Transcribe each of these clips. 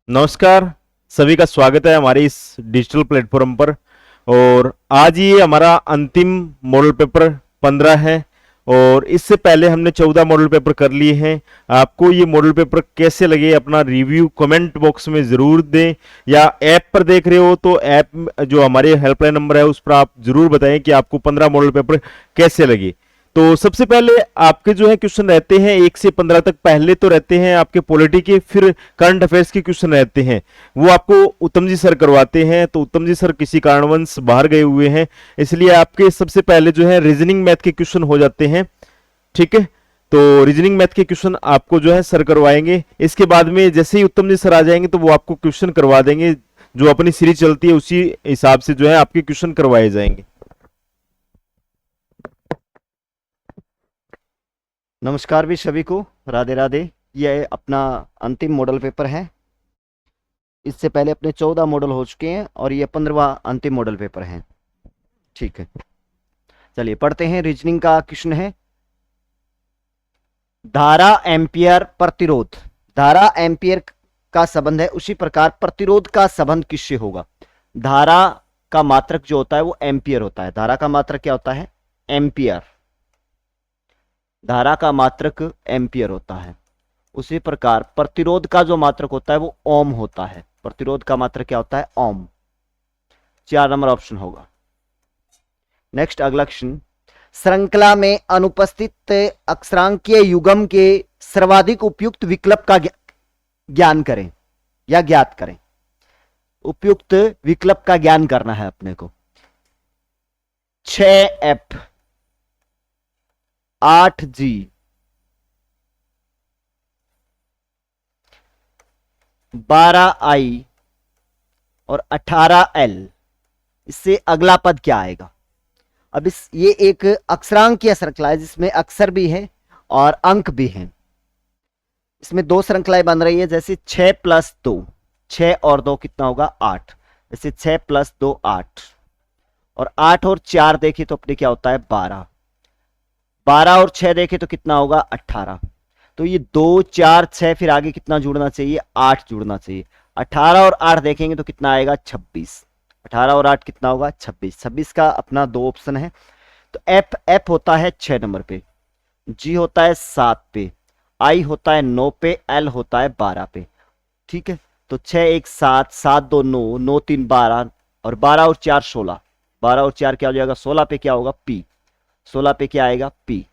नमस्कार। सभी का स्वागत है हमारे इस डिजिटल प्लेटफॉर्म पर। और आज ये हमारा अंतिम मॉडल पेपर 15 है और इससे पहले हमने 14 मॉडल पेपर कर लिए हैं। आपको ये मॉडल पेपर कैसे लगे अपना रिव्यू कमेंट बॉक्स में ज़रूर दें, या ऐप पर देख रहे हो तो ऐप जो हमारे हेल्पलाइन नंबर है उस पर आप ज़रूर बताएं कि आपको 15 मॉडल पेपर कैसे लगे। तो सबसे पहले आपके जो है क्वेश्चन रहते हैं 1 से 15 तक। पहले तो रहते हैं आपके पॉलिटी के, फिर करंट अफेयर्स के क्वेश्चन रहते हैं, वो आपको उत्तम जी सर करवाते हैं। तो उत्तम जी सर किसी कारणवश बाहर गए हुए हैं, इसलिए आपके सबसे पहले जो है रीजनिंग मैथ के क्वेश्चन हो जाते हैं। ठीक है, तो रीजनिंग मैथ के क्वेश्चन आपको जो है सर करवाएंगे। इसके बाद में जैसे ही उत्तम जी सर आ जाएंगे तो वो आपको क्वेश्चन करवा देंगे, जो अपनी सीरीज चलती है उसी हिसाब से जो है आपके क्वेश्चन करवाए जाएंगे। नमस्कार भी सभी को, राधे राधे। ये अपना अंतिम मॉडल पेपर है। इससे पहले अपने 14 मॉडल हो चुके हैं और ये 15वां अंतिम मॉडल पेपर है। ठीक है, चलिए पढ़ते हैं। रीजनिंग का क्वेश्चन है, धारा एम्पियर प्रतिरोध। धारा एम्पियर का संबंध है, उसी प्रकार प्रतिरोध का संबंध किससे होगा। धारा का मात्रक जो होता है वो एम्पियर होता है। धारा का मात्रक क्या होता है? एम्पियर। धारा का मात्रक एम्पियर होता है। उसी प्रकार प्रतिरोध का जो मात्रक होता है वो ओम होता है। प्रतिरोध का मात्रक क्या होता है? ओम। 4 नंबर ऑप्शन होगा। नेक्स्ट अगला क्वेश्चन, श्रृंखला में अनुपस्थित अक्षरांकीय युग्म के सर्वाधिक उपयुक्त विकल्प का ज्ञान करें या ज्ञात करें। उपयुक्त विकल्प का ज्ञान करना है अपने को। 6F, 8G, 12I और 18L। इससे अगला पद क्या आएगा? अब ये एक अक्षरांकीय श्रृंखला है जिसमें अक्षर भी है और अंक भी हैं। इसमें 2 श्रृंखलाएं बन रही है, जैसे 6 + 2, 6 और 2 कितना होगा? 8। जैसे 6 + 2 8, और 8 और 4 देखें तो अपने क्या होता है? 12। 12 और 6 देखें तो कितना होगा? 18। तो ये 2 4 6, फिर आगे कितना जुड़ना चाहिए? 8 जुड़ना चाहिए। 18 और 8 देखेंगे तो कितना आएगा? 26। 18 और 8 कितना होगा? 26। 26 का अपना 2 ऑप्शन है। तो एफ होता है 6 नंबर पे, जी होता है 7 पे, आई होता है 9 पे, एल होता है 12 पे। ठीक है, तो 6 1 7, 7 2 9, 9 3 12, और 12 और 4 16। 12 और 4 क्या हो जाएगा? 16 पे क्या होगा? पी। 16 पे क्या आएगा? पी।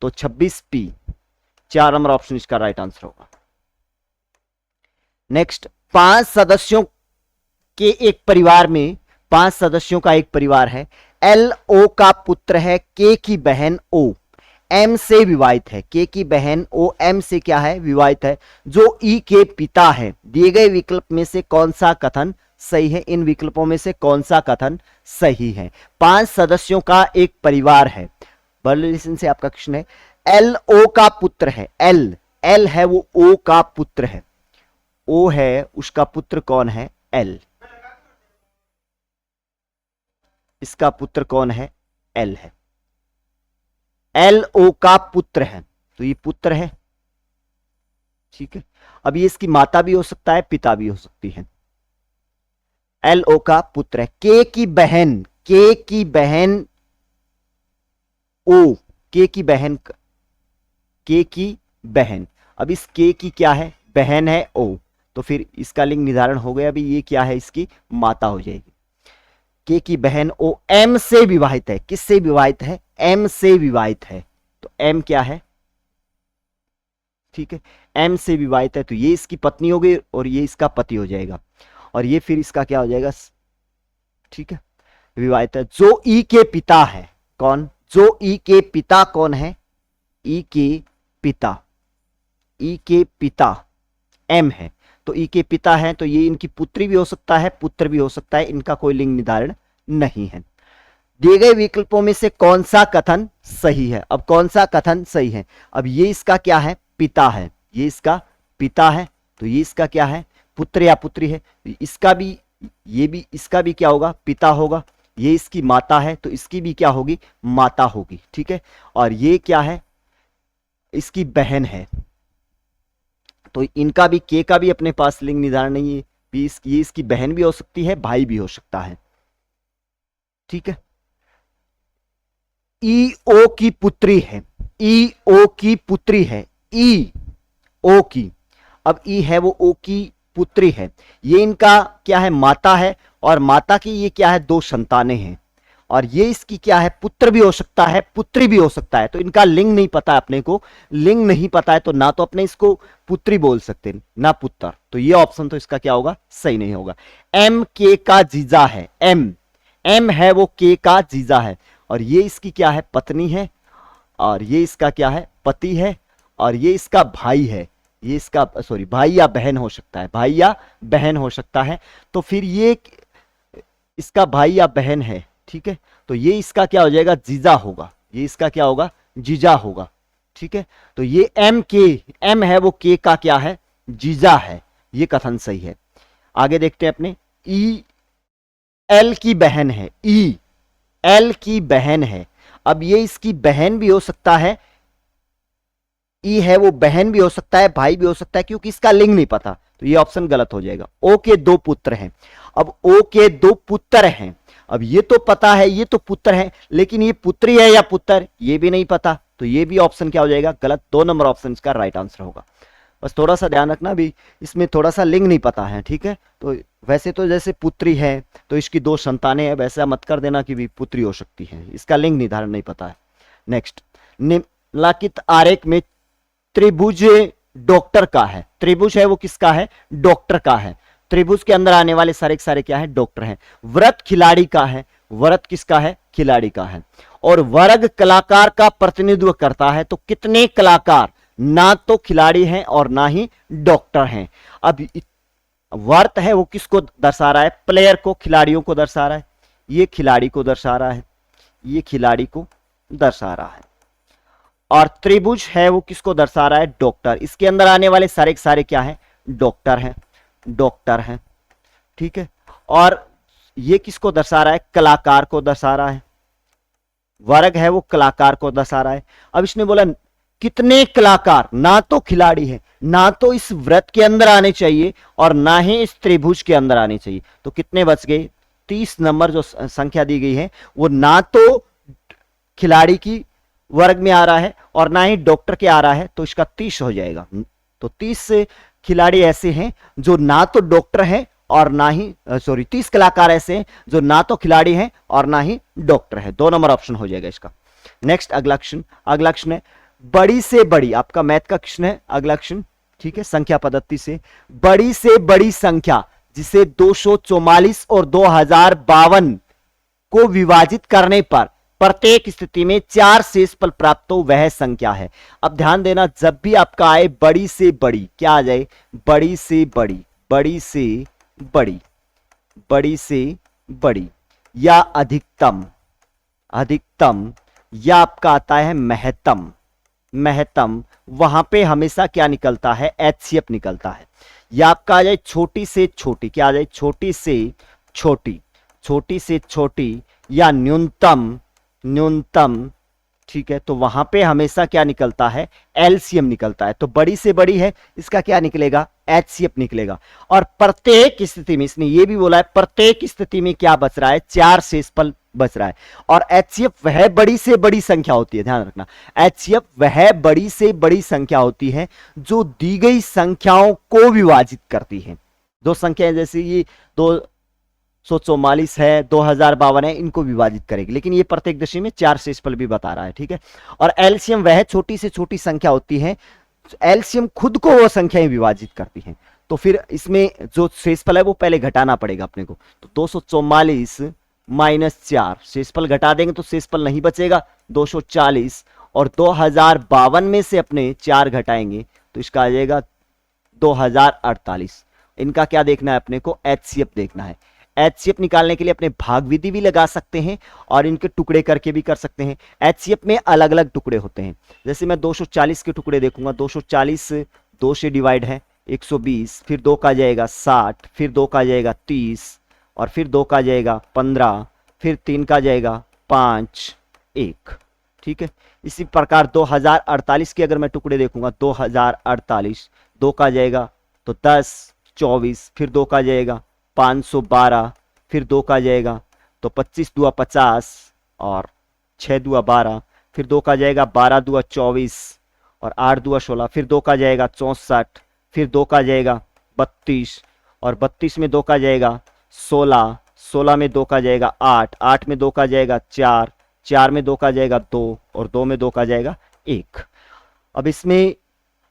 तो 26 पी। 4 नंबर ऑप्शन इसका राइट आंसर होगा। नेक्स्ट, 5 सदस्यों के एक परिवार में, 5 सदस्यों का एक परिवार है। एल ओ का पुत्र है, के की बहन ओ एम से विवाहित है। के की बहन ओ एम से क्या है? विवाहित है, जो ई के पिता है। दिए गए विकल्प में से कौन सा कथन सही है? इन विकल्पों में से कौन सा कथन सही है? 5 सदस्यों का एक परिवार है। बर्लिसन से आपका क्वेश्चन है, एल ओ का पुत्र है। एल है वो ओ का पुत्र है। ओ है, उसका पुत्र कौन है? एल। इसका पुत्र कौन है? एल है। एल ओ का पुत्र है, तो ये पुत्र है। ठीक है, अब ये इसकी माता भी हो सकता है, पिता भी हो सकती है। एल ओ का पुत्र है। के की बहन, के की बहन ओ, के की बहन, के की बहन। अब इस के की क्या है? बहन है ओ, तो फिर इसका लिंग निर्धारण हो गया। अभी ये क्या है? इसकी माता हो जाएगी। के की बहन ओ एम से विवाहित है। किससे विवाहित है? एम से विवाहित है। तो एम क्या है? ठीक है, एम से विवाहित है, तो ये इसकी पत्नी हो गई और ये इसका पति हो जाएगा, और ये फिर इसका क्या हो जाएगा? ठीक है, विवाहित है। जो ई के पिता है, कौन? जो ई के पिता कौन है? ई के पिता, ई के पिता एम है, तो ई के पिता है, तो ये इनकी पुत्री भी हो सकता है, पुत्र भी हो सकता है। इनका कोई लिंग निर्धारण नहीं है। दिए गए विकल्पों में से कौन सा कथन सही है? अब कौन सा कथन सही है? अब ये इसका क्या है? पिता है। ये इसका पिता है, तो ये इसका क्या है? पुत्र या पुत्री है। इसका भी, ये भी, इसका भी क्या होगा? पिता होगा। ये इसकी माता है, तो इसकी भी क्या होगी? माता होगी। ठीक है, और ये क्या है? इसकी बहन है। तो इनका भी के का भी अपने पास लिंग निर्धारण नहीं है। ये इसकी बहन भी हो सकती है, भाई भी हो सकता है, ठीक है। ई ओ की पुत्री है, ई ओ की पुत्री है, ई ओ की, अब ई है वो ओ की पुत्री है, ये इनका क्या है, माता है, और माता की ये क्या है, 2 संतानें हैं, और ये इसकी क्या है, पुत्र भी हो सकता है, पुत्री भी हो सकता है। तो इनका लिंग नहीं पता है अपने को, लिंग नहीं पता है तो ना तो अपने इसको पुत्री बोल सकते ना पुत्र, तो ये ऑप्शन तो इसका क्या होगा, सही नहीं होगा। एम के का जीजा है, एम है वो के का जीजा है, और ये इसकी क्या है, पत्नी है, और ये इसका क्या है, पति है, और ये इसका भाई है, ये इसका सॉरी भाई या बहन हो सकता है, भाई या बहन हो सकता है। तो फिर ये इसका भाई या बहन है, ठीक है, तो ये इसका क्या हो जाएगा, जीजा होगा, ये इसका क्या होगा, जीजा होगा, ठीक है। तो ये एम है वो के का क्या है, जीजा है, ये कथन सही है। आगे देखते हैं अपने, ई एल की बहन है, ई एल की बहन है, अब ये इसकी बहन भी हो सकता है, ई है वो बहन भी हो सकता है, भाई भी हो सकता है, क्योंकि इसका लिंग नहीं पता, तो ये ऑप्शन गलत हो जाएगा। ओ के 2 पुत्र हैं, अब ओ के 2 पुत्र हैं, अब ये तो पता है ये तो पुत्र है, लेकिन ये पुत्री है या पुत्र ये भी नहीं पता, तो ये भी ऑप्शन क्या हो जाएगा, गलत। 2 नंबर ऑप्शन इसका राइट आंसर होगा। बस थोड़ा सा ध्यान रखना भी, इसमें थोड़ा सा लिंग नहीं पता है, ठीक है। तो वैसे तो जैसे पुत्री है तो इसकी 2 संतानें हैं, वैसा मत कर देना कि भी पुत्री हो सकती है, इसका लिंग निर्धारण नहीं पता है। नेक्स्ट, निम्नलिखित आरेख में त्रिभुज डॉक्टर का है, त्रिभुज है वो किसका है, डॉक्टर का है, त्रिभुज के अंदर आने वाले सारे के सारे क्या है, डॉक्टर हैं। व्रत खिलाड़ी का है, व्रत किसका है, खिलाड़ी का है, और वर्ग कलाकार का प्रतिनिधित्व करता है। तो कितने कलाकार, ना तो खिलाड़ी हैं और ना ही डॉक्टर हैं। अब वर्त है वो किसको दर्शा रहा है, प्लेयर को, खिलाड़ियों को दर्शा रहा है, ये खिलाड़ी को दर्शा रहा है, ये खिलाड़ी को दर्शा रहा है, और त्रिभुज है वो किसको दर्शा रहा है, डॉक्टर। इसके अंदर आने वाले सारे के सारे क्या है, डॉक्टर हैं, डॉक्टर हैं, ठीक है। और ये किसको दर्शा रहा है, कलाकार को दर्शा रहा है, वर्ग है वो कलाकार को दर्शा रहा है। अब इसने बोला कितने कलाकार, ना तो खिलाड़ी है, ना तो इस व्रत के अंदर आने चाहिए और ना ही इस त्रिभुज के अंदर आने चाहिए, तो कितने बच गए, 30 नंबर जो संख्या दी गई है वो ना तो खिलाड़ी की वर्ग में आ रहा है और ना ही डॉक्टर के आ रहा है, तो इसका 30 हो जाएगा। तो 30 खिलाड़ी ऐसे हैं जो ना तो डॉक्टर हैं और ना ही 30 कलाकार ऐसे हैं जो ना तो खिलाड़ी हैं और ना ही डॉक्टर है। 2 नंबर ऑप्शन हो जाएगा इसका। नेक्स्ट अगला क्वेश्चन है बड़ी से बड़ी, आपका मैथ का क्वेश्चन है अगला क्वेश्चन, ठीक है। संख्या पद्धति से बड़ी बड़ी संख्या जिसे 244 और 2052 को विभाजित करने पर प्रत्येक स्थिति में 4 शेषफल प्राप्त हो वह संख्या है। अब ध्यान देना, जब भी आपका आए बड़ी से बड़ी, क्या आ जाए, बड़ी से बड़ी, बड़ी से बड़ी, बड़ी से बड़ी, या अधिकतम, अधिकतम, या आपका आता है महत्तम, महत्तम, वहां पे हमेशा क्या निकलता है, एचसीएफ निकलता है। या आपका आ जाए छोटी से छोटी, क्या आ जाए, छोटी से छोटी, छोटी से छोटी, या न्यूनतम, न्यूनतम, ठीक है। तो वहां पे हमेशा क्या निकलता है, एलसीएम निकलता है। तो बड़ी से बड़ी है, इसका क्या निकलेगा, एचसीएफ निकलेगा। और प्रत्येक स्थिति में, इसने ये भी बोला है प्रत्येक स्थिति में क्या बच रहा है, 4 शेषफल बच रहा है। और एचसीएफ वह बड़ी से बड़ी संख्या होती है, ध्यान रखना, एचसीएफ वह बड़ी से बड़ी संख्या होती है जो दी गई संख्याओं को विभाजित करती है। 2 संख्याएं जैसे ये 244 है, 2052 है, इनको विभाजित करेगी, लेकिन ये प्रत्येक दशा में 4 शेषफल भी बता रहा है, ठीक है। और एलसीएम वह छोटी से छोटी संख्या होती है, एलसीएम खुद को वो संख्याएं विभाजित करती हैं। तो फिर इसमें जो शेषफल है वो पहले घटाना पड़ेगा अपने को। तो 244 माइनस 4, शेषफल घटा देंगे तो शेषफल नहीं बचेगा, 240, और 2052 में से अपने 4 घटाएंगे तो इसका आ जाएगा 2048। इनका क्या देखना है अपने को, एचसीएफ देखना है। एचसीएफ निकालने के लिए अपने भाग विधि भी लगा सकते हैं और इनके टुकड़े करके भी कर सकते हैं। एचसीएफ में अलग अलग टुकड़े होते हैं, जैसे मैं 240 के टुकड़े देखूंगा, 240 2 से डिवाइड है 120, फिर 2 का जाएगा 60, फिर 2 का जाएगा 30, और फिर 2 का जाएगा 15, फिर 3 का जाएगा 5, 1, ठीक है। इसी प्रकार 2048 के अगर मैं टुकड़े देखूंगा, 2048 2 का जाएगा तो 10, 24, फिर 2 का जाएगा 512, फिर 2 का जाएगा तो 25 दूआ 50 और 6 दूआ 12, फिर 2 का जाएगा 12 दूआ 24 और 8 दूआ 16, फिर 2 का जाएगा 64, फिर 2 का जाएगा 32 और 32 में 2 का जाएगा 16, 16 में 2 का जाएगा 8, 8 में 2 का जाएगा 4, 4 में 2 का जाएगा 2 और 2 में 2 का जाएगा 1। अब इसमें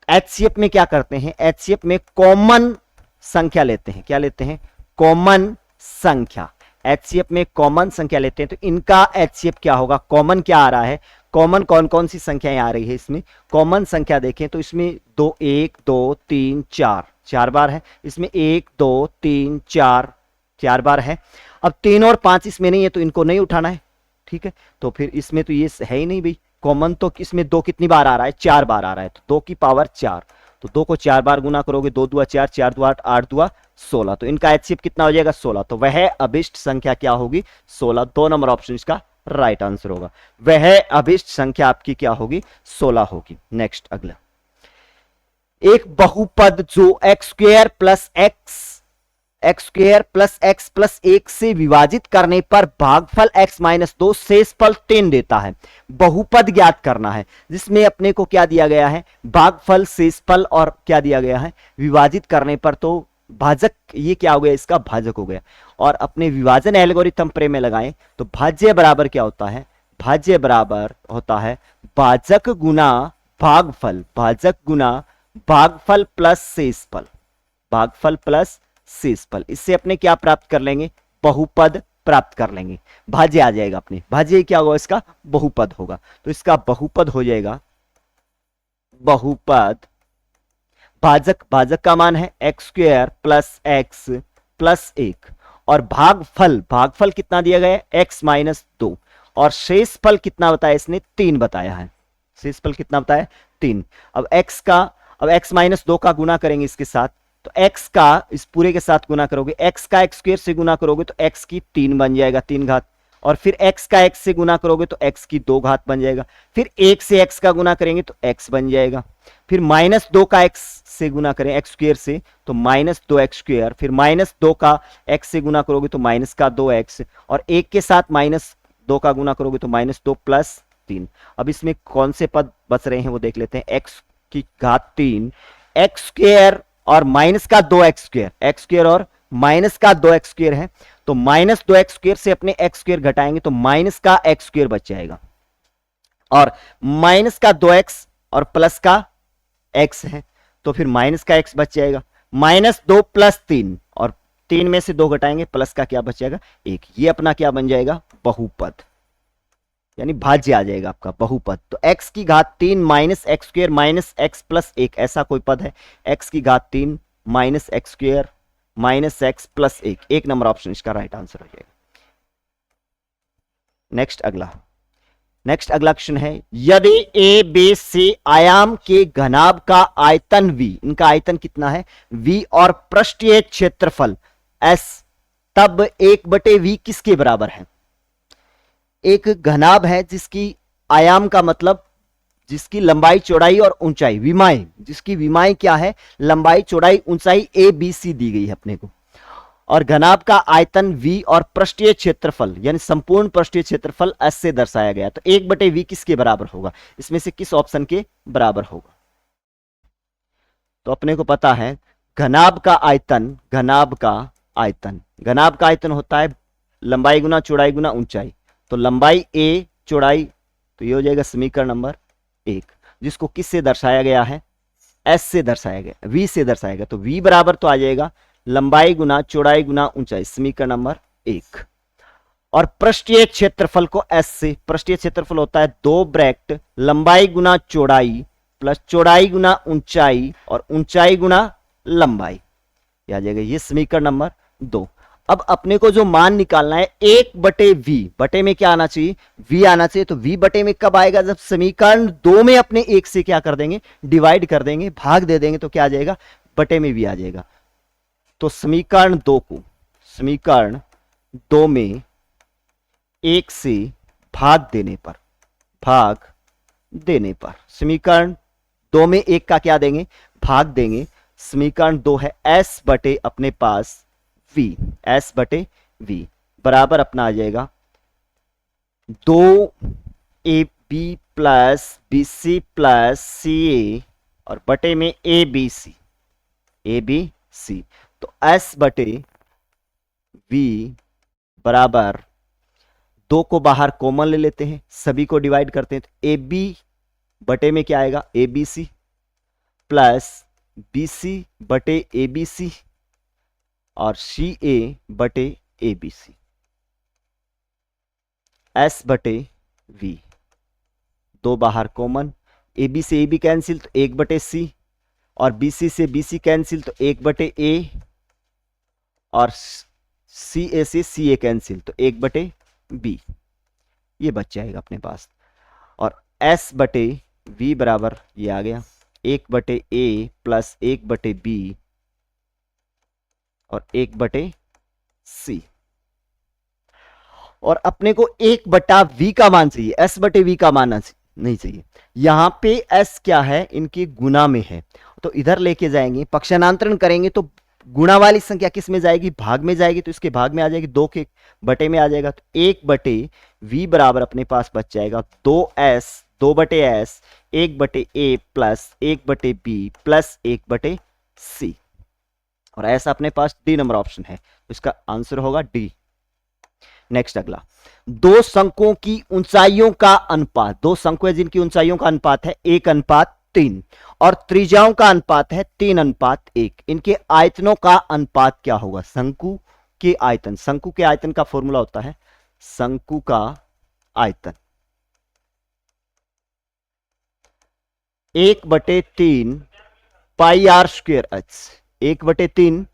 HCF में क्या करते हैं, HCF में कॉमन संख्या लेते हैं। क्या लेते हैं? कॉमन संख्या। HCF में कॉमन संख्या लेते हैं तो इनका HCF क्या होगा, कॉमन क्या आ रहा है, कॉमन कौन कौन सी संख्याएं आ रही है इसमें, कॉमन संख्या देखें तो इसमें 1 2 3 4 4 बार है, इसमें 1 2 3 4 4 बार है। अब 3 और 5 इसमें नहीं है तो इनको नहीं उठाना है, ठीक है। तो फिर इसमें तो ये है ही नहीं भाई, कॉमन तो इसमें 2 कितनी बार आ रहा है, 4 बार आ रहा है, तो 2 की पावर 4, तो 2 को 4 बार गुना करोगे, 2 दुआ 4, 4 दुआ 8, 8 दुआ 16, तो इनका HCF कितना हो जाएगा 16। तो वह अभिष्ट संख्या क्या होगी 16। 2 नंबर ऑप्शन इसका राइट आंसर होगा। वह अभिष्ट संख्या आपकी क्या होगी 16 होगी। नेक्स्ट अगला, एक बहुपद जो x square plus x plus 1 से विभाजित करने पर भागफल x माइनस 2 शेषफल 10 देता है। बहुपद ज्ञात करना है जिसमें अपने को क्या दिया गया है, भागफल, शेषफल और क्या दिया गया है, विभाजित करने पर तो भाजक, ये क्या हो गया, इसका भाजक हो गया। और अपने विभाजन एल्गोरिथम प्रे में लगाएं तो भाज्य बराबर क्या होता है, भाज्य बराबर होता है भाजक गुना भागफल, भाजक गुना भागफल प्लस शेषफल, भागफल प्लस शेषफल। इससे अपने क्या प्राप्त कर लेंगे, बहुपद प्राप्त कर लेंगे। भाज्य आ जाएगा अपने, भाज्य क्या होगा, इसका बहुपद होगा। तो इसका बहुपद हो जाएगा, बहुपद भाजक, भाजक का मान है x square plus x plus 1 और भागफल, भागफल कितना दिया गया है x माइनस 2 और शेषफल कितना बताया इसने 3 बताया है, शेषफल कितना बताया 3। अब x का, अब x माइनस 2 का गुना करेंगे इसके साथ तो x का इस पूरे के साथ गुना करोगे, x का x स्क्वायर से गुना करोगे तो x की 3 बन जाएगा, 3 घात, और फिर x का x से गुना करोगे तो x की 2 घात बन जाएगा, फिर 1 से x का गुना करेंगे तो x बन जाएगा, फिर माइनस 2 का x से गुना करें x स्क्वायर से तो माइनस 2x स्क्वायर, फिर माइनस 2 का x से गुना करोगे तो माइनस का 2x और 1 के साथ माइनस 2 का गुना करोगे तो माइनस 2 प्लस 3। अब इसमें कौन से पद बच रहे हैं वो देख लेते हैं, x की घात 3, x स्क्वायर और माइनस का 2x स्क्वायर, x स्क्वायर और माइनस का 2x स्क्वायर है तो माइनस 2x स्क्वायर से अपने x स्क्वायर घटाएंगे तो माइनस का x स्क्वायर बच जाएगा, और माइनस का 2x और प्लस का x है तो फिर माइनस का x बच जाएगा, माइनस 2 प्लस 3 और 3 में से 2 घटाएंगे प्लस का क्या बच जाएगा 1। ये अपना क्या बन जाएगा, बहुपद, यानी भाज्य आ जाएगा आपका बहुपद। तो x की घात 3 minus x square minus x plus 1 ऐसा कोई पद है, x की घात 3 minus x square minus x plus 1, 1 number option इसका राइट आंसर हो जाएगा। नेक्स्ट अगला, नेक्स्ट अगला क्वेश्चन है, यदि ए बी सी आयाम के घनाभ का आयतन v, इनका आयतन कितना है v और पृष्ठीय क्षेत्रफल s, तब 1/v किसके बराबर है। एक घनाभ है जिसकी आयाम का मतलब जिसकी लंबाई चौड़ाई और ऊंचाई, विमाएं, जिसकी विमाएं क्या है, लंबाई चौड़ाई ऊंचाई ए बी सी दी गई है अपने को, और घनाभ का आयतन v और पृष्ठीय क्षेत्रफल यानी संपूर्ण पृष्ठीय क्षेत्रफल s से दर्शाया गया। तो 1/v किसके बराबर होगा, इसमें से किस ऑप्शन के बराबर होगा। तो अपने को पता है घनाभ का आयतन, घनाभ का आयतन, घनाभ का आयतन होता है लंबाई गुना चौड़ाई गुना ऊंचाई, तो लंबाई a चौड़ाई, तो ये हो जाएगा समीकरण नंबर 1, जिसको किस से दर्शाया गया है, s से दर्शाया गया, v से दर्शाया गया, तो v बराबर तो आ जाएगा लंबाई गुना चौड़ाई गुना ऊंचाई, समीकरण नंबर 1। और पृष्ठीय क्षेत्रफल को s से, पृष्ठीय क्षेत्रफल होता है 2 ब्रैकेट लंबाई गुना चौड़ाई प्लस चौड़ाई गुना ऊंचाई और ऊंचाई गुना लंबाई, आ जाएगा ये समीकरण नंबर 2। अब अपने को जो मान निकालना है 1/v, बटे में क्या आना चाहिए, v आना चाहिए, तो v बटे में कब आएगा, जब समीकरण 2 में अपने 1 से क्या कर देंगे, डिवाइड कर देंगे, भाग दे देंगे, तो क्या आ जाएगा, बटे में v आ जाएगा। तो समीकरण 2 को, समीकरण 2 में 1 से भाग देने पर, भाग देने पर, समीकरण 2 में 1 का क्या देंगे, भाग देंगे, समीकरण 2 है s बटे अपने पास v, s बटे v बराबर अपना आ जाएगा 2ab plus bc plus ca और बटे में abc, तो s बटे v बराबर 2 को बाहर कॉमन ले लेते हैं, सभी को डिवाइड करते हैं, तो ab बटे में क्या आएगा abc प्लस bc बटे abc और ca बटे abc, s बटे v, 2 बाहर कॉमन, ab से ab कैंसिल तो 1 बटे c और bc से bc कैंसिल तो 1 बटे a और ca से ca कैंसिल तो 1 बटे b, ये बच जाएगा अपने पास। और s बटे v बराबर ये आ गया 1 बटे a प्लस 1 बटे b और 1 बटे c, और अपने को 1 बटा v का मान चाहिए, s बटे v का मान नहीं चाहिए। यहां पे s क्या है, इनके गुना में है, तो इधर लेके जाएंगे, पक्षांतरण करेंगे तो गुणा वाली संख्या किस में जाएगी, भाग में जाएगी, तो इसके भाग में आ जाएगी, 2 के बटे में आ जाएगा, तो 1 बटे v बराबर अपने पास बच जाएगा 2s, 2 बटे s 1 बटे a प्लस 1 बटे b प्लस 1 बटे c, और ऐसा अपने पास डी नंबर ऑप्शन है, तो इसका आंसर होगा डी। नेक्स्ट अगला, दो शंकुओं की ऊंचाइयों का अनुपात, दो शंकु है जिनकी ऊंचाइयों का अनुपात है 1:3 और त्रिज्याओं का अनुपात है 3:1, इनके आयतनों का अनुपात क्या होगा, शंकु के आयतन, शंकु के आयतन का फॉर्मूला होता है शंकु का आयतन 1/3 pi r square h, 1/3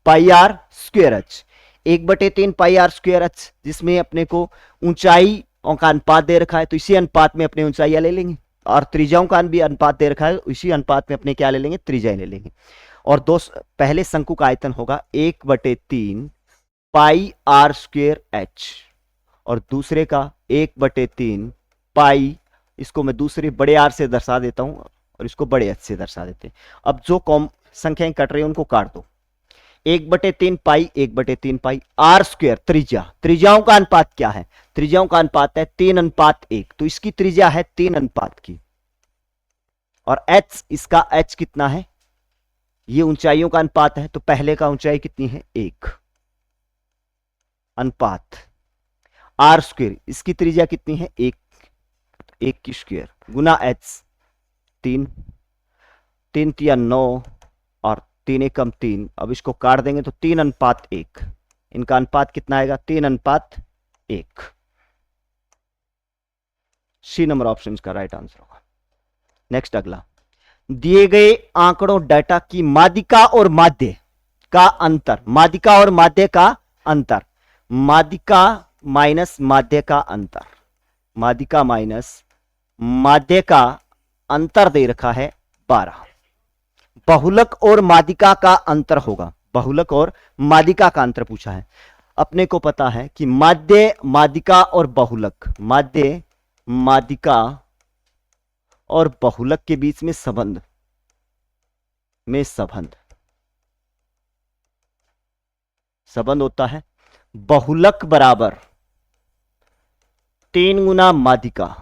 pi r square h, 1/3 pi r square h, जिसमें अपने को ऊंचाई का अनुपात दे रखा है, तो इसी अनुपात में अपने ऊंचाइयां ले लेंगे, और त्रिज्याओं का भी अनुपात दे रखा है, इसी अनुपात में अपने क्या ले लेंगे, त्रिज्याएं ले लेंगे। और पहले शंकु का आयतन होगा 1/3 पाई आर स्क्वायर एच, और दूसरे का 1/3 पाई, इसको मैं दूसरे बड़े आर से दर्शा देता हूं और इसको बड़े एच से दर्शा देते हैं। अब जो संख्याएं कट रही है उनको काट दो, 1/3 पाई 1/3 पाई आर स्क्वायर त्रिज्या, त्रिज्याओं का अनुपात क्या है, त्रिज्याओं का अनुपात है 3:1, तो इसकी त्रिज्या है 3 की, और h, इसका h कितना है, ये ऊंचाइयों का अनुपात है, तो पहले का ऊंचाई कितनी है 1 अनुपात आर स्क्वायर, इसकी त्रिज्या कितनी है 1, 1 की स्क्वायर गुना h, 3 3 9 और 3 एकम 3, अब इसको काट देंगे तो 3:1, इनका अनुपात कितना आएगा 3:1, सी नंबर ऑप्शन इसका राइट आंसर होगा। नेक्स्ट अगला, दिए गए आंकड़ों डाटा की माध्यिका और माध्य का अंतर, माध्यिका और माध्य का अंतर, माध्यिका माइनस माध्य का अंतर, माध्यिका माइनस माध्य का अंतर दे रखा है 12, बहुलक और माध्यिका का अंतर होगा, बहुलक और माध्यिका का अंतर पूछा है। अपने को पता है कि माध्य, माध्यिका और बहुलक, माध्य, माध्यिका और बहुलक के बीच में संबंध, संबंध होता है बहुलक बराबर 3 गुना माध्यिका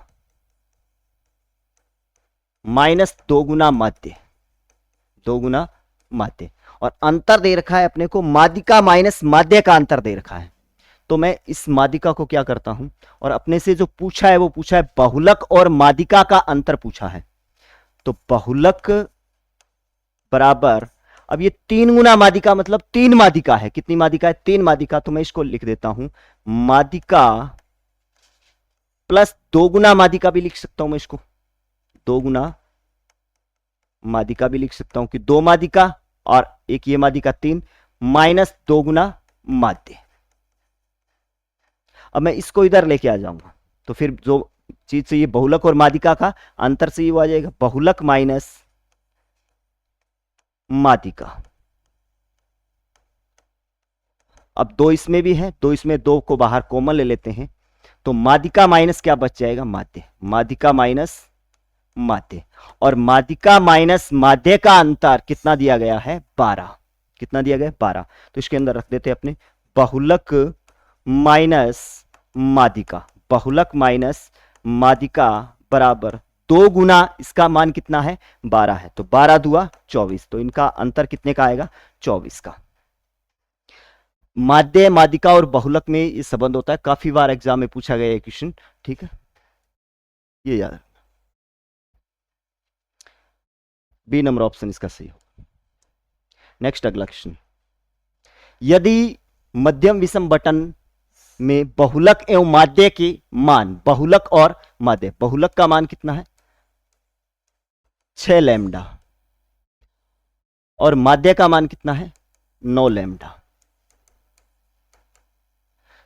माइनस 2 गुना माध्य, 2 गुना माध्य, और अंतर दे रखा है अपने को माध्यिका माइनस माध्य का अंतर दे रखा है, तो मैं इस माध्यिका को क्या करता हूं, और अपने से जो पूछा है वो पूछा है बहुलक और माध्यिका का अंतर पूछा है, तो बहुलक बराबर, अब ये 3 गुना माध्यिका मतलब 3 माध्यिका है, कितनी माध्यिका है 3 माध्यिका, तो मैं इसको लिख देता हूं माध्यिका प्लस 2 गुना माध्यिका भी लिख सकता हूं मैं इसको, 2 गुना माध्यिका भी लिख सकता हूं कि 2 माध्यिका और एक ये माध्यिका 3 माइनस 2 गुना माध्य। अब मैं इसको इधर लेके आ जाऊंगा तो फिर जो चीज से ये बहुलक और माध्यिका का अंतर से ये आ जाएगा बहुलक माइनस माध्यिका। अब 2 इसमें भी है, 2 इसमें, 2 को बाहर कॉमन ले लेते हैं, तो माध्यिका माइनस क्या बच जाएगा माध्य, माध्यिका माइनस माध्य, और माध्यिका माइनस माध्य का अंतर कितना दिया गया है? 12। कितना दिया गया? 12। तो इसके अंदर रख देते हैं अपने बहुलक माइनस माध्यिका। बहुलक माइनस माध्यिका बराबर 2 गुना इसका मान कितना है? 12 है, तो 12 दुआ 24, तो इनका अंतर कितने का आएगा? 24 का। माध्य, माध्यिका और बहुलक में ये संबंध होता है, काफी बार एग्जाम में पूछा गया है क्वेश्चन, ठीक है, ये याद रखना। बी नंबर ऑप्शन इसका सही होगा। नेक्स्ट अगला क्वेश्चन, यदि मध्यम विषम बटन में बहुलक एवं माध्य के मान, बहुलक और माध्य, बहुलक का मान कितना है? 6 लैम्डा, और माध्य का मान कितना है? 9 लैम्डा।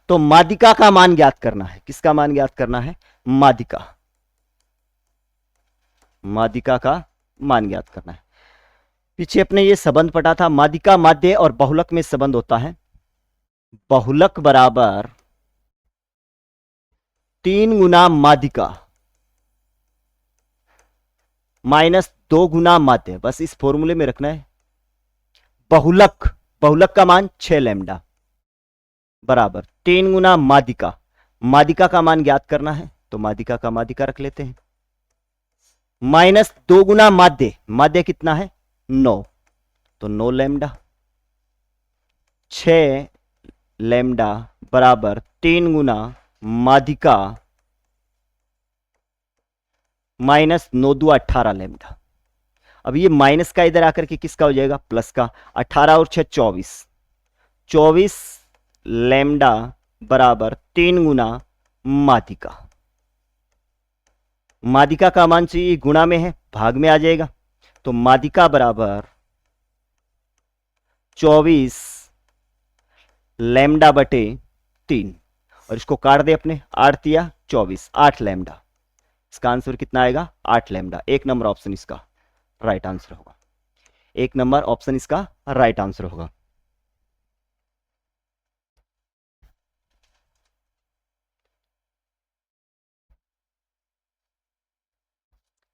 तो माध्यिका का मान ज्ञात करना है। किसका मान ज्ञात करना है? माध्यिका। माध्यिका का मान ज्ञात करना है। पीछे अपने ये संबंध पढ़ा था, माध्यिका माध्य और बहुलक में संबंध होता है बहुलक बराबर 3 गुना माध्यिका माइनस 2 गुना माध्य। बस इस फॉर्मूले में रखना है। बहुलक, बहुलक का मान 6 लैम्डा बराबर 3 गुना माध्यिका, माध्यिका का मान ज्ञात करना है, तो माध्यिका का माध्यिका रख लेते हैं, माइनस 2 गुना माध्य, माध्य कितना है? 9, तो 9 लैम्डा। 6 लैम्डा बराबर 3 गुना माध्यिका माइनस 9 दो 18 लैम्डा। अब ये माइनस का इधर आकर के किसका हो जाएगा? प्लस का। 18 और 6 24, 24 लैम्डा बराबर 3 गुना माध्यिका। माध्यिका का मान चाहिए, गुणा में है, भाग में आ जाएगा, तो माध्यिका बराबर 24 लैम्डा बटे 3, और इसको काट दे अपने, 8 दिया 24, 8 लैम्डा। इसका आंसर कितना आएगा? 8 लैम्डा। 1 नंबर ऑप्शन इसका राइट आंसर होगा। 1 नंबर ऑप्शन इसका राइट आंसर होगा।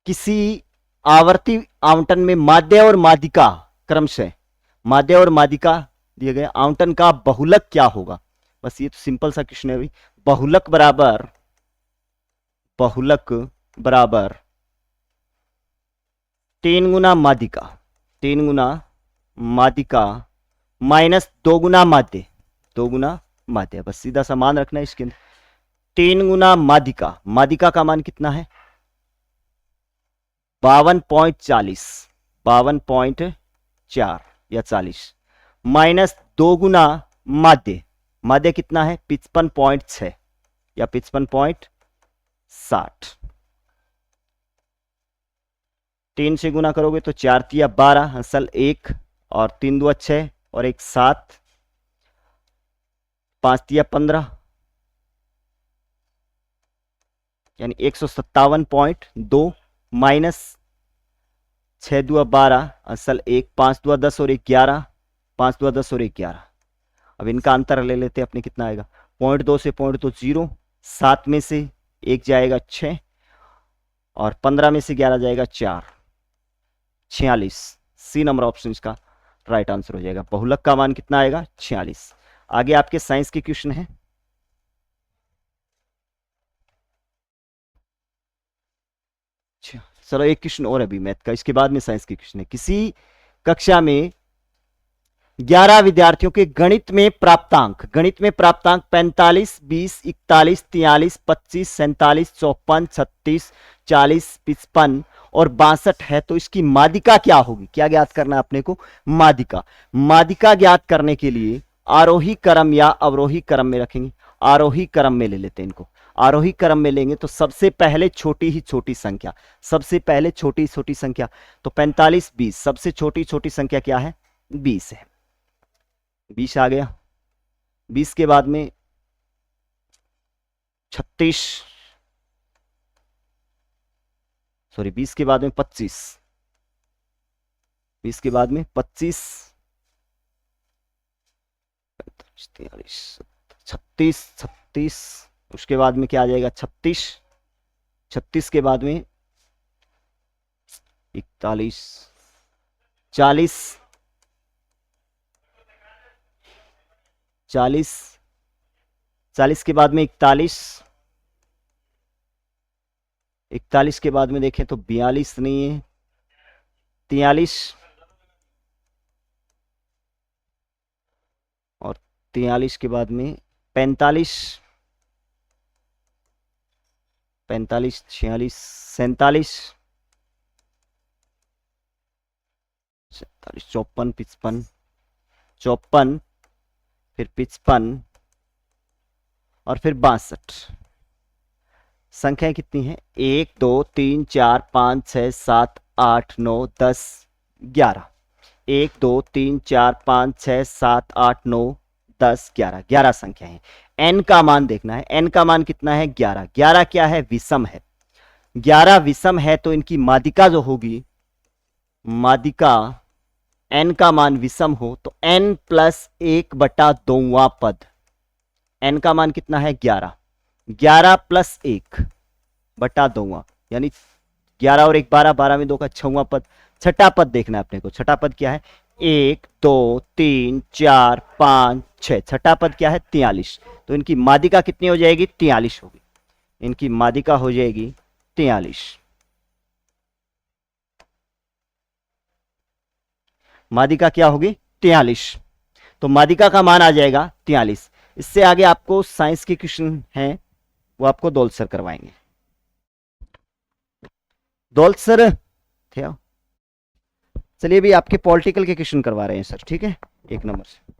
किसी आवर्ती आवंटन में माध्य और माध्यिका क्रमशः, माध्य और माध्यिका दिए गए आवंटन का बहुलक क्या होगा? बस ये तो सिंपल सा क्वेश्चन है भाई। बहुलक बराबर, बहुलक बराबर 3 गुना माध्यिका, 3 गुना माध्यिका माइनस 2 गुना माध्य, 2 गुना माध्य। बस सीधा सा मान रखना है इसके अंदर। 3 गुना माध्यिका, माध्यिका का मान कितना है? 52.40, 52.4 या 40, माइनस 2 गुना माध्य, माध्य कितना है? 55.6 या 55.60। 3 से गुना करोगे तो 4 तिया 12, हंसल 1 और 3 दुआ 6 और 1 7, 5 तिया 15, यानी 157.2 माइनस 6 दुआ 12, असल 1, 5 दुआ 10 और 1 11, 5 दुआ 10 और 1 11। अब इनका अंतर ले लेते हैं अपने, कितना आएगा? 0.2 से 0.2 0, 7 में से 1 जाएगा 6 और 15 में से 11 जाएगा 4, 46। सी नंबर ऑप्शन इसका राइट आंसर हो जाएगा। बहुलक का मान कितना आएगा? 46। आगे आपके साइंस के क्वेश्चन है। चलो एक क्वेश्चन और है अभी मैथ का, इसके बाद में साइंस के क्वेश्चन है। किसी कक्षा में 11 विद्यार्थियों के गणित में प्राप्तांक, गणित में प्राप्तांक 45, 20, 41, 43, 25, 47, 54, 36, 40, 55 और 62 है, तो इसकी माध्यिका क्या होगी? क्या ज्ञात करना है अपने को? माध्यिका। माध्यिका ज्ञात करने के लिए आरोही क्रम या अवरोही क्रम में रखेंगे। आरोही क्रम में ले लेते हैं इनको। आरोही क्रम में लेंगे तो सबसे पहले छोटी ही छोटी संख्या, सबसे पहले छोटी छोटी संख्या, तो 45, 20, सबसे छोटी छोटी संख्या क्या है? 20 है। 20 आ गया। 20 के बाद में 36, सॉरी 20 के बाद में 25, 20 के बाद में 25, 36, 36, उसके बाद में क्या आ जाएगा? 36, 36 के बाद में 41, 40, 40, 40 के बाद में 41, 41 के बाद में देखें तो 42 नहीं है, 43 और 43 के बाद में 45, 45, 46, 47, 47, 54, 55, 54, फिर 55 और फिर 62। संख्याएं कितनी हैं? 1, 2, 3, 4, 5, 6, 7, 8, 9, 10, 11। 1, 2, 3, 4, 5, 6, 7, 8, 9, 10, 11। 11 संख्या है। n का मान देखना है। n का मान कितना है? 11। 11 क्या है? विषम है। 11 विषम है तो इनकी मादिका जो होगी, मादिका n का मान विषम हो तो n प्लस 1/2वां पद। n का मान कितना है? 11। 11 प्लस 1/2वां यानी 11 और 1 12, 12 में 2 का 6वां पद। छठा पद देखना है अपने को। छठा पद क्या है? 1, 2, 3, 4, 5, 6। छठा पद क्या है? 43। तो इनकी मादिका कितनी हो जाएगी? 43 होगी। इनकी मादिका हो जाएगी 43। मादिका क्या होगी? 43। तो मादिका का मान आ जाएगा 43। इससे आगे आपको साइंस के क्वेश्चन हैं, वो आपको दौलत सर करवाएंगे। दौलत सर थे आओ। चलिए भी आपके पॉलिटिकल के क्वेश्चन करवा रहे हैं सर, ठीक है, 1 नंबर से।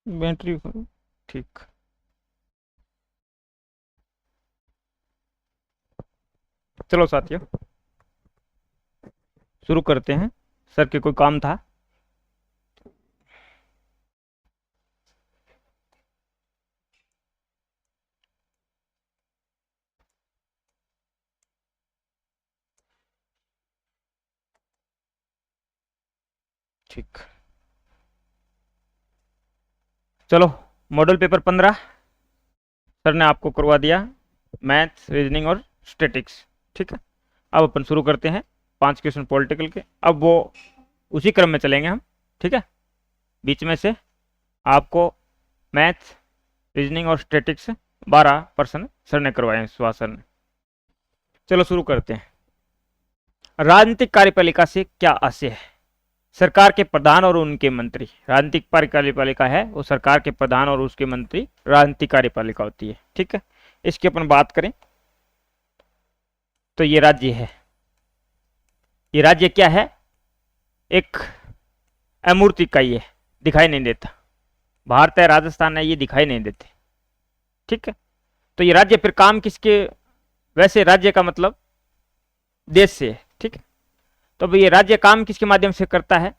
बैटरी ठीक। चलो साथियों शुरू करते हैं। सर के कोई काम था? ठीक। चलो मॉडल पेपर 15 सर ने आपको करवा दिया, मैथ्स, रीजनिंग और स्टैटिक्स। ठीक है, अब अपन शुरू करते हैं 5 क्वेश्चन पॉलिटिकल के। अब वो उसी क्रम में चलेंगे हम। ठीक है, बीच में से आपको मैथ्स, रीजनिंग और स्टैटिक्स 12% सर ने करवाए हैं, सुभाष सर ने। चलो शुरू करते हैं। राजनीतिक कार्यपालिका से क्या आशय है? सरकार के प्रधान और उनके मंत्री। राजनीतिक कार्यपालिका है वो सरकार के प्रधान और उसके मंत्री राजनीतिक कार्यपालिका होती है। ठीक है, इसकी अपन बात करें तो ये राज्य है। ये राज्य क्या है? एक अमूर्त इकाई है, दिखाई नहीं देता। भारत है, राजस्थान है, ये दिखाई नहीं देते। ठीक है, तो ये राज्य फिर काम किसके? वैसे राज्य का मतलब देश से है। ठीक है, तो ये राज्य काम किसके माध्यम से करता है?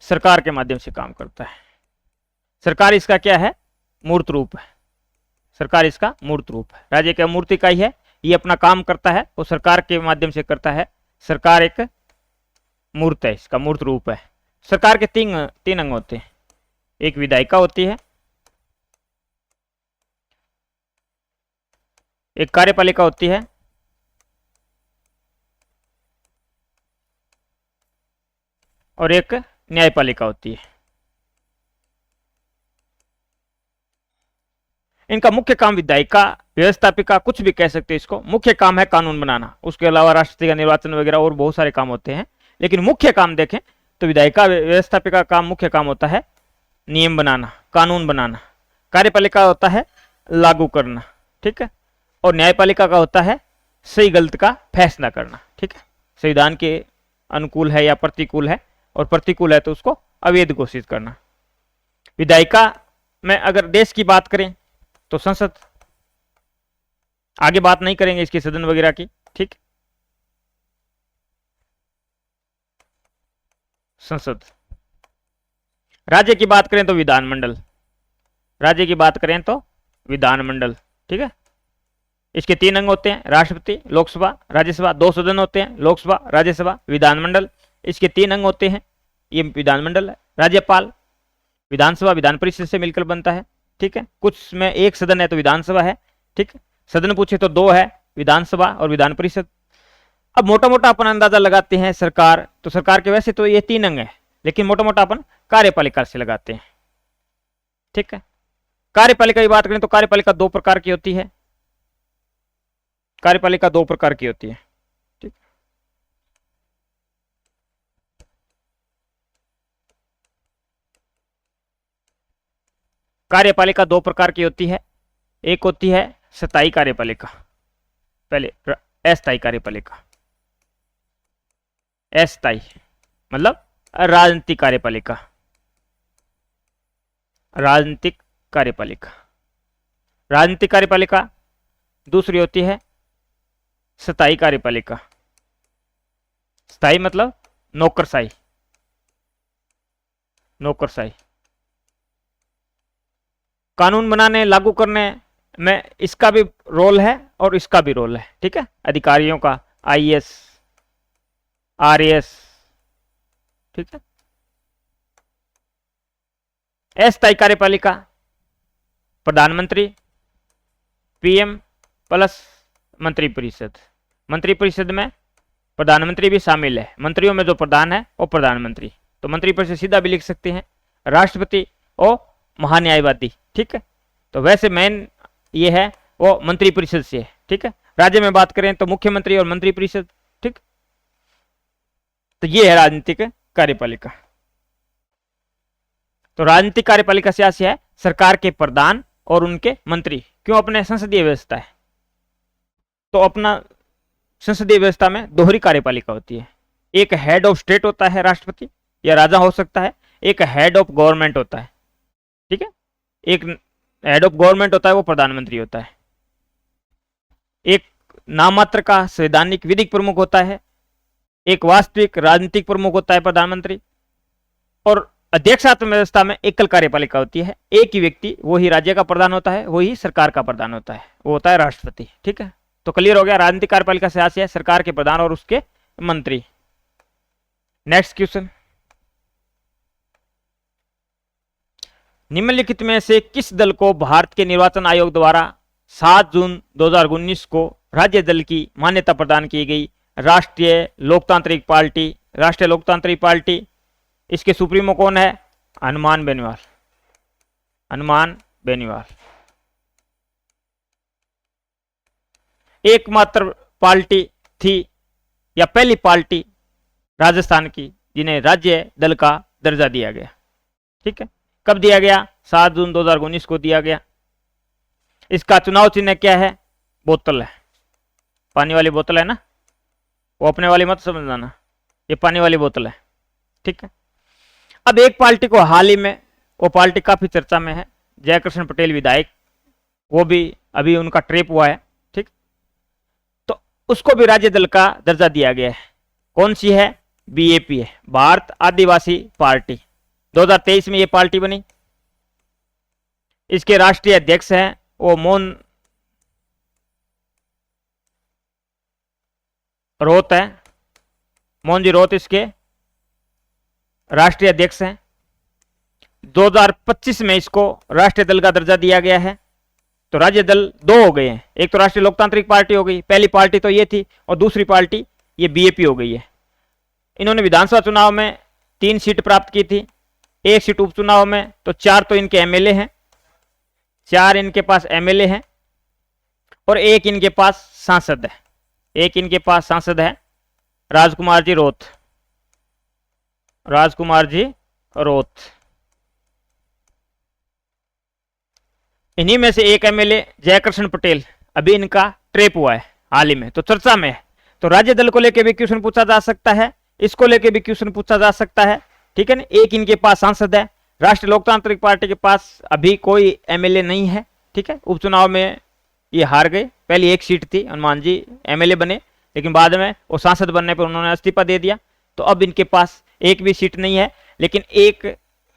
सरकार के माध्यम से काम करता है। सरकार इसका क्या है? मूर्त रूप है। सरकार इसका मूर्त रूप है। राज्य की अमूर्त इकाई है, ये अपना काम करता है वो सरकार के माध्यम से करता है। सरकार एक मूर्त है, इसका मूर्त रूप है। सरकार के तीन अंग होते हैं। एक विधायिका होती है, एक कार्यपालिका होती है, और एक न्यायपालिका होती है। इनका मुख्य काम, विधायिका, व्यवस्थापिका, कुछ भी कह सकते हैं इसको, मुख्य काम है कानून बनाना। उसके अलावा राष्ट्रपति का निर्वाचन वगैरह और बहुत सारे काम होते हैं, लेकिन मुख्य काम देखें तो विधायिका, व्यवस्थापिका का मुख्य काम होता है नियम बनाना, कानून बनाना। कार्यपालिका होता है लागू करना। ठीक है, और न्यायपालिका का होता है सही गलत का फैसला करना। ठीक है, संविधान के अनुकूल है या प्रतिकूल है, और प्रतिकूल है तो उसको अवैध घोषित करना। विधायिका में अगर देश की बात करें तो संसद, आगे बात नहीं करेंगे इसके सदन वगैरह की। ठीक, संसद। राज्य की बात करें तो विधानमंडल, राज्य की बात करें तो विधानमंडल। ठीक है, इसके 3 अंग होते हैं, राष्ट्रपति, लोकसभा, राज्यसभा। 2 सदन होते हैं, लोकसभा, राज्यसभा, विधानमंडल। इसके 3 अंग होते हैं, ये विधानमंडल है। राज्यपाल विधानसभा विधान परिषद से मिलकर बनता है, ठीक है। कुछ में 1 सदन है तो विधानसभा है, ठीक है। सदन पूछे तो 2 है, विधानसभा और विधान परिषद। अब मोटा मोटा अपन अंदाजा लगाते हैं सरकार, तो सरकार के वैसे तो ये 3 अंग है, लेकिन मोटा मोटा अपन कार्यपालिका से लगाते हैं, ठीक है। कार्यपालिका की बात करें तो कार्यपालिका 2 प्रकार की होती है, कार्यपालिका 2 प्रकार की होती है, ठीक। कार्यपालिका 2 प्रकार की होती है। एक होती है स्थायी कार्यपालिका, पहले अस्थायी कार्यपालिका। अस्थायी मतलब राजनीतिक कार्यपालिका, राजनीतिक कार्यपालिका। राजनीतिक कार्यपालिका। दूसरी होती है स्थायी कार्यपालिका। स्थायी मतलब नौकरशाही, नौकरशाही। कानून बनाने लागू करने में इसका भी रोल है और इसका भी रोल है, ठीक है। अधिकारियों का आईएएस, आरएएस, ठीक है। अस्थायी कार्यपालिका प्रधानमंत्री, पीएम प्लस मंत्रिपरिषद। मंत्रिपरिषद में प्रधानमंत्री भी शामिल है, मंत्रियों में जो प्रधान है वो प्रधानमंत्री। तो मंत्रिपरिषद सीधा भी लिख सकते हैं, राष्ट्रपति और महान्यायवादी, ठीक है। तो वैसे मेन ये है वो मंत्रिपरिषद से है, ठीक है। राज्य में बात करें तो मुख्यमंत्री और मंत्रिपरिषद, ठीक। तो ये है राजनीतिक कार्यपालिका। तो राजनीतिक कार्यपालिका से आशय है सरकार के प्रधान और उनके मंत्री। क्यों? अपने संसदीय व्यवस्था है, तो अपना संसदीय व्यवस्था में दोहरी कार्यपालिका होती है। एक हेड ऑफ स्टेट होता है, राष्ट्रपति या राजा हो सकता है, एक हेड ऑफ गवर्नमेंट होता है, ठीक है। एक हेड ऑफ गवर्नमेंट होता है वो प्रधानमंत्री होता है। एक नाममात्र का संवैधानिक विधिक प्रमुख होता है, एक वास्तविक राजनीतिक प्रमुख होता है प्रधानमंत्री, और अध्यक्षात्मक व्यवस्था में एकल कार्यपालिका होती है। एक ही व्यक्ति, वो ही राज्य का प्रधान होता है, वो ही सरकार का प्रधान होता है, वो होता है राष्ट्रपति, ठीक है। तो क्लियर हो गया, राजनीतिक कार्यपालिका से आशय है सरकार के प्रधान और उसके मंत्री। नेक्स्ट क्वेश्चन, निम्नलिखित में से किस दल को भारत के निर्वाचन आयोग द्वारा 7 जून 2019 को राज्य दल की मान्यता प्रदान की गई? राष्ट्रीय लोकतांत्रिक पार्टी। राष्ट्रीय लोकतांत्रिक पार्टी, इसके सुप्रीमो कौन है? हनुमान बेनीवाल। हनुमान बेनीवाल एकमात्र पार्टी थी या पहली पार्टी राजस्थान की जिन्हें राज्य दल का दर्जा दिया गया, ठीक है। कब दिया गया? 7 जून 2019 को दिया गया। इसका चुनाव चिन्ह क्या है? बोतल है, पानी वाली बोतल है ना, वो अपने वाली मत समझना, ये पानी वाली बोतल है, ठीक है। अब एक पार्टी को हाल ही में, वो पार्टी काफी चर्चा में है, जयकृष्ण पटेल विधायक, वो भी अभी उनका ट्रेप हुआ है, ठीक। तो उसको भी राज्य दल का दर्जा दिया गया है। कौन सी है? बीएपी है, भारत आदिवासी पार्टी। 2023 में ये पार्टी बनी। इसके राष्ट्रीय अध्यक्ष हैं वो मोहन रोहत है, मोहन जी रोहत इसके राष्ट्रीय अध्यक्ष हैं। 2025 में इसको राष्ट्रीय दल का दर्जा दिया गया है। तो राज्य दल 2 हो गए हैं, एक तो राष्ट्रीय लोकतांत्रिक पार्टी हो गई, पहली पार्टी तो ये थी, और दूसरी पार्टी ये बीएपी हो गई है। इन्होंने विधानसभा चुनाव में 3 सीट प्राप्त की थी, 1 सीट उपचुनाव में, तो 4 तो इनके एमएलए हैं, 4 इनके पास एमएलए हैं, और 1 इनके पास सांसद है। 1 इनके पास सांसद है, राजकुमार जी रोहत। राजकुमार जी रोहत। इन्हीं में से एक एमएलए जयकृष्ण पटेल, अभी इनका ट्रेप हुआ है हाल ही में, तो चर्चा में है। तो राज्य दल को लेकर भी क्वेश्चन पूछा जा सकता है, इसको लेकर भी क्वेश्चन पूछा जा सकता है, ठीक है ना। एक इनके पास सांसद है। राष्ट्रीय लोकतांत्रिक पार्टी के पास अभी कोई एमएलए नहीं है, ठीक है। उपचुनाव में ये हार गए, पहली 1 सीट थी, हनुमान जी एमएलए बने, लेकिन बाद में वो सांसद बनने पर उन्होंने इस्तीफा दे दिया। तो अब इनके पास एक भी सीट नहीं है, लेकिन एक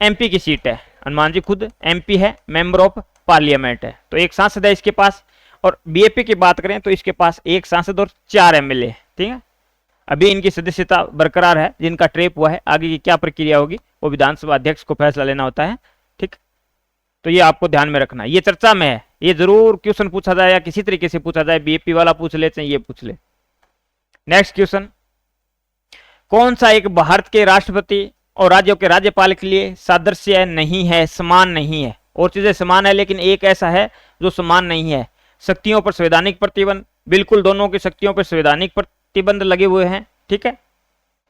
एमपी की सीट है। हनुमान जी खुद एमपी है, मेंबर ऑफ पार्लियामेंट है, तो एक सांसद है इसके पास, और बीएपी की बात करें तो इसके पास 1 सांसद और 4 एमएलए, ठीक है। अभी इनकी सदस्यता बरकरार है, जिनका ट्रेप हुआ है, आगे की क्या प्रक्रिया होगी वो विधानसभा अध्यक्ष को फैसला लेना होता है, ठीक। तो ये आपको ध्यान में रखना, ये चर्चा में है, ये जरूर क्वेश्चन पूछा जाए या किसी तरीके से पूछा जाए, बीएपी वाला पूछ ले चाहे ये पूछ ले। नेक्स्ट क्वेश्चन, कौन सा एक भारत के राष्ट्रपति और राज्यों के राज्यपाल के लिए सादृश्य नहीं है, समान नहीं है? और चीजें समान है लेकिन एक ऐसा है जो समान नहीं है। शक्तियों पर संवैधानिक प्रतिबंध, बिल्कुल दोनों की शक्तियों पर संवैधानिक प्रतिबंध लगे हुए हैं, ठीक है।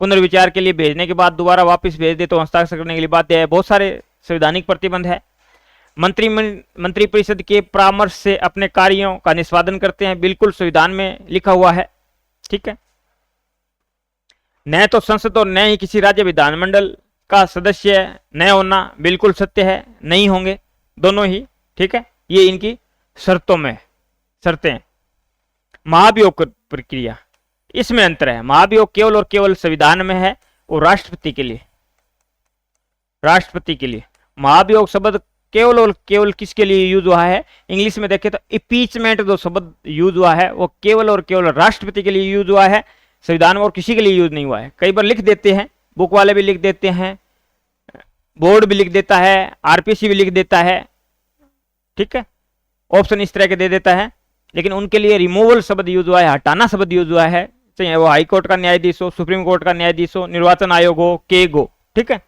पुनर्विचार के लिए भेजने के बाद दोबारा वापस भेज दे तो हस्ताक्षर करने के लिए बाध्य है, बहुत सारे संवैधानिक प्रतिबंध है। मंत्रिपरिषद के परामर्श से अपने कार्यों का निष्पादन करते हैं, बिल्कुल संविधान में लिखा हुआ है, ठीक है। न तो संसद और न ही किसी राज्य विधानमंडल का सदस्य न होना बिल्कुल सत्य है, नहीं होंगे दोनों ही, ठीक है। ये इनकी शर्तों में शर्तें हैं। महाभियोग प्रक्रिया, इसमें अंतर है, महाभियोग केवल और केवल संविधान में है और राष्ट्रपति के लिए, राष्ट्रपति के लिए महाभियोग शब्द केवल और केवल किसके लिए यूज हुआ है? इंग्लिश में देखें तो इम्पीचमेंट जो शब्द यूज हुआ है वो केवल और केवल राष्ट्रपति के लिए यूज हुआ है, संविधान में और किसी के लिए यूज नहीं हुआ है। कई बार लिख देते हैं, बुक वाले भी लिख देते हैं, बोर्ड भी लिख देता है, आरपीसी भी लिख देता है, ठीक है, ऑप्शन इस तरह के दे देता है, लेकिन उनके लिए रिमूवल शब्द यूज हुआ है, हटाना शब्द यूज हुआ है, चाहे वो हाई कोर्ट का न्यायाधीश हो, सुप्रीम कोर्ट का न्यायाधीश हो, निर्वाचन आयोग हो, केग हो, ठीक है।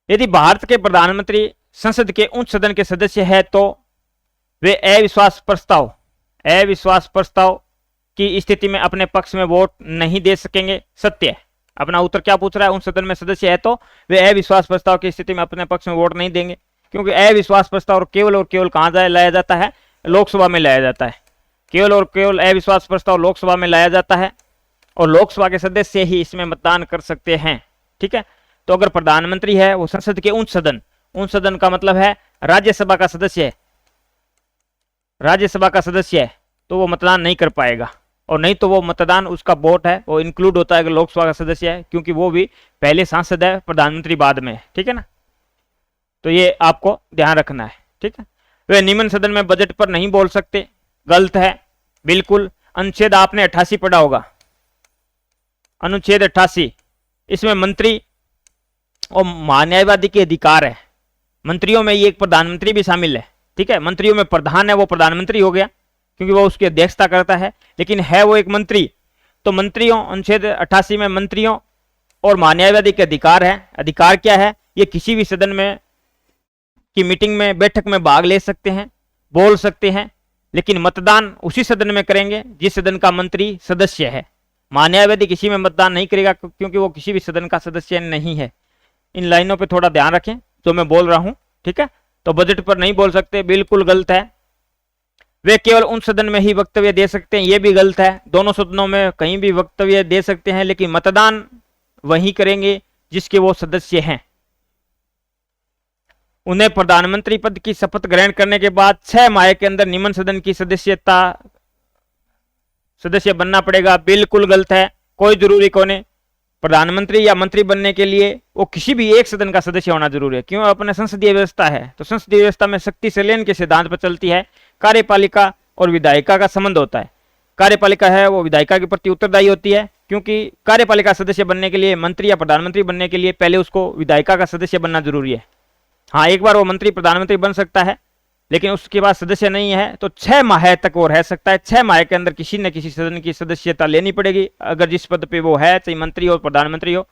यदि भारत के प्रधानमंत्री संसद के उच्च सदन के सदस्य है तो वे अविश्वास प्रस्ताव की स्थिति में अपने पक्ष में वोट नहीं दे सकेंगे, सत्य है। अपना उत्तर क्या पूछ रहा है? उच्च सदन में सदस्य है तो वे अविश्वास प्रस्ताव की स्थिति में अपने पक्ष में वोट नहीं देंगे, क्योंकि अविश्वास प्रस्ताव केवल और केवल कहां लाया जाता है? लोकसभा में लाया जाता है। केवल और केवल अविश्वास प्रस्ताव लोकसभा में लाया जाता है और लोकसभा के सदस्य ही इसमें मतदान कर सकते हैं, ठीक है। तो अगर प्रधानमंत्री है वो संसद के उच्च सदन का मतलब है राज्यसभा का सदस्य है, राज्यसभा का सदस्य है तो वो मतदान नहीं कर पाएगा, और नहीं तो वो मतदान उसका वोट है वो इंक्लूड होता है अगर लोकसभा का सदस्य है, क्योंकि वो भी पहले सांसद है, प्रधानमंत्री बाद में, ठीक है ना। तो ये आपको ध्यान रखना है, ठीक है। वे निम्न सदन में बजट पर नहीं बोल सकते, गलत है, बिल्कुल। अनुच्छेद आपने 88 पढ़ा होगा, अनुच्छेद 88, इसमें मंत्री और महान्यायवादी के अधिकार है। मंत्रियों में ये एक प्रधानमंत्री भी शामिल है, ठीक है। मंत्रियों में प्रधान है वो प्रधानमंत्री हो गया क्योंकि वो उसकी अध्यक्षता करता है, लेकिन है वो एक मंत्री। तो मंत्रियों, अनुच्छेद 88 में मंत्रियों और महान्यायवादी के अधिकार है। अधिकार क्या है? ये किसी भी सदन में की मीटिंग में, बैठक में भाग ले सकते हैं, बोल सकते हैं, लेकिन मतदान उसी सदन में करेंगे जिस सदन का मंत्री सदस्य है। महान्यायवादी किसी में मतदान नहीं करेगा क्योंकि वो किसी भी सदन का सदस्य नहीं है। इन लाइनों पे थोड़ा ध्यान रखें जो मैं बोल रहा हूं, ठीक है। तो बजट पर नहीं बोल सकते, बिल्कुल गलत है। वे केवल उन सदन में ही वक्तव्य दे सकते हैं, ये भी गलत है। दोनों सदनों में कहीं भी वक्तव्य दे सकते हैं, लेकिन मतदान वही करेंगे जिसके वो सदस्य हैं। उन्हें प्रधानमंत्री पद की शपथ ग्रहण करने के बाद 6 माह के अंदर निम्न सदन की सदस्य बनना पड़ेगा, बिल्कुल गलत है। कोई जरूरी कौन है? प्रधानमंत्री या मंत्री बनने के लिए वो किसी भी एक सदन का सदस्य होना जरूरी है। क्यों? अपने संसदीय व्यवस्था है, तो संसदीय व्यवस्था में शक्ति संलयन के सिद्धांत पर चलती है। कार्यपालिका और विधायिका का संबंध होता है। कार्यपालिका है वो विधायिका के प्रति उत्तरदायी होती है, क्योंकि कार्यपालिका सदस्य बनने के लिए, मंत्री या प्रधानमंत्री बनने के लिए पहले उसको विधायिका का सदस्य बनना जरूरी है। हाँ, एक बार वो मंत्री प्रधानमंत्री बन सकता है, लेकिन उसके बाद सदस्य नहीं है तो 6 माह तक वो रह सकता है। 6 माह के अंदर किसी न किसी सदन की सदस्यता लेनी पड़ेगी, अगर जिस पद पे वो है, चाहे मंत्री हो प्रधानमंत्री हो।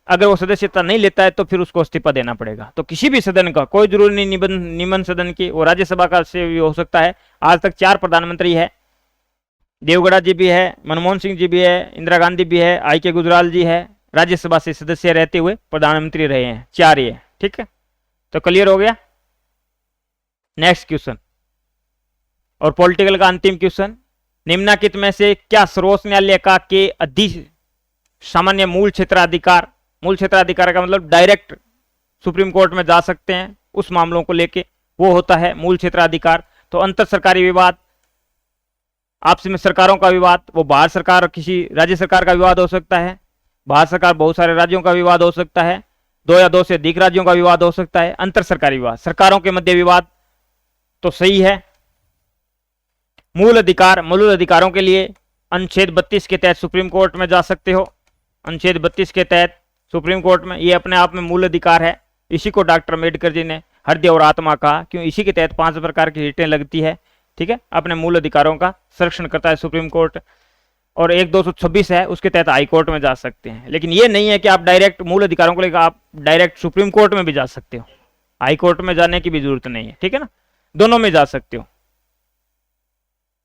अगर वो सदस्यता नहीं लेता है तो फिर उसको इस्तीफा देना पड़ेगा। तो किसी भी सदन का, कोई जरूरी नहीं निम्न सदन की, वो राज्यसभा का से भी हो सकता है। आज तक 4 प्रधानमंत्री है, देवगौड़ा जी भी है, मनमोहन सिंह जी भी है, इंदिरा गांधी भी है, I.K. गुजराल जी है, राज्यसभा से सदस्य रहते हुए प्रधानमंत्री रहे हैं। 4 ये, ठीक है। तो क्लियर हो गया। नेक्स्ट क्वेश्चन और पॉलिटिकल का अंतिम क्वेश्चन, निम्नलिखित में से क्या सर्वोच्च न्यायालय का के सामान्य मूल क्षेत्राधिकार, मूल क्षेत्राधिकार का मतलब डायरेक्ट सुप्रीम कोर्ट में जा सकते हैं उस मामलों को लेके, वो होता है मूल क्षेत्राधिकार। तो अंतर सरकारी विवाद, आपस में सरकारों का विवाद, वो भारत सरकार और किसी राज्य सरकार का विवाद हो सकता है, भारत सरकार बहुत सारे राज्यों का विवाद हो सकता है, दो या दो से अधिक राज्यों का विवाद हो सकता है। अंतर सरकारी विवाद, सरकारों के मध्य विवाद तो सही है। मूल अधिकारों के लिए अनुच्छेद 32 के तहत सुप्रीम कोर्ट में जा सकते हो। अनुच्छेद 32 के तहत सुप्रीम कोर्ट में, ये अपने आप में मूल अधिकार है। इसी को डॉक्टर अम्बेडकर जी ने हृदय और आत्मा कहा, क्यों? इसी के तहत 5 प्रकार की रिटें लगती है। ठीक है, अपने मूल अधिकारों का संरक्षण करता है सुप्रीम कोर्ट। और एक 226 है, उसके तहत हाई कोर्ट में जा सकते हैं। लेकिन ये नहीं है कि आप डायरेक्ट मूल अधिकारों को लेकर आप डायरेक्ट सुप्रीम कोर्ट में भी जा सकते हो, हाई कोर्ट में जाने की भी जरूरत नहीं है। ठीक है ना, दोनों में जा सकते हो।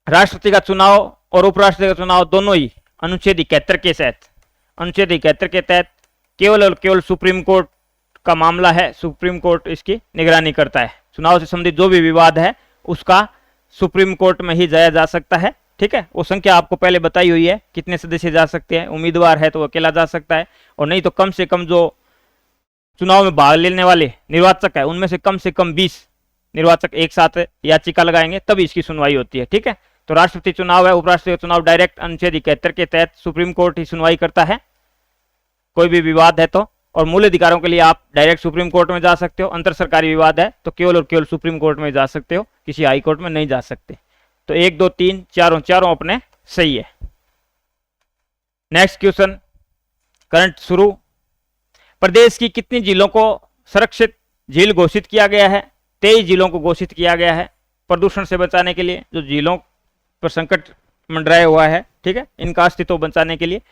राष्ट्रपति का चुनाव और उपराष्ट्रपति का चुनाव दोनों ही अनुच्छेद 71 के तहत, अनुच्छेद 71 के तहत केवल और केवल सुप्रीम कोर्ट का मामला है। सुप्रीम कोर्ट इसकी निगरानी करता है। चुनाव से संबंधित जो भी विवाद है उसका सुप्रीम कोर्ट में ही जाया जा सकता है। ठीक है, वो संख्या आपको पहले बताई हुई है, कितने सदस्य जा सकते हैं। उम्मीदवार है तो अकेला जा सकता है, और नहीं तो कम से कम जो चुनाव में भाग लेने वाले निर्वाचक है उनमें से कम 20 निर्वाचक एक साथ याचिका लगाएंगे, तभी इसकी सुनवाई होती है। ठीक है, तो राष्ट्रपति चुनाव है, उपराष्ट्रपति चुनाव डायरेक्ट अनुच्छेद 71 के तहत सुप्रीम कोर्ट ही सुनवाई करता है कोई भी विवाद है तो। और मूल अधिकारों के लिए आप डायरेक्ट सुप्रीम कोर्ट में जा सकते हो। अंतर सरकारी विवाद है तो केवल और केवल सुप्रीम कोर्ट में जा सकते हो, किसी हाई कोर्ट में नहीं जा सकते। तो 1 2 3 चारों अपने सही है। नेक्स्ट क्वेश्चन करंट शुरू। प्रदेश की कितनी झीलों को संरक्षित झील घोषित किया गया है? 23 झीलों को घोषित किया गया है प्रदूषण से बचाने के लिए, जो झीलों पर संकट मंडराया हुआ है। ठीक है, इनका अस्तित्व बचाने के लिए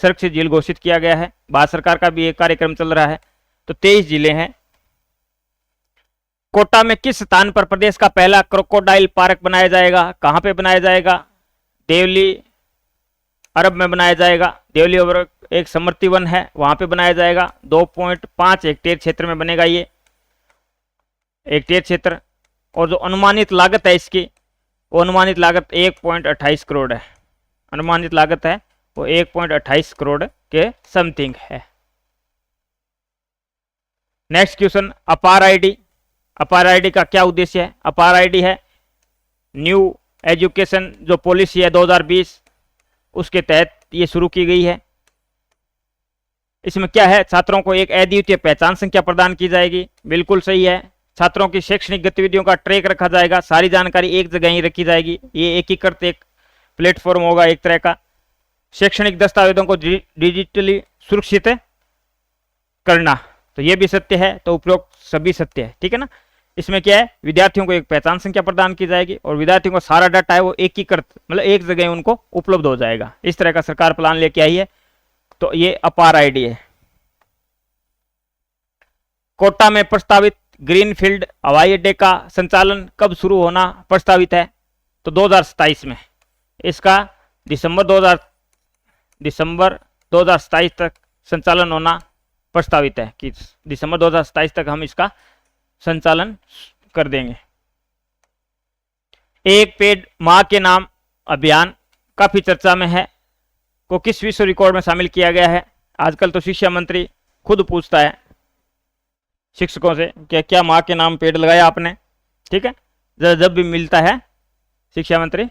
संरक्षित झील घोषित किया गया है। भारत सरकार का भी एक कार्यक्रम चल रहा है। तो 23 जिले हैं। कोटा में किस स्थान पर प्रदेश का पहला क्रोकोडाइल पार्क बनाया जाएगा? कहां पे बनाया जाएगा? देवली अरब में बनाया जाएगा। देवली अरब एक समृद्धि वन है, वहां पे बनाया जाएगा। 2.5 हेक्टेयर क्षेत्र में बनेगा ये हेक्टेयर क्षेत्र। और जो अनुमानित लागत है इसकी, वो अनुमानित लागत 1.28 करोड़ है। अनुमानित लागत है वो 1.28 करोड़ के समथिंग है। नेक्स्ट क्वेश्चन, अपार आईडी। अपार आईडी का क्या उद्देश्य है? अपार आईडी है न्यू एजुकेशन जो पॉलिसी है 2020, उसके तहत ये शुरू की गई है। इसमें क्या है? छात्रों को एक अद्वितीय पहचान संख्या प्रदान की जाएगी। बिल्कुल सही है। छात्रों की शैक्षणिक गतिविधियों का ट्रैक रखा जाएगा, सारी जानकारी एक जगह ही रखी जाएगी। ये एकीकृत एक प्लेटफॉर्म होगा एक तरह का। शैक्षणिक दस्तावेजों को डिजिटली सुरक्षित करना, तो ये भी सत्य है। तो उपरोक्त सभी सत्य है। ठीक है ना। इसमें क्या है? विद्यार्थियों को एक पहचान संख्या प्रदान की जाएगी और विद्यार्थियों को सारा डाटा है वो एकीकृत, मतलब एक जगह उनको उपलब्ध हो जाएगा। इस तरह का सरकार प्लान लेके आई है। तो ये अपार आईडी है। कोटा में प्रस्तावित ग्रीनफील्ड हवाई अड्डे का संचालन कब शुरू होना प्रस्तावित है? तो 2027 में। इसका दिसंबर 2027 तक संचालन होना प्रस्तावित है कि दिसंबर 2027 तक हम इसका संचालन कर देंगे। एक पेड़ मां के नाम अभियान काफी चर्चा में है, को किस विश्व रिकॉर्ड में शामिल किया गया है? आजकल तो शिक्षा मंत्री खुद पूछता है शिक्षकों से कि क्या मां के नाम पेड़ लगाया आपने? ठीक है, जब भी मिलता है शिक्षा मंत्री।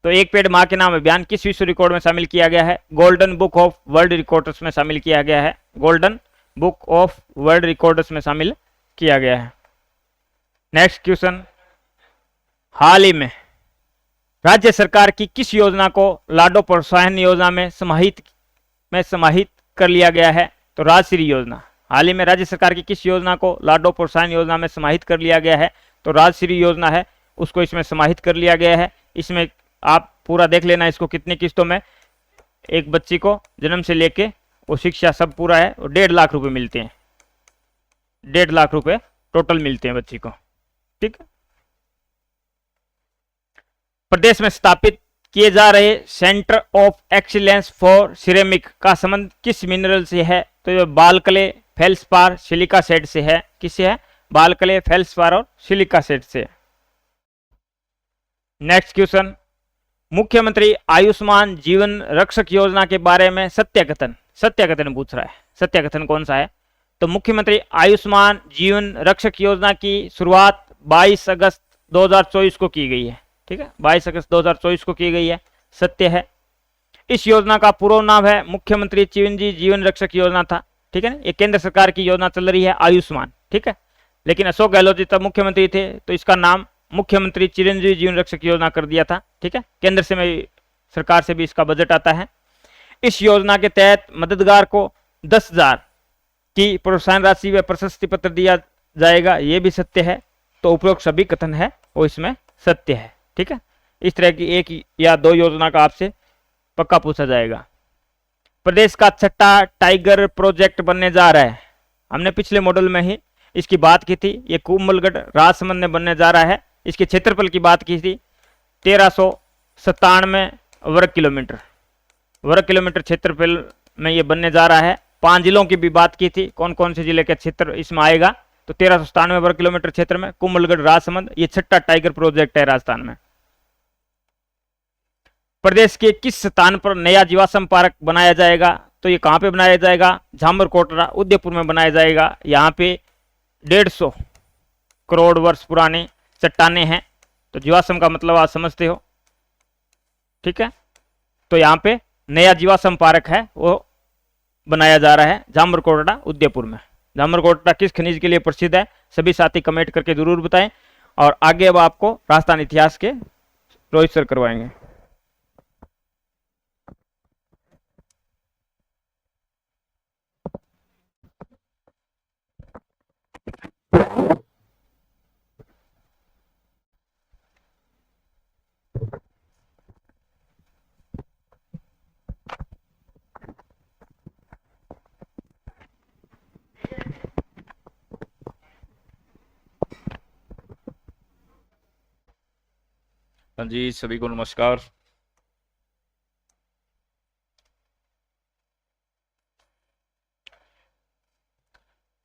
तो एक पेड़ मां के नाम अभियान किस विश्व रिकॉर्ड में शामिल किया गया है? Golden book of world records में शामिल किया गया है। Golden book of world records में शामिल किया गया है। नेक्स्ट क्वेश्चन, हाल ही में राज्य सरकार की किस योजना को लाडो प्रोत्साहन योजना में समाहित कर लिया गया है? तो राजश्री योजना। हाल ही में राज्य सरकार की किस योजना को लाडो प्रोत्साहन योजना में समाहित कर लिया गया है? तो राजश्री योजना है, उसको इसमें समाहित कर लिया गया है। इसमें आप पूरा देख लेना इसको कितनी किस्तों में एक बच्ची को जन्म से लेके वो शिक्षा सब पूरा है, और 1.5 लाख रुपए मिलते हैं। 1.5 लाख रुपए टोटल मिलते हैं बच्ची को। ठीक है। प्रदेश में स्थापित किए जा रहे centre of excellence for ceramic का संबंध किस मिनरल से है? तो ये बालकले, फेल्सपार, सिलिका सेट से है। किससे है? बालकले, फेल्सपार और सिलिका सेट से। नेक्स्ट क्वेश्चन, मुख्यमंत्री आयुष्मान जीवन रक्षक योजना के बारे में सत्याकथन पूछ रहा है। सत्याकथन कौन सा है? तो मुख्यमंत्री आयुष्मान जीवन रक्षक योजना की शुरुआत 22 अगस्त 2024 को की गई है। ठीक है, 22 अगस्त 2024 को की गई है। सत्य है। इस योजना का पूरा नाम है मुख्यमंत्री चिरंजीवी जीवन रक्षक योजना था। ठीक है ना। ये केंद्र सरकार की योजना चल रही है आयुष्मान, ठीक है। लेकिन अशोक गहलोत जी तब मुख्यमंत्री थे तो इसका नाम मुख्यमंत्री चिरंजीवी जीवन रक्षक योजना कर दिया था, ठीक है। केंद्र से में सरकार से भी इसका बजट आता है। इस योजना के तहत मददगार को 10,000 की प्रोत्साहन राशि व प्रशस्ति पत्र दिया जाएगा, ये भी सत्य है। तो उपरोक्त सभी कथन है वो इसमें सत्य है, ठीक है। इस तरह की एक या दो योजना का आपसे पक्का पूछा जाएगा। प्रदेश का छठा टाइगर प्रोजेक्ट बनने जा रहा है, हमने पिछले मॉडल में ही इसकी बात की थी। ये कुंभलगढ़ राजसमंद में बनने जा रहा है। इसके क्षेत्रफल की बात की थी 1397 वर्ग किलोमीटर क्षेत्रफल में ये बनने जा रहा है। 5 जिलों की भी बात की थी, कौन कौन से जिले के क्षेत्र इसमें आएगा। तो 1397 वर्ग किलोमीटर क्षेत्र में कुंभलगढ़ राजसमंद ये छठा टाइगर प्रोजेक्ट है राजस्थान में। प्रदेश के किस स्थान पर नया जीवाश्म पार्क बनाया जाएगा, तो ये कहां पे बनाया जाएगा, झामर कोटरा उदयपुर में बनाया जाएगा। यहाँ पे 150 करोड़ वर्ष पुरानी चट्टाने हैं। तो जीवाश्म का मतलब आप समझते हो, ठीक है। तो यहाँ पे नया जीवाश्म पार्क है वो बनाया जा रहा है झामर कोटड़ा उदयपुर में। झामर कोटड़ा किस खनिज के लिए प्रसिद्ध है, सभी साथी कमेंट करके जरूर बताएं। और आगे अब आपको राजस्थान इतिहास के रोहित सर करवाएंगे। हाँ जी, सभी को नमस्कार।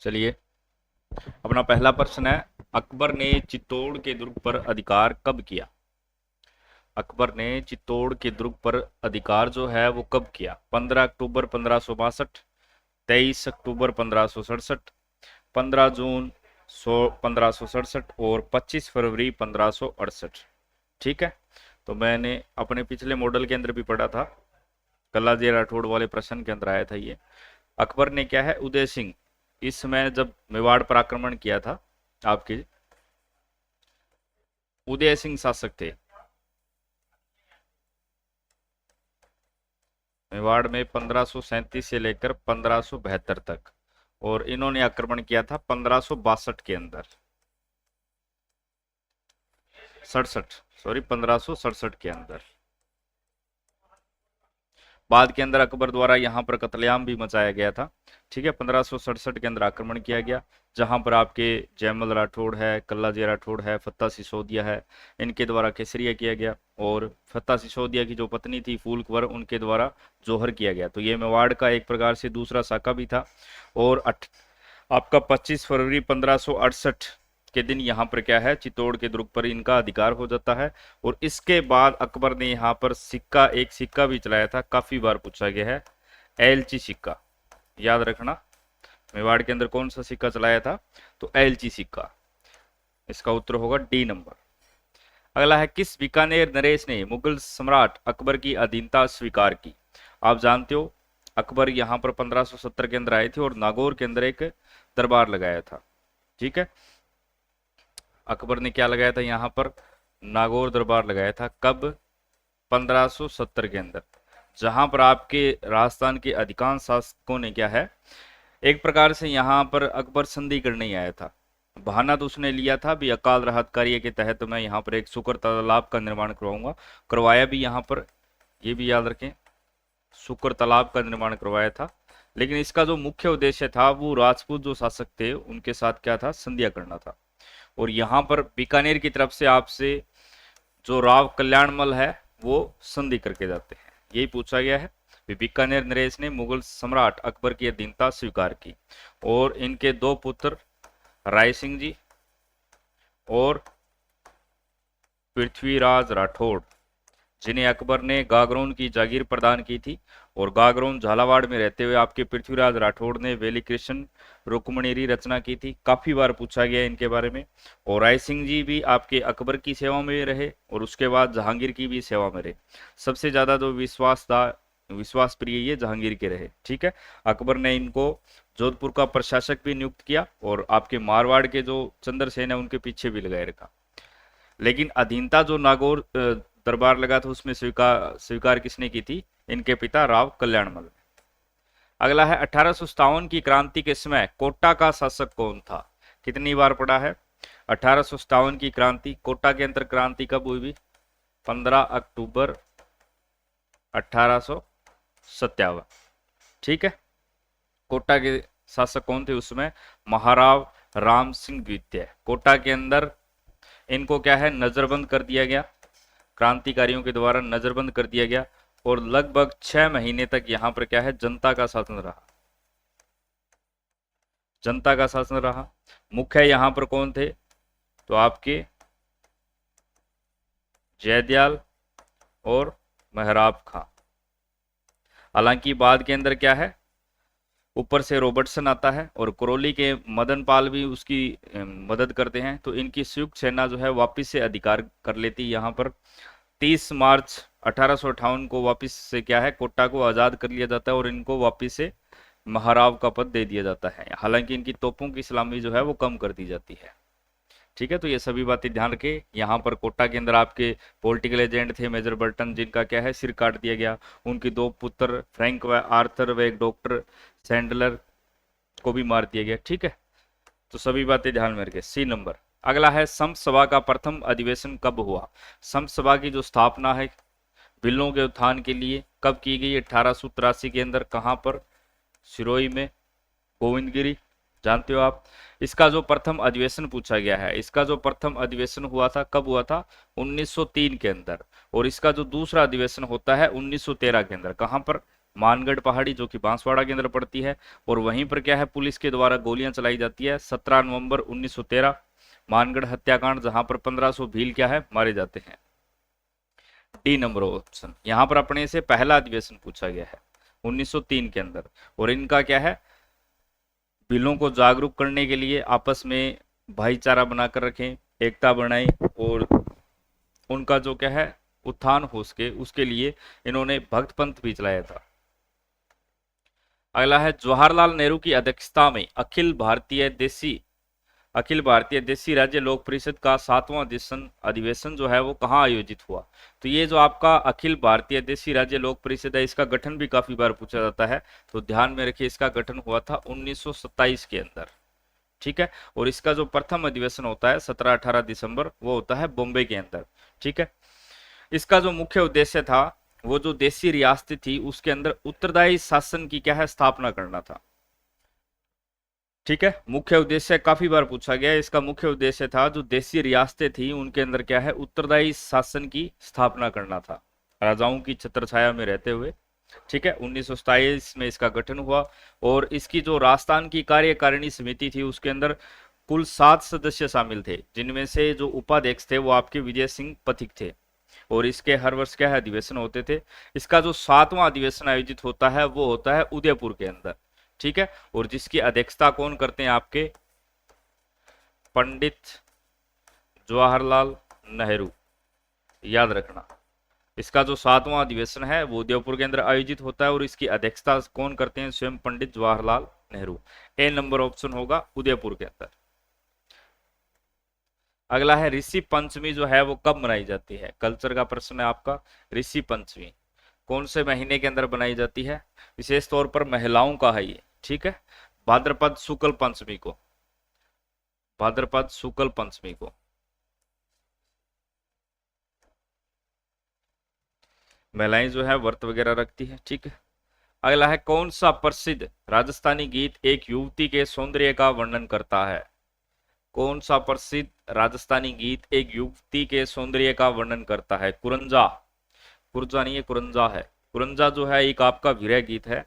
चलिए, अपना पहला प्रश्न है, अकबर ने चित्तौड़ के दुर्ग पर अधिकार कब किया? अकबर ने चित्तौड़ के दुर्ग पर अधिकार जो है वो कब किया? 15 अक्टूबर 1562, 23 अक्टूबर 1567, 15 जून 1567 और 25 फरवरी 1568, ठीक है। तो मैंने अपने पिछले मॉडल के अंदर भी पढ़ा था, कल्लाजी राठौड़ वाले प्रश्न के अंदर आया था ये। अकबर ने क्या है, उदय सिंह इस समय जब मेवाड़ पर आक्रमण किया था, आपके उदय सिंह शासक थे मेवाड़ में 1537 से लेकर 1572 तक, और इन्होंने आक्रमण किया था 1562 के अंदर, 1567 के अंदर। बाद के अंदर अकबर द्वारा यहाँ पर कत्लेआम भी मचाया गया था, ठीक है। 1567 के अंदर आक्रमण किया गया, जहां पर आपके जयमल राठौड़ है, कल्लाजी राठौड़ है, फत्ता सिसोदिया है, इनके द्वारा केसरिया किया गया। और फत्ता सिसोदिया की जो पत्नी थी फूल कुंवर, उनके द्वारा जोहर किया गया। तो ये मेवाड़ का एक प्रकार से दूसरा शाखा भी था। और आपका 25 फरवरी 1568 के दिन यहाँ पर क्या है, चित्तौड़ के दुर्ग पर इनका अधिकार हो जाता है। और इसके बाद अकबर ने यहाँ पर एक सिक्का भी चलाया था, काफी बार पूछा गया है, एलची सिक्का, याद रखना। मेवाड़ के अंदर कौन सा सिक्का चलाया था, तो एलची सिक्का। इसका उत्तर होगा डी नंबर। अगला है, किस बीकानेर नरेश ने मुगल सम्राट अकबर की अधीनता स्वीकार की? आप जानते हो अकबर यहाँ पर 1570 के अंदर आए थे और नागौर के अंदर एक दरबार लगाया था, ठीक है। अकबर ने क्या लगाया था, यहाँ पर नागौर दरबार लगाया था। कब? 1570 के अंदर, जहां पर आपके राजस्थान के अधिकांश शासकों ने क्या है, एक प्रकार से यहाँ पर अकबर संधि करने ही आया था। बहाना तो उसने लिया था भी, अकाल राहत कार्य के तहत मैं यहाँ पर एक सुकर तालाब का निर्माण करवाऊंगा, करवाया भी यहाँ पर, ये भी याद रखें, सुकर तालाब का निर्माण करवाया था। लेकिन इसका जो मुख्य उद्देश्य था वो राजपूत जो शासक थे उनके साथ क्या था, संधिया करना था। और यहाँ पर बीकानेर की तरफ से आपसे जो राव कल्याणमल है वो संधि करके जाते हैं, यही पूछा गया है। बीकानेर नरेश ने मुगल सम्राट अकबर की अधीनता स्वीकार की। और इनके दो पुत्र राय सिंह जी और पृथ्वीराज राठौड़, जिन्हें अकबर ने गागरोन की जागीर प्रदान की थी। और गागरोन झालावाड़ में रहते हुए आपके पृथ्वीराज राठौड़ ने वेली कृष्ण रुक्मणीरी रचना की थी, काफी बार पूछा गया इनके बारे में। और राय सिंह जी भी आपके अकबर की सेवा में रहे और उसके बाद जहांगीर की भी सेवा में रहे। सबसे ज्यादा जो विश्वास था विश्वास प्रिय ये जहांगीर के रहे। ठीक है, अकबर ने इनको जोधपुर का प्रशासक भी नियुक्त किया और आपके मारवाड़ के जो चंद्रसेन है उनके पीछे भी लगाए रखा। लेकिन अधीनता जो नागौर दरबार लगा था उसमें स्वीकार किसने की थी? इनके पिता राव कल्याणमल। अगला है 1857 की क्रांति के समय कोटा का शासक कौन था? कितनी बार पढ़ा है? 1857 की क्रांति, कोटा के अंदर क्रांति कब हुई भी? 15 अक्टूबर 1857। ठीक है, कोटा के शासक कौन थे उसमें? महाराव राम सिंह द्वितीय। कोटा के अंदर इनको क्या है, नजरबंद कर दिया गया, क्रांतिकारियों के द्वारा नजरबंद कर दिया गया और लगभग 6 महीने तक यहां पर क्या है, जनता का शासन रहा। जनता का शासन रहा। मुख्य यहां पर कौन थे? तो आपके जयदयाल और मेहराब खां। हालांकि बाद के अंदर क्या है, ऊपर से रॉबर्टसन आता है और करौली के मदन पाल भी उसकी मदद करते हैं, तो इनकी संयुक्त सेना जो है वापस से अधिकार कर लेती है। यहाँ पर 30 मार्च 1858 को वापस से क्या है, कोटा को आज़ाद कर लिया जाता है और इनको वापस से महाराव का पद दे दिया जाता है। हालांकि इनकी तोपों की सलामी जो है वो कम कर दी जाती है। ठीक है, तो ये सभी बातें ध्यान रखें। यहाँ पर कोटा के अंदर आपके पॉलिटिकल एजेंट थे मेजर बर्टन, जिनका क्या है, सिर काट दिया गया। उनके 2 पुत्र फ्रैंक व आर्थर व एक डॉक्टर सैंडलर को भी मार दिया गया। ठीक है, तो सभी बातें ध्यान में रखें। C number. अगला है संत सभा का प्रथम अधिवेशन कब हुआ? संत सभा की जो स्थापना है बिलों के उत्थान के लिए कब की गई? 1883 के अंदर। कहां पर? सिरोही में, गोविंदगिरी, जानते हो आप। इसका जो प्रथम अधिवेशन पूछा गया है, इसका जो प्रथम अधिवेशन हुआ था कब हुआ था? 1903 के अंदर। और इसका जो दूसरा अधिवेशन होता है 1913 के अंदर। कहां पर? मानगढ़ पहाड़ी, जो कि बांसवाड़ा के अंदर पड़ती है। और वहीं पर क्या है, पुलिस के द्वारा गोलियां चलाई जाती है। 17 नवंबर 1913 मानगढ़ हत्याकांड, जहां पर 1500 भील क्या है, मारे जाते हैं। D number option. यहां पर अपने से पहला अधिवेशन पूछा गया है 1903 के अंदर। और इनका क्या है, बिलों को जागरूक करने के लिए आपस में भाईचारा बनाकर रखें, एकता बनाएं और उनका जो क्या है उत्थान हो सके, उसके लिए इन्होंने भक्त पंथ भी चलाया था। अगला है जवाहरलाल नेहरू की अध्यक्षता में अखिल भारतीय देसी राज्य लोक परिषद का 7वां अधिवेशन जो है वो कहाँ आयोजित हुआ? तो ये जो आपका अखिल भारतीय देसी राज्य लोक परिषद है, इसका गठन भी काफी बार पूछा जाता है, तो ध्यान में रखिए इसका गठन हुआ था 1927 के अंदर। ठीक है, और इसका जो प्रथम अधिवेशन होता है 17-18 दिसंबर, वो होता है बॉम्बे के अंदर। ठीक है, इसका जो मुख्य उद्देश्य था, वो जो देसी रियासतें थी उसके अंदर उत्तरदायी शासन की क्या है, स्थापना करना था। ठीक है, मुख्य उद्देश्य काफी बार पूछा गया है। इसका मुख्य उद्देश्य था जो देसी रियासतें थी उनके अंदर क्या है, उत्तरदायी शासन की स्थापना करना था, राजाओं की छत्रछाया में रहते हुए। ठीक है, 1927 में इसका गठन हुआ और इसकी जो राजस्थान की कार्यकारिणी समिति थी उसके अंदर कुल 7 सदस्य शामिल थे, जिनमें से जो उपाध्यक्ष थे वो आपके विजय सिंह पथिक थे। और इसके हर वर्ष क्या है, अधिवेशन होते थे। इसका जो 7वां अधिवेशन आयोजित होता है वो होता है उदयपुर के अंदर। ठीक है, और जिसकी अध्यक्षता कौन करते हैं? आपके पंडित जवाहरलाल नेहरू। याद रखना, इसका जो 7वां अधिवेशन है वो उदयपुर के अंदर आयोजित होता है और इसकी अध्यक्षता कौन करते हैं? स्वयं पंडित जवाहरलाल नेहरू। ए नंबर ऑप्शन होगा उदयपुर के अंदर। अगला है ऋषि पंचमी जो है वो कब मनाई जाती है? कल्चर का प्रश्न है आपका। ऋषि पंचमी कौन से महीने के अंदर बनाई जाती है? विशेष तौर पर महिलाओं का है ये। ठीक है, भाद्रपद शुक्ल पंचमी को, भाद्रपद शुक्ल पंचमी को। महिलाएं जो है व्रत वगैरह रखती है। ठीक है, अगला है कौन सा प्रसिद्ध राजस्थानी गीत एक युवती के सौंदर्य का वर्णन करता है? कौन सा प्रसिद्ध राजस्थानी गीत एक युवती के सौंदर्य का वर्णन करता है? कुरंजा, कुरजा नहीं है, कुरंजा है। कुरंजा जो है एक आपका विरह गीत है।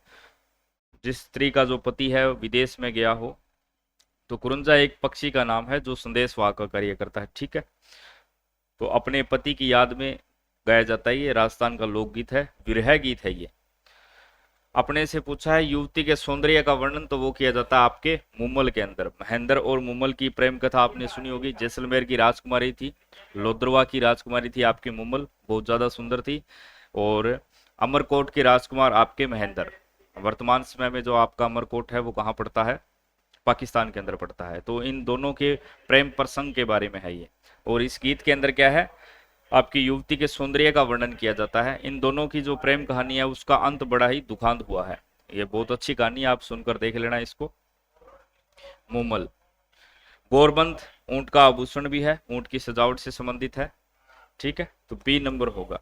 जिस स्त्री का जो पति है विदेश में गया हो, तो कुरंजा एक पक्षी का नाम है जो संदेश वाहक का कार्य करता है। ठीक है, तो अपने पति की याद में गाया जाता है। ये राजस्थान का लोकगीत है, विरह गीत है ये। अपने से पूछा है युवती के सौंदर्य का वर्णन, तो वो किया जाता है आपके मुमल के अंदर। महेंद्र और मुमल की प्रेम कथा आपने सुनी होगी। जैसलमेर की राजकुमारी थी, लोद्रवा की राजकुमारी थी आपकी मुमल, बहुत ज्यादा सुंदर थी। और अमरकोट के राजकुमार आपके महेंद्र। वर्तमान समय में जो आपका अमरकोट है वो कहाँ पड़ता है? पाकिस्तान के अंदर पड़ता है। तो इन दोनों के प्रेम प्रसंग के बारे में है ये। और इस गीत के अंदर क्या है? आपकी युवती के सौंदर्य का वर्णन किया जाता है। इन दोनों की जो प्रेम कहानी है उसका अंत बड़ा ही दुखांत हुआ है। ये बहुत अच्छी कहानी है, आप सुनकर देख लेना इसको। मूमल, गोरबंद ऊंट का आभूषण भी है, ऊंट की सजावट से संबंधित है। ठीक है, तो बी नंबर होगा।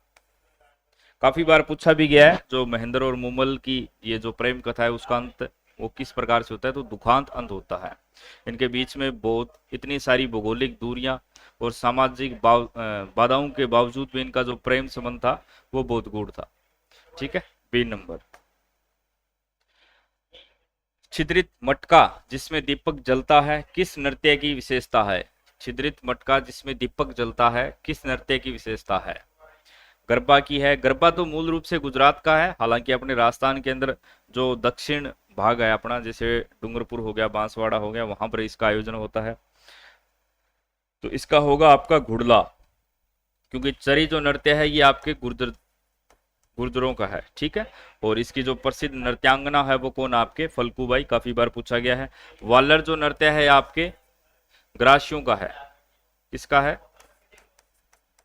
काफी बार पूछा भी गया है जो महेंद्र और मूमल की ये जो प्रेम कथा है उसका अंत वो किस प्रकार से होता है, तो दुखांत अंत होता है। इनके बीच में बहुत इतनी सारी भौगोलिक दूरियां और सामाजिक बाधाओं के बावजूद भी इनका जो प्रेम संबंध था वो बहुत गूढ़ था। ठीक है, बी नंबर। छिद्रित मटका जिसमें दीपक जलता है किस नृत्य की विशेषता है? छिद्रित मटका जिसमें दीपक जलता है किस नृत्य की विशेषता है? गरबा की है। गरबा तो मूल रूप से गुजरात का है, हालांकि अपने राजस्थान के अंदर जो दक्षिण भाग है अपना, जैसे डूंगरपुर हो गया, बांसवाड़ा हो गया, वहां पर इसका आयोजन होता है। तो इसका होगा आपका घुड़ला, क्योंकि चरी जो नृत्य है ये आपके गुर्जरों का है। ठीक है, और इसकी जो प्रसिद्ध नृत्यांगना है वो कौन? आपके फल्कूबाई, काफी बार पूछा गया है। वालर जो नृत्य है आपके ग्रासियों का है। किसका है?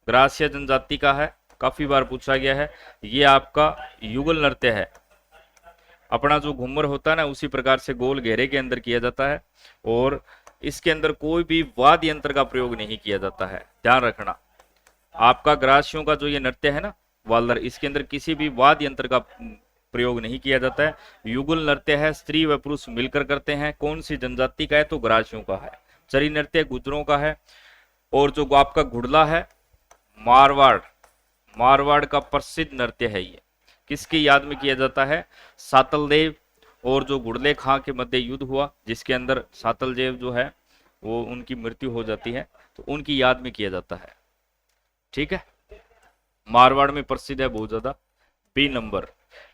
ग्रास्य जनजाति का है, काफी बार पूछा गया है। ये आपका युगल नृत्य है। अपना जो घूमर होता है ना उसी प्रकार से गोल घेरे के अंदर किया जाता है, और इसके अंदर कोई भी वाद्य यंत्र का प्रयोग नहीं किया जाता है। ध्यान रखना, आपका ग्रासियों का जो ये नृत्य है ना वालर, इसके अंदर किसी भी वाद्य यंत्र का प्रयोग नहीं किया जाता है। युगल नृत्य है, स्त्री व पुरुष मिलकर करते हैं। कौन सी जनजाति का है? तो ग्रासियों का है। चरी नृत्य गुजरों का है। और जो आपका घुड़ला है मारवाड़ का प्रसिद्ध नृत्य है। ये किसकी याद में किया जाता है? सातल देव और जो घुड़ले खां के मध्य युद्ध हुआ जिसके अंदर सातल देव जो है वो उनकी मृत्यु हो जाती है, तो उनकी याद में किया जाता है। ठीक है, मारवाड़ में प्रसिद्ध है बहुत ज्यादा। B number.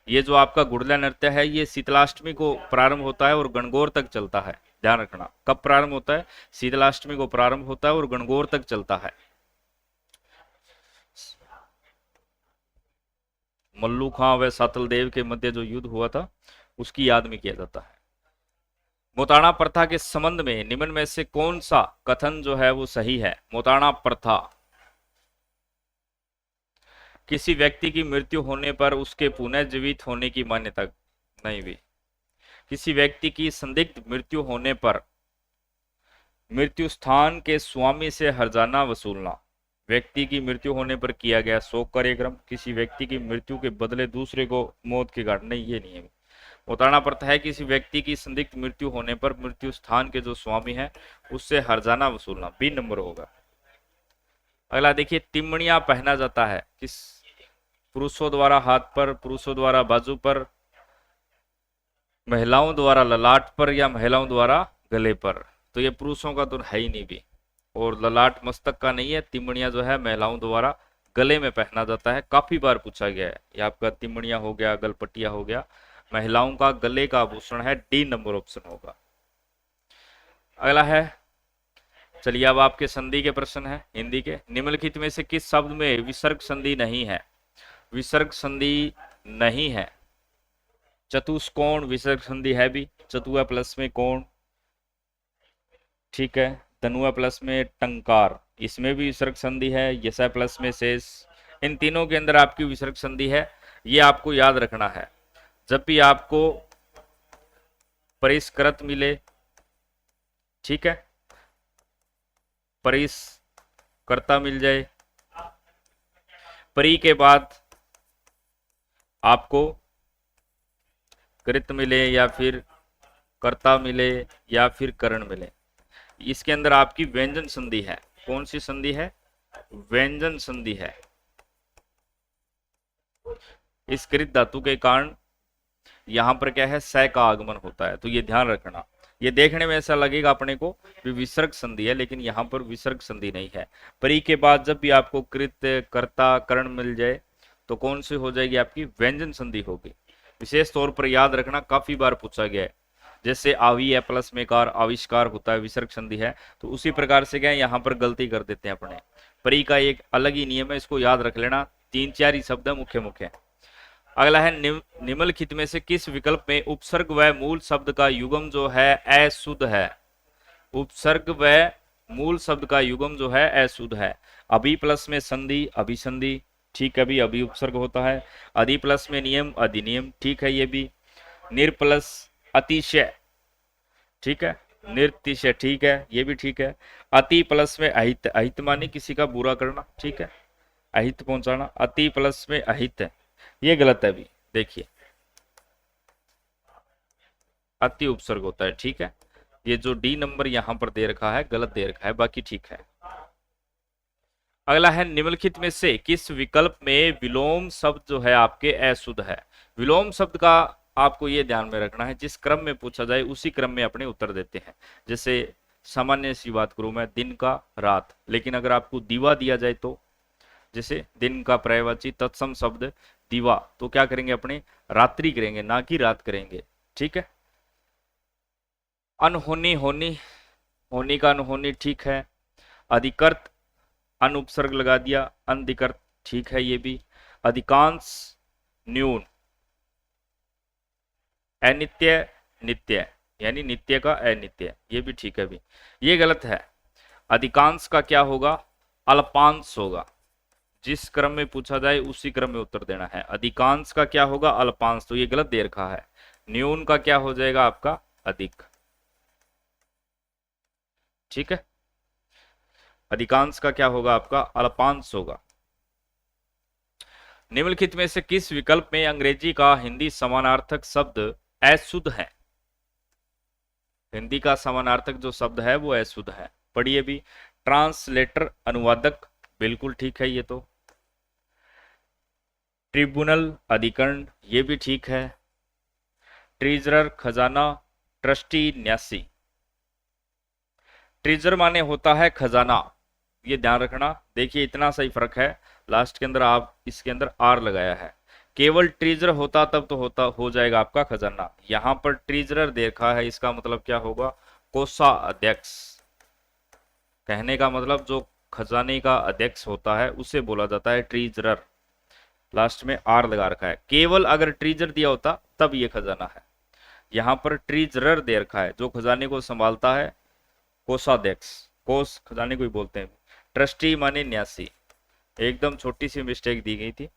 ये जो आपका घुड़ला नृत्य है ये शीतलाष्टमी को प्रारंभ होता है और गणगौर तक चलता है। ध्यान रखना, कब प्रारंभ होता है? शीतलाष्टमी को प्रारंभ होता है और गणगौर तक चलता है। मल्लू खां व सातल देव के मध्य जो युद्ध हुआ था उसकी याद में किया जाता है। मोताणा प्रथा के संबंध में निम्न में से कौन सा कथन जो है वो सही है? मोताणा प्रथा किसी व्यक्ति की मृत्यु होने पर उसके पुनः जीवित होने की मान्यता नहीं भी। किसी व्यक्ति की संदिग्ध मृत्यु होने पर मृत्यु स्थान के स्वामी से हर्जाना वसूलना। व्यक्ति की मृत्यु होने पर किया गया शोक कार्यक्रम, किसी व्यक्ति की मृत्यु के बदले दूसरे को मौत के घाट, नहीं ये नहीं है। मोताणा प्रथा है किसी व्यक्ति की संदिग्ध मृत्यु होने पर मृत्यु स्थान के जो स्वामी है उससे हर्जाना वसूलना। बी नंबर होगा। अगला देखिए, तिमणिया पहना जाता है किस? पुरुषों द्वारा हाथ पर, पुरुषों द्वारा बाजू पर, महिलाओं द्वारा ललाट पर, या महिलाओं द्वारा गले पर। तो ये पुरुषों का तो है ही नहीं भी, और ललाट मस्तक का नहीं है। तिमणिया जो है महिलाओं द्वारा गले में पहना जाता है, काफी बार पूछा गया है। ये आपका तिमणिया हो गया, गलपटिया हो गया, महिलाओं का गले का आभूषण है। डी नंबर ऑप्शन होगा। अगला है, चलिए अब आपके संधि के प्रश्न है हिंदी के। निम्नलिखित में से किस शब्द में विसर्ग संधि नहीं है? विसर्ग संधि नहीं है। चतुष्कोण विसर्ग संधि है भी, चतुआ प्लस में कोण, ठीक है। धनुआ प्लस में टंकार, इसमें भी विसर्ग संधि है। यसा प्लस में शेष, इन तीनों के अंदर आपकी विसर्ग संधि है। ये आपको याद रखना है। जब भी आपको परिष्कृत मिले, ठीक है, परिष्कर्ता मिल जाए, परी के बाद आपको कृत मिले, या फिर कर्ता मिले, या फिर करण मिले, इसके अंदर आपकी व्यंजन संधि है। कौन सी संधि है? व्यंजन संधि है। इस कृत धातु के कारण यहां पर क्या है? स का आगमन होता है। तो ये ध्यान रखना। ये देखने में ऐसा लगेगा अपने को भी विसर्ग संधि है, लेकिन यहां पर विसर्ग संधि नहीं है। परी के बाद जब भी आपको कृत, कर्ता, करण मिल जाए तो कौन सी हो जाएगी? आपकी व्यंजन संधि होगी। विशेष तौर पर याद रखना, काफी बार पूछा गया है। जैसे आवी है प्लस में कार, आविष्कार होता है, विसर्ग संधि है। तो उसी प्रकार से क्या है, यहाँ पर गलती कर देते हैं अपने। परी का एक अलग ही नियम है, इसको याद रख लेना। 3-4 ही शब्द है मुख्य मुख्य। अगला है निम्नलिखित में से किस विकल्प में उपसर्ग व मूल शब्द का युग्म जो है अशुद्ध है? उपसर्ग व मूल शब्द का युग्म जो है अशुद्ध है। अभी प्लस में संधि अभिसंधि, ठीक है भी, अभी उपसर्ग होता है। अधि प्लस में नियम अधिनियम, ठीक है ये भी। निर प्लस अतिशय, ठीक है। निर्तिशय, ठीक है ये भी ठीक है। अति प्लस में अहित, अहित माने किसी का बुरा करना, ठीक है, अहित पहुंचाना। अति प्लस में अहित है, ये गलत है भी, देखिए अति उपसर्ग होता है, ठीक है। ये जो डी नंबर यहां पर दे रखा है गलत दे रखा है, बाकी ठीक है। अगला है निम्नलिखित में से किस विकल्प में विलोम शब्द जो है आपके अशुद्ध है? विलोम शब्द का आपको ये ध्यान में रखना है, जिस क्रम में पूछा जाए उसी क्रम में अपने उत्तर देते हैं। जैसे सामान्य सी बात करूं मैं, दिन का रात, लेकिन अगर आपको दीवा दिया जाए तो, जैसे दिन का पर्यायवाची तत्सम शब्द दीवा, तो क्या करेंगे अपने रात्रि करेंगे, ना कि रात करेंगे, ठीक है। अनहोनी होनी, होनी का अनहोनी, ठीक है। अधिकर्त अनुपसर्ग लगा दिया, अनधिकर्त, ठीक है ये भी। अधिकांश न्यून, अनित्य नित्य, यानी नित्य का अनित्य, ये भी ठीक है भी, ये गलत है। अधिकांश का क्या होगा? अल्पांश होगा। जिस क्रम में पूछा जाए उसी क्रम में उत्तर देना है। अधिकांश का क्या होगा? अल्पांश, तो ये गलत दे रखा है। न्यून का क्या हो जाएगा आपका? अधिक, ठीक है। अधिकांश का क्या होगा आपका? अल्पांश होगा। निम्नलिखित में से किस विकल्प में अंग्रेजी का हिंदी समानार्थक शब्द अशुद्ध है? हिंदी का समानार्थक जो शब्द है वो अशुद्ध है, पढ़िए भी। ट्रांसलेटर अनुवादक, बिल्कुल ठीक है ये तो। ट्रिब्यूनल अधिकरण, ये भी ठीक है। ट्रेजरर खजाना, ट्रस्टी न्यासी। ट्रेजर माने होता है खजाना, ये ध्यान रखना। देखिए इतना सही फर्क है, लास्ट के अंदर आप इसके अंदर आर लगाया है। केवल ट्रेजर होता तब तो होता हो जाएगा आपका खजाना। यहां पर ट्रेजरर देखा है, इसका मतलब क्या होगा? कोषाध्यक्ष। कहने का मतलब जो खजाने का अध्यक्ष होता है उसे बोला जाता है ट्रेजरर। लास्ट में आर लगा रखा है। केवल अगर ट्रेजर दिया होता तब ये खजाना है। यहां पर ट्रेजरर दे रखा है, जो खजाने को संभालता है, कोषाध्यक्ष, कोष खजाने को ही बोलते हैं। ट्रस्टी माने न्यासी, एकदम छोटी सी मिस्टेक दी गई थी।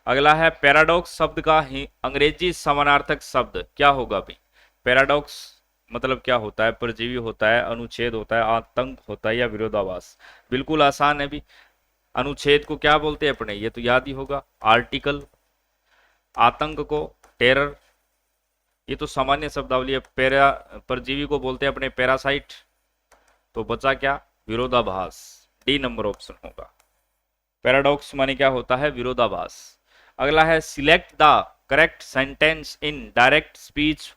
अगला है पैराडॉक्स शब्द का अंग्रेजी समानार्थक शब्द क्या होगा भी? पैराडॉक्स मतलब क्या होता है? परजीवी होता है, अनुच्छेद होता है, आतंक होता है, या विरोधाभास? बिल्कुल आसान है भी। अनुच्छेद को क्या बोलते हैं अपने? ये तो याद ही होगा, आर्टिकल। आतंक को टेरर, ये तो सामान्य शब्दावली है। परजीवी को बोलते हैं अपने पैरासाइट। तो बचा क्या? विरोधाभास। डी नंबर ऑप्शन होगा। पैराडॉक्स माने क्या होता है? विरोधाभास। अगला है select the correct sentence in direct speech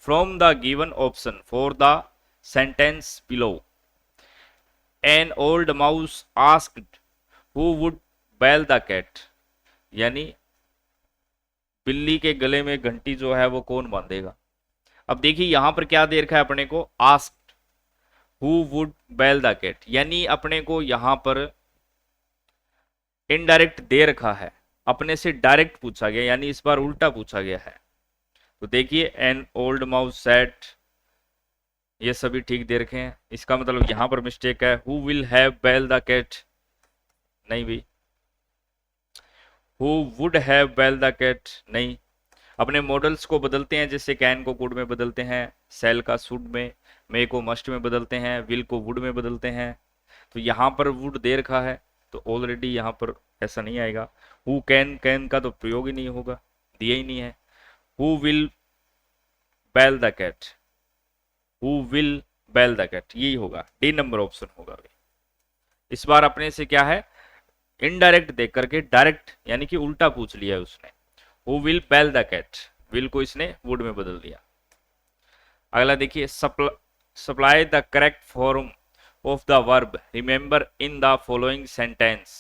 from the given option for the sentence below. An old mouse asked who would bell the cat, यानी बिल्ली के गले में घंटी जो है वो कौन बांधेगा? अब देखिए यहां पर क्या दे रखा है अपने को? Asked who would bell the cat, यानी अपने को यहां पर इनडायरेक्ट दे रखा है, अपने से डायरेक्ट पूछा गया, यानी इस बार उल्टा पूछा गया है। तो देखिए एन ओल्ड माउस सेट, ये सभी ठीक दे रखे हैं। इसका मतलब यहां पर मिस्टेक है। Who will have bell the cat, नहीं भी। Who would have bell the cat, नहीं। अपने मॉडल्स को बदलते हैं, जैसे कैन को कुड में बदलते हैं, सेल का शुड में, मे को मस्ट में बदलते हैं, विल को वुड में बदलते हैं। तो यहां पर वुड दे रखा है तो ऑलरेडी यहां पर ऐसा नहीं आएगा। हु कैन, कैन का तो प्रयोग ही नहीं होगा, दिया ही नहीं है। Who will bell the cat, who will bell the cat, यही होगा। डी नंबर ऑप्शन होगा। इस बार अपने से क्या है? इनडायरेक्ट देख करके डायरेक्ट यानी कि उल्टा पूछ लिया है उसने। Who will bell the cat, will को इसने वुड में बदल दिया। अगला देखिए supply the correct form of the verb remember in the following sentence.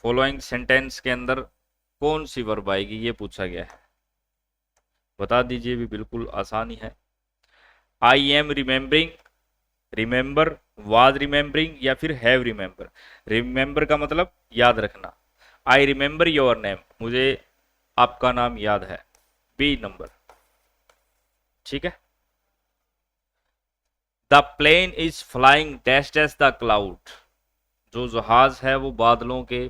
Following sentence के अंदर कौन सी वर्ब आएगी ये पूछा गया है, बता दीजिए भी, बिल्कुल आसानी है। I am remembering, remember, was remembering, या फिर हैव रिमेंबर। रिमेंबर का मतलब याद रखना, आई रिमेंबर योर नेम, मुझे आपका नाम याद है। बी नंबर, ठीक है। The plane is flying dash dash the cloud, जो जहाज है वो बादलों के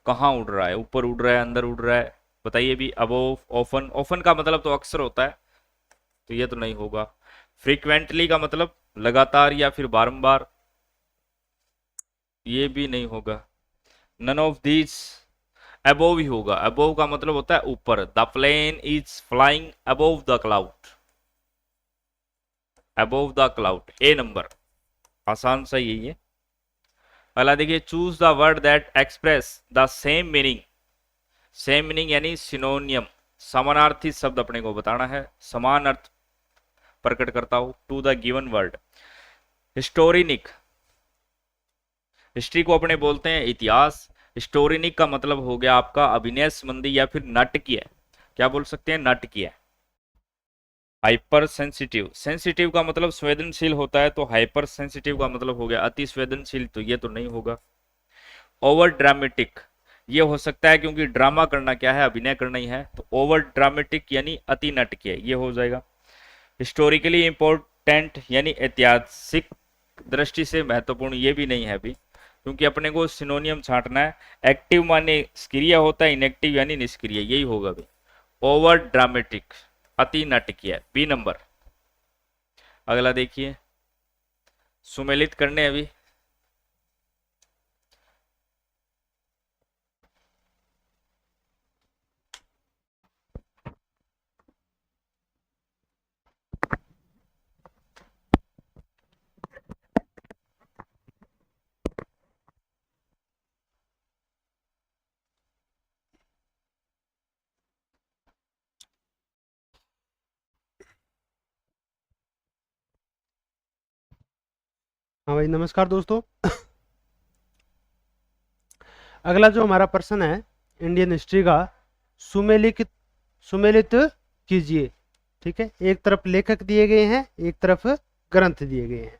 कहाँ उड़ रहा है, ऊपर उड़ रहा है, अंदर उड़ रहा है, बताइए भी। अबोव, ऑफन, ऑफन का मतलब तो अक्सर होता है, तो ये तो नहीं होगा। फ्रीक्वेंटली का मतलब लगातार या फिर बारंबार, ये भी नहीं होगा। नन ऑफ दीज, अबोव ही होगा। अबोव का मतलब होता है ऊपर। The plane is flying above the cloud, above the cloud, A number, आसान सा यही है। अगला देखिए, choose the word that express the same meaning. Same meaning यानी सिनोनियम, समानार्थी शब्द अपने को बताना है, समान अर्थ प्रकट करता हो to the given word. Histrionic, history को अपने बोलते हैं इतिहास। हिस्टोरिनिक का मतलब हो गया आपका अभिनय संबंधी या फिर नाटकीय, क्या बोल सकते हैं, नाटकीय। हाइपर सेंसिटिव, सेंसिटिव का मतलब संवेदनशील होता है, तो हाइपर सेंसिटिव का मतलब हो गया अति संवेदनशील, तो ये तो नहीं होगा। ओवर ड्रामेटिक, ये हो सकता है क्योंकि ड्रामा करना क्या है, अभिनय करना ही है, तो ओवर ड्रामेटिक यानी अति नाटकीय, ये हो जाएगा। हिस्टोरिकली इंपॉर्टेंट यानी ऐतिहासिक दृष्टि से महत्वपूर्ण, ये भी नहीं है अभी, क्योंकि अपने को सिनोनियम छांटना है। एक्टिव माने सक्रिय होता है, इनएक्टिव यानी निष्क्रिय, यही होगा अभी। ओवर ड्रामेटिक, अति नाटकीय, बी नंबर। अगला देखिए, सुमेलित करने अभी। हाँ भाई, नमस्कार दोस्तों। अगला जो हमारा प्रश्न है इंडियन हिस्ट्री का, सुमेलित कीजिए। ठीक है, एक तरफ लेखक दिए गए हैं, एक तरफ ग्रंथ दिए गए हैं।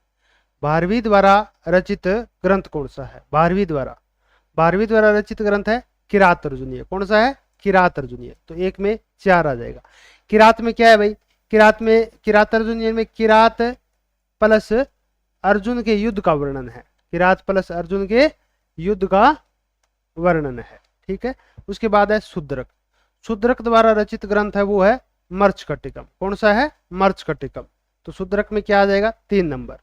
भारवी द्वारा रचित ग्रंथ कौन सा है? भारवी द्वारा रचित ग्रंथ है किरात अर्जुनीय। कौन सा है? किरात अर्जुनीय। तो एक में 4 आ जाएगा। किरात में क्या है भाई? किरात अर्जुनीय में किरात प्लस अर्जुन के युद्ध का वर्णन है। किरात प्लस अर्जुन के युद्ध का वर्णन है। ठीक है, उसके बाद है शूद्रक द्वारा रचित ग्रंथ है वो है मर्चकटिकम। कौन सा है? मर्चकटिकम। तो शूद्रक में क्या आ जाएगा? 3 नंबर,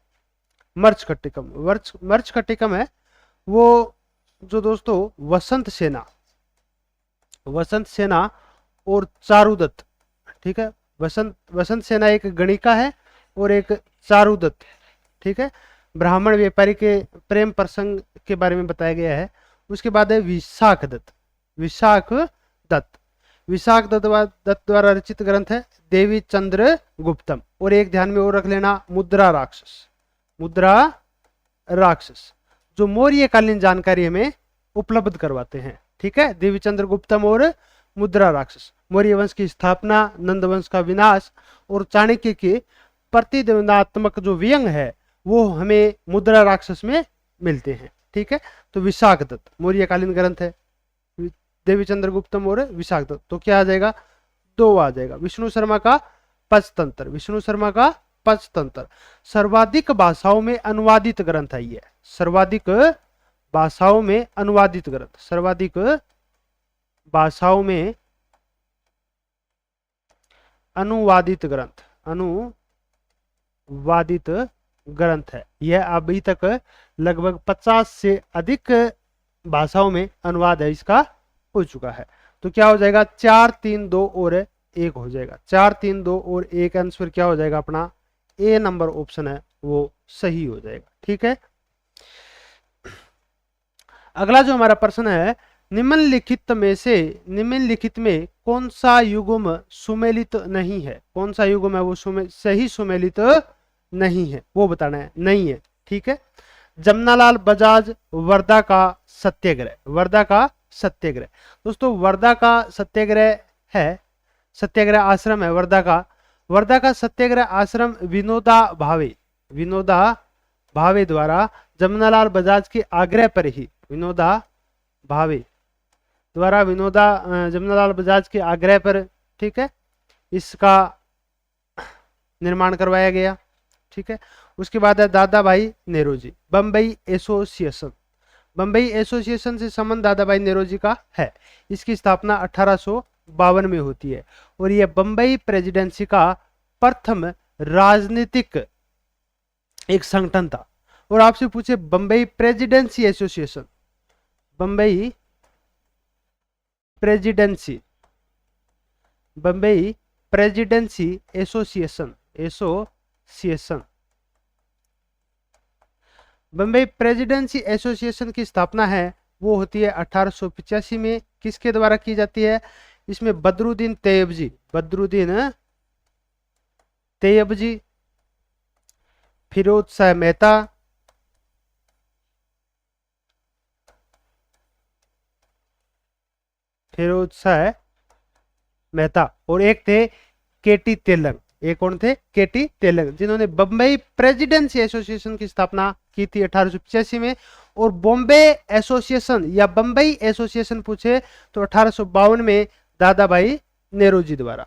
मर्चकटिकम है वो जो दोस्तों वसंत सेना और चारुदत्त। ठीक है, वसंत सेना एक गणिका है और एक चारुदत्त। ठीक है, ब्राह्मण व्यापारी के प्रेम प्रसंग के बारे में बताया गया है। उसके बाद है विशाख दत्त द्वारा रचित ग्रंथ है देवी चंद्र गुप्तम। और एक ध्यान में और रख लेना, मुद्रा राक्षस जो मौर्यकालीन जानकारी हमें उपलब्ध करवाते हैं। ठीक है, देवीचंद्र गुप्तम और मुद्रा राक्षस, मौर्य वंश की स्थापना, नंद वंश का विनाश और चाणक्य के प्रतिद्वंदात्मक जो व्यंग है वो हमें मुद्रा राक्षस में मिलते हैं। ठीक है, तो विशाख दत्त मौर्यकालीन ग्रंथ है, देवीचंद्र गुप्तम और विशाख दत्त। तो क्या आ जाएगा? 2 आ जाएगा। विष्णु शर्मा का पंचतंत्र सर्वाधिक भाषाओं में अनुवादित ग्रंथ है। ये सर्वाधिक भाषाओं में अनुवादित ग्रंथ है। यह अभी तक लगभग 50 से अधिक भाषाओं में अनुवाद है इसका हो चुका है। तो क्या हो जाएगा? 4, 3, 2 और 1 हो जाएगा। 4, 3, 2 और 1 आंसर क्या हो जाएगा? अपना ए नंबर ऑप्शन है वो सही हो जाएगा। ठीक है, अगला जो हमारा प्रश्न है, निम्नलिखित में कौन सा युग्म सुमेलित नहीं है? कौन सा युग्म है वो सही सुमेलित नहीं है, वो बताना है। नहीं है, ठीक है। जमनालाल बजाज वर्धा का सत्याग्रह दोस्तों, वर्धा का सत्याग्रह आश्रम है वर्धा का सत्याग्रह आश्रम विनोदा भावे द्वारा जमनालाल बजाज के आग्रह पर ही, विनोदा भावे द्वारा जमुनालाल बजाज के आग्रह पर, ठीक है, इसका निर्माण करवाया गया। ठीक है, उसके बाद है दादा भाई नेरोजी, बम्बई एसोसिएशन। बम्बई एसोसिएशन से संबंध दादा भाई नेरोजी का है। इसकी स्थापना 1852 में होती है और यह बम्बई प्रेसिडेंसी का प्रथम राजनीतिक एक संगठन था। और आपसे पूछे Bombay presidency association, Bombay presidency, Bombay presidency association, association, Bombay presidency association की स्थापना है वो होती है 1885 में। किसके द्वारा की जाती है? इसमें बदरुद्दीन तैयबजी, बदरुद्दीन तैयबजी, फिरोज शाह मेहता, फिरोज शाह मेहता और एक थे केटी तेलंग। एक कौन थे? केटी तेलंग, जिन्होंने बम्बई प्रेसिडेंसी एसोसिएशन की स्थापना की थी 1885 में। और बॉम्बे एसोसिएशन या बम्बई एसोसिएशन पूछे तो 1852 में दादा भाई नेरोजी द्वारा।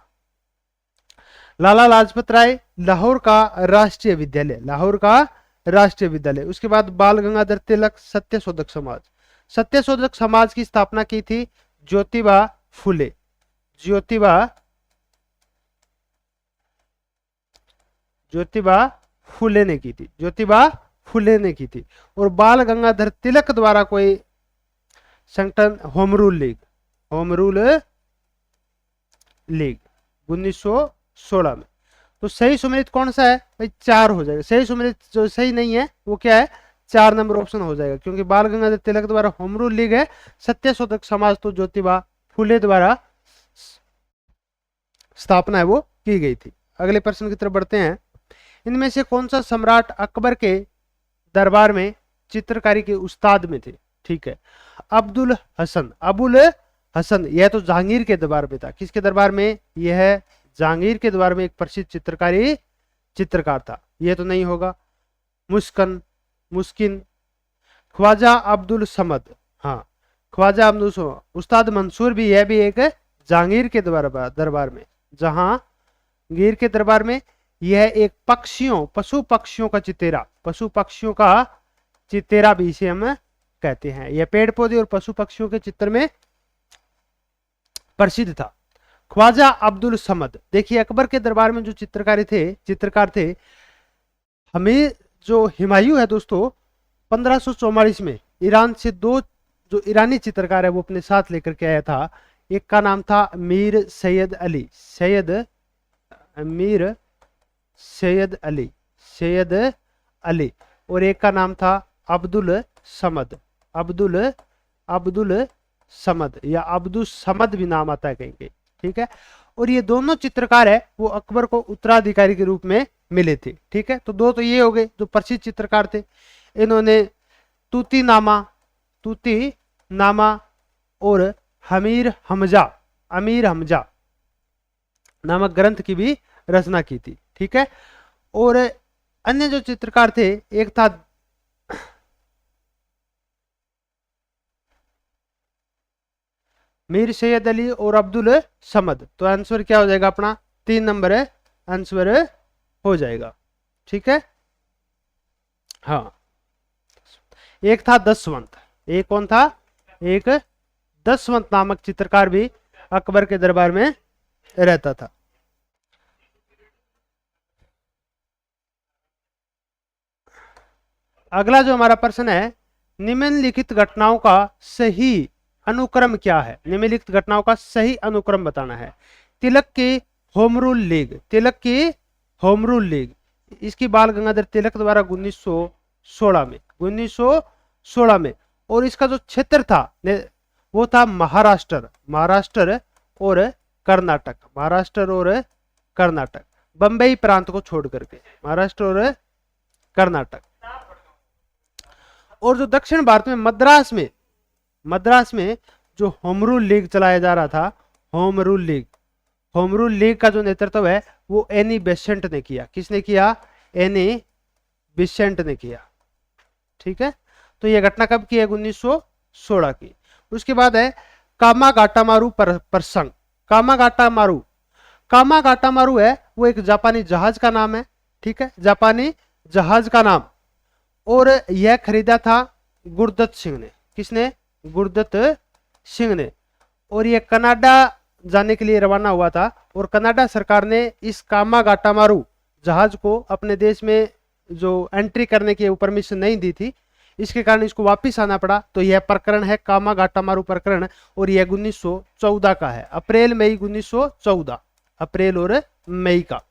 लाला लाजपत राय, लाहौर का राष्ट्रीय विद्यालय, लाहौर का राष्ट्रीय विद्यालय। उसके बाद बाल गंगाधर तिलक, सत्यशोधक समाज। सत्यशोधक समाज की स्थापना की थी ज्योतिबा फुले, ज्योतिबा फुले ने की थी, ज्योतिबा फुले ने की थी। और बाल गंगाधर तिलक द्वारा कोई संगठन home rule league, home rule league 1916 में। तो सही सुमेलित कौन सा है भाई? 4 हो जाएगा। सही सुमेलित जो सही नहीं है वो क्या है? 4 नंबर ऑप्शन हो जाएगा, क्योंकि बाल गंगाधर तिलक द्वारा होम रूल लीग है, सत्यशोधक समाज तो ज्योतिबा फुले द्वारा स्थापना है वो की गई थी। अगले प्रश्न की तरफ बढ़ते हैं। इनमें से कौन सा सम्राट अकबर के दरबार में चित्रकारी के उस्ताद में थे? ठीक है, अब्दुल हसन, अबुल हसन, यह तो जहांगीर के दरबार में था। किसके दरबार में? यह जहांगीर के दरबार में एक प्रसिद्ध चित्रकार था। यह तो नहीं होगा। मुस्किन, ख्वाजा अब्दुल समद, हाँ ख्वाजा अब्दुल समद। उस्ताद मंसूर भी, यह भी एक जहांगीर के दरबार में, जहांगीर के दरबार में। यह एक पशु पक्षियों का चितेरा, पशु पक्षियों का चितेरा भी इसे हम कहते हैं। यह पेड़ पौधे और पशु पक्षियों के चित्र में प्रसिद्ध था। ख्वाजा अब्दुल समद, देखिए अकबर के दरबार में जो चित्रकार थे हमें जो हुमायूं है दोस्तों 1544 में ईरान से 2 जो ईरानी चित्रकार है वो अपने साथ लेकर के आया था। एक का नाम था मीर सैयद अली और एक का नाम था अब्दुल समद या अब्दुल समद भी नाम आता है कहीं कहीं। ठीक है, और ये दोनों चित्रकार है वो अकबर को उत्तराधिकारी के रूप में मिले थे। ठीक है, तो 2 तो ये हो गए जो प्रसिद्ध चित्रकार थे। इन्होंने तूती नामा और अमीर हमजा नामक ग्रंथ की भी रचना की थी। ठीक है, और अन्य जो चित्रकार थे एक था मीर सैयद अली और अब्दुल समद। तो आंसर क्या हो जाएगा अपना? 3 नंबर है आंसर हो जाएगा। ठीक है, हाँ एक था दसवंत, एक कौन था? एक दसवंत नामक चित्रकार भी अकबर के दरबार में रहता था। अगला जो हमारा प्रश्न है, निम्नलिखित घटनाओं का सही अनुक्रम क्या है? निम्नलिखित घटनाओं का सही अनुक्रम बताना है। तिलक की होम रूल लीग, इसकी बाल गंगाधर तिलक द्वारा 1916 में, और इसका जो क्षेत्र था वो था महाराष्ट्र और कर्नाटक, बंबई प्रांत को छोड़ करके महाराष्ट्र और कर्नाटक। और जो दक्षिण भारत में मद्रास में जो होम रूल लीग चलाया जा रहा था, होम रूल लीग का जो नेतृत्व है वो एनी बेसेंट ने किया। किसने किया? एनी बेसेंट ने किया। ठीक है, तो यह घटना कब की है? 1916 की। उसके बाद है कामागाटामारू प्रसंग। कामागाटामारू, कामागाटामारू है वो एक जापानी जहाज का नाम है, ठीक है, जापानी जहाज का नाम। और यह खरीदा था गुरदत्त सिंह ने। किसने? गुरदत्त सिंह ने। और यह कनाडा जाने के लिए रवाना हुआ था और कनाडा सरकार ने इस कामागाटामारू जहाज को अपने देश में जो एंट्री करने की परमिशन नहीं दी थी, इसके कारण इसको वापस आना पड़ा। तो यह प्रकरण है कामागाटामारू प्रकरण और यह 1914 का है, अप्रैल मई 1914, अप्रैल और मई का।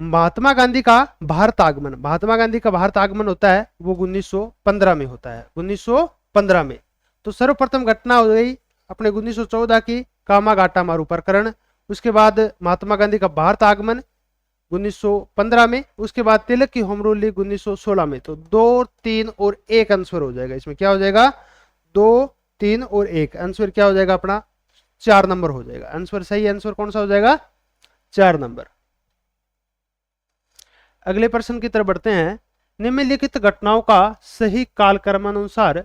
महात्मा गांधी का भारत आगमन, महात्मा गांधी का भारत आगमन होता है वो 1915 में होता है, 1915 में। तो सर्वप्रथम घटना हो गई अपने 1914 की कामागाटामारू प्रकरण। उसके बाद महात्मा गांधी का भारत आगमन 1915 में। उसके बाद तिलक की होम रूल लीग 1916 में। तो 2, 3 और 1 आंसर हो जाएगा इसमें। क्या हो जाएगा? 2, 3 और 1 आंसर क्या हो जाएगा अपना? 4 नंबर हो जाएगा आंसर। सही आंसर कौन सा हो जाएगा? 4 नंबर। अगले प्रश्न की तरफ बढ़ते हैं। निम्नलिखित घटनाओं का सही कालक्रमानुसार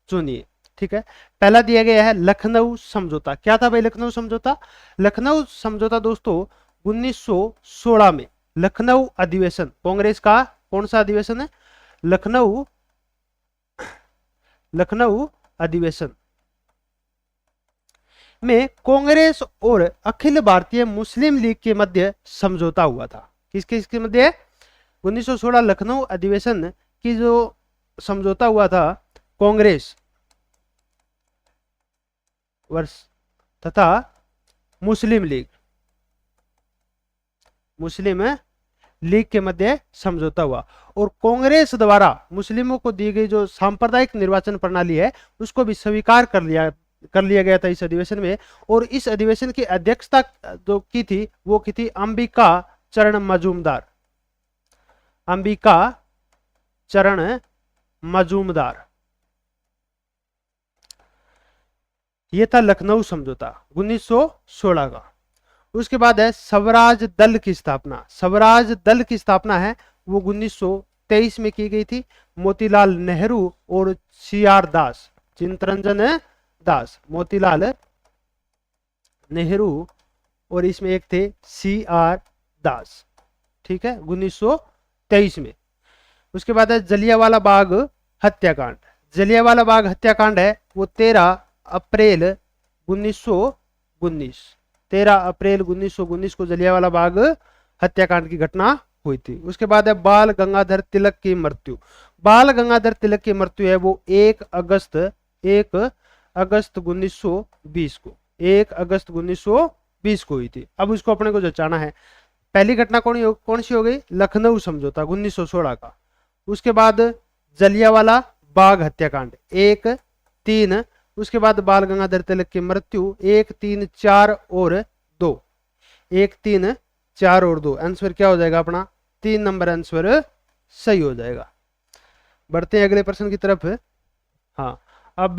चुनिए, ठीक है। पहला दिया गया है लखनऊ समझौता। क्या था भाई लखनऊ समझौता? लखनऊ समझौता दोस्तों 1916 में लखनऊ अधिवेशन, कांग्रेस का कौन सा अधिवेशन है? लखनऊ अधिवेशन में कांग्रेस और अखिल भारतीय मुस्लिम लीग के मध्य समझौता हुआ था। किसके मध्य? 1916 लखनऊ अधिवेशन की जो समझौता हुआ था कांग्रेस वर्ष तथा मुस्लिम लीग के मध्य समझौता हुआ। और कांग्रेस द्वारा मुस्लिमों को दी गई जो सांप्रदायिक निर्वाचन प्रणाली है उसको भी स्वीकार कर लिया गया था इस अधिवेशन में। और इस अधिवेशन की अध्यक्षता जो की थी वो की थी अंबिका चरण मजूमदार। अंबिका चरण मजूमदार। ये था लखनऊ समझौता 1916 का। उसके बाद है स्वराज दल की स्थापना। स्वराज दल की स्थापना है वो 1923 में की गई थी। मोतीलाल नेहरू और CR दास, चित्तरंजन दास, मोतीलाल नेहरू और इसमें एक थे CR दास, ठीक है, 1923 में। उसके बाद है जलियांवाला बाग हत्याकांड। जलियांवाला बाग हत्याकांड है वो 13 अप्रैल 1919, 13 अप्रैल 1919 को जलियांवाला बाग हत्याकांड की घटना हुई थी। उसके बाद है बाल गंगाधर तिलक की मृत्यु। बाल गंगाधर तिलक की मृत्यु है वो 1 अगस्त 1920 को, 1 अगस्त 1920 को हुई थी। अब उसको अपने को जचाना है। पहली घटना कौन सी हो गई? लखनऊ समझौता 1916 का। उसके बाद जलियांवाला बाग हत्याकांड 1, 3। उसके बाद बाल गंगाधर तिलक की मृत्यु 1, 3, 4 और 2, 1, 3, 4 और 2। आंसर क्या हो जाएगा अपना? 3 नंबर आंसर सही हो जाएगा। बढ़ते हैं अगले प्रश्न की तरफ। हाँ, अब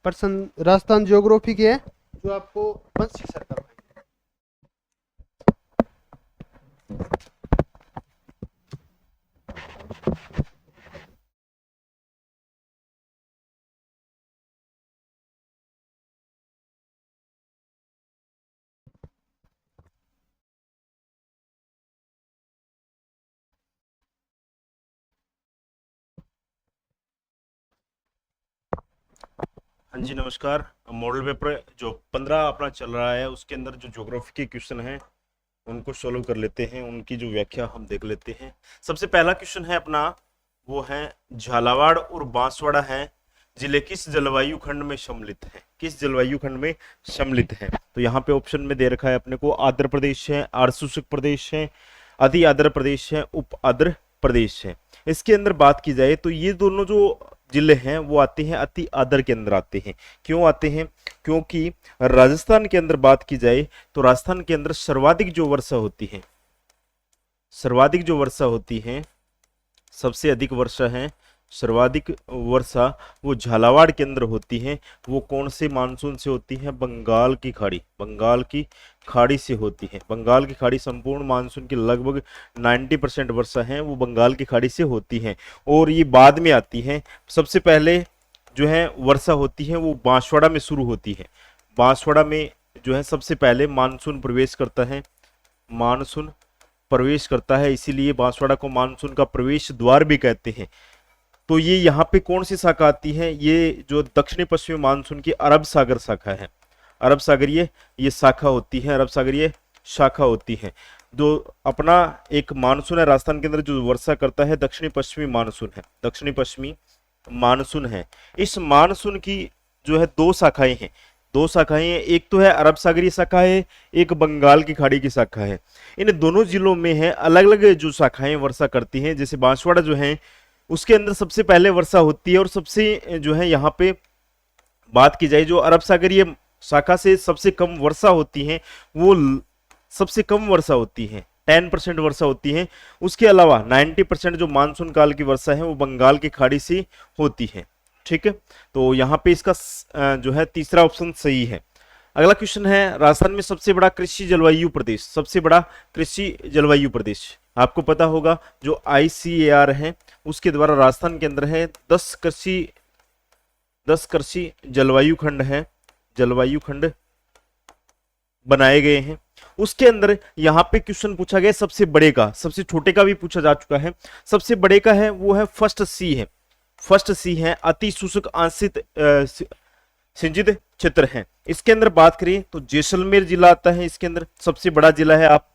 प्रश्न राजस्थान ज्योग्राफी के है जो आपको वंशी सर करवाएंगे। हाँ जी नमस्कार। मॉडल पेपर जो 15 अपना चल रहा है उसके अंदर जो ज्योग्राफी के क्वेश्चन हैं उनको सोल्व कर लेते हैं, उनकी जो व्याख्या हम देख लेते हैं। सबसे पहला क्वेश्चन है अपना वो है झालावाड़ और बांसवाड़ा है जिले किस जलवायु खंड में सम्मिलित है? किस जलवायु खंड में सम्मिलित है? तो यहाँ पे ऑप्शन में दे रखा है अपने को आर्द्र प्रदेश है, आर्द्र प्रदेश है, अति आर्द्र प्रदेश है, उप आर्द्र प्रदेश है। इसके अंदर बात की जाए तो ये दोनों जो जिले हैं वो आते हैं अति आर्द्र के अंदर आते हैं। क्यों आते हैं? क्योंकि राजस्थान के अंदर बात की जाए तो राजस्थान के अंदर सर्वाधिक जो वर्षा होती है, सर्वाधिक जो वर्षा होती है, सबसे अधिक वर्षा है, सर्वाधिक वर्षा वो झालावाड़ के अंदर होती है। वो कौन से मानसून से होती है? बंगाल की खाड़ी, बंगाल की खाड़ी से होती है। बंगाल की खाड़ी संपूर्ण मानसून की लगभग 90% वर्षा है वो बंगाल की खाड़ी से होती है। और ये बाद में आती है। सबसे पहले जो है वर्षा होती है वो बांसवाड़ा में शुरू होती है। बांसवाड़ा में जो है सबसे पहले मानसून प्रवेश करता है, मानसून प्रवेश करता है, इसीलिए बांसवाड़ा को मानसून का प्रवेश द्वार भी कहते हैं। तो ये यहाँ पे कौन सी शाखा आती है, ये जो दक्षिणी पश्चिमी मानसून की अरब सागर शाखा है, अरब सागरीय ये शाखा होती है, अरब सागरीय शाखा होती है। जो अपना एक मानसून है राजस्थान के अंदर जो वर्षा करता है, दक्षिणी पश्चिमी मानसून है, दक्षिणी पश्चिमी मानसून है। इस मानसून की जो है दो शाखाएं हैं, दो शाखाएं हैं, एक तो है अरब सागरीय शाखा है, एक बंगाल की खाड़ी की शाखा है। इन दोनों जिलों में है अलग अलग जो शाखाएं वर्षा करती हैं। जैसे बांसवाड़ा जो है उसके अंदर सबसे पहले वर्षा होती है और सबसे जो है यहाँ पे बात की जाए जो अरब सागरीय शाखा से सबसे कम वर्षा होती है, वो सबसे कम वर्षा होती है, 10% वर्षा होती है। उसके अलावा 90% जो मानसून काल की वर्षा है वो बंगाल की खाड़ी से होती है। ठीक है, तो यहाँ पे इसका जो है तीसरा ऑप्शन सही है। अगला क्वेश्चन है, राजस्थान में सबसे बड़ा कृषि जलवायु प्रदेश, सबसे बड़ा कृषि जलवायु प्रदेश आपको पता होगा जो ICAR है उसके द्वारा राजस्थान के अंदर है 10 कृषि जलवायु खंड है, जलवायु खंड बनाए गए हैं। उसके अंदर यहाँ पे क्वेश्चन पूछा गया सबसे बड़े का, सबसे छोटे का भी पूछा जा चुका है। सबसे बड़े का है वो है फर्स्ट सी है, फर्स्ट सी है अति शुष्क आंशिक सिंचित क्षेत्र है। इसके अंदर बात करें तो जैसलमेर जिला आता है, इसके अंदर सबसे बड़ा जिला है आप,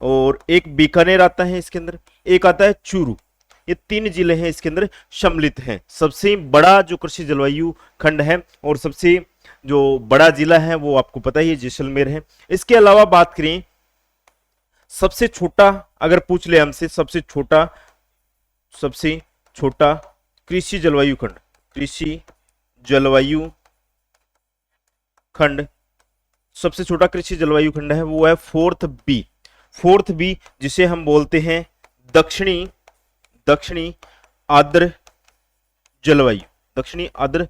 और एक बीकानेर आता है इसके अंदर, एक आता है चूरू। ये 3 जिले हैं इसके अंदर सम्मिलित हैं। सबसे बड़ा जो कृषि जलवायु खंड है और सबसे जो बड़ा जिला है वो आपको पता ही है जैसलमेर है। इसके अलावा बात करें सबसे छोटा, अगर पूछ ले हमसे सबसे छोटा कृषि जलवायु खंड, कृषि जलवायु खंड, सबसे छोटा कृषि जलवायु खंड है वो है 4th बी, जिसे हम बोलते हैं दक्षिणी आर्द्र जलवायु, दक्षिणी आर्द्र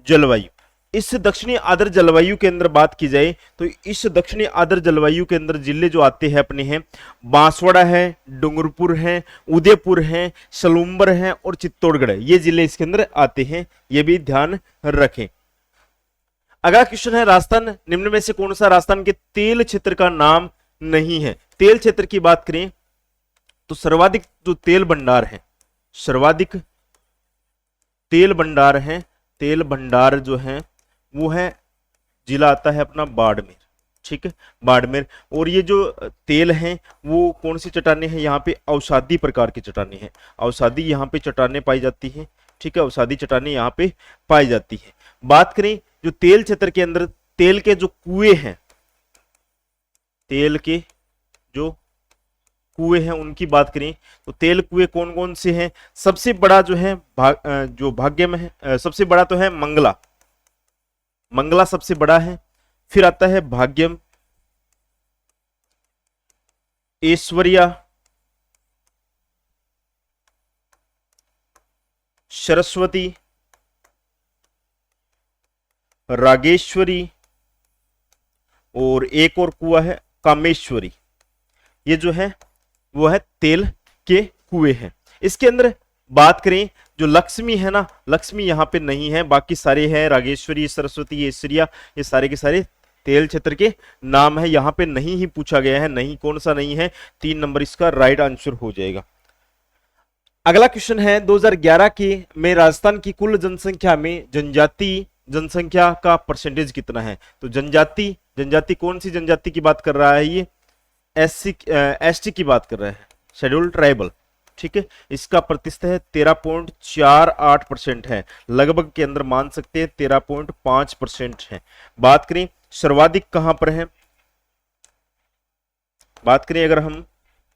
जलवायु। इस दक्षिणी आर्द्र जलवायु के अंदर बात की जाए तो इस दक्षिणी आर्द्र जलवायु के अंदर जिले जो आते हैं अपने हैं बांसवाड़ा है, डूंगरपुर है, उदयपुर है, सलूम्बर है और चित्तौड़गढ़ है, ये जिले इसके अंदर आते हैं, ये भी ध्यान रखें। अगला क्वेश्चन है, राजस्थान निम्न में से कौन सा राजस्थान के तेल क्षेत्र का नाम नहीं है। तेल क्षेत्र की बात करें तो सर्वाधिक जो तेल भंडार है, सर्वाधिक तेल भंडार है, तेल भंडार जो है वो है जिला आता है अपना बाड़मेर। ठीक है, बाड़मेर। और ये जो तेल हैं वो कौन सी चट्टानें हैं, यहाँ पे औषधि प्रकार की चट्टानें हैं, औषधि यहाँ पे चट्टानें पाई जाती हैं। ठीक है, औषधि चट्टानें यहाँ पे पाई जाती हैं। बात करें जो तेल क्षेत्र के अंदर तेल के जो कुएं हैं, तेल के जो कुएं हैं उनकी बात करें तो तेल कुएं कौन कौन से हैं। सबसे बड़ा जो है जो भाग्य में है, सबसे बड़ा तो है मंगला, मंगला सबसे बड़ा है। फिर आता है भाग्यम, ऐश्वर्या, सरस्वती, रागेश्वरी और एक और कुआ है कामेश्वरी। ये जो है वो है तेल के कुएं हैं। इसके अंदर बात करें जो लक्ष्मी है ना, लक्ष्मी यहाँ पे नहीं है, बाकी सारे हैं रागेश्वरी, सरस्वती, ऐश्वर्या, ये सारे के सारे तेल क्षेत्र के नाम है। यहाँ पे नहीं ही पूछा गया है, नहीं कौन सा नहीं है, 3 नंबर इसका राइट आंसर हो जाएगा। अगला क्वेश्चन है 2011 के में राजस्थान की कुल जनसंख्या में जनजाति जनसंख्या का परसेंटेज कितना है। तो जनजाति कौन सी जनजाति की बात कर रहा है, ये ST की बात कर रहा है, शेड्यूल्ड ट्राइबल। ठीक है, इसका प्रतिशत है 13.48% है, लगभग के अंदर मान सकते हैं 13.5% है। बात करें सर्वाधिक कहां पर है, बात करें अगर हम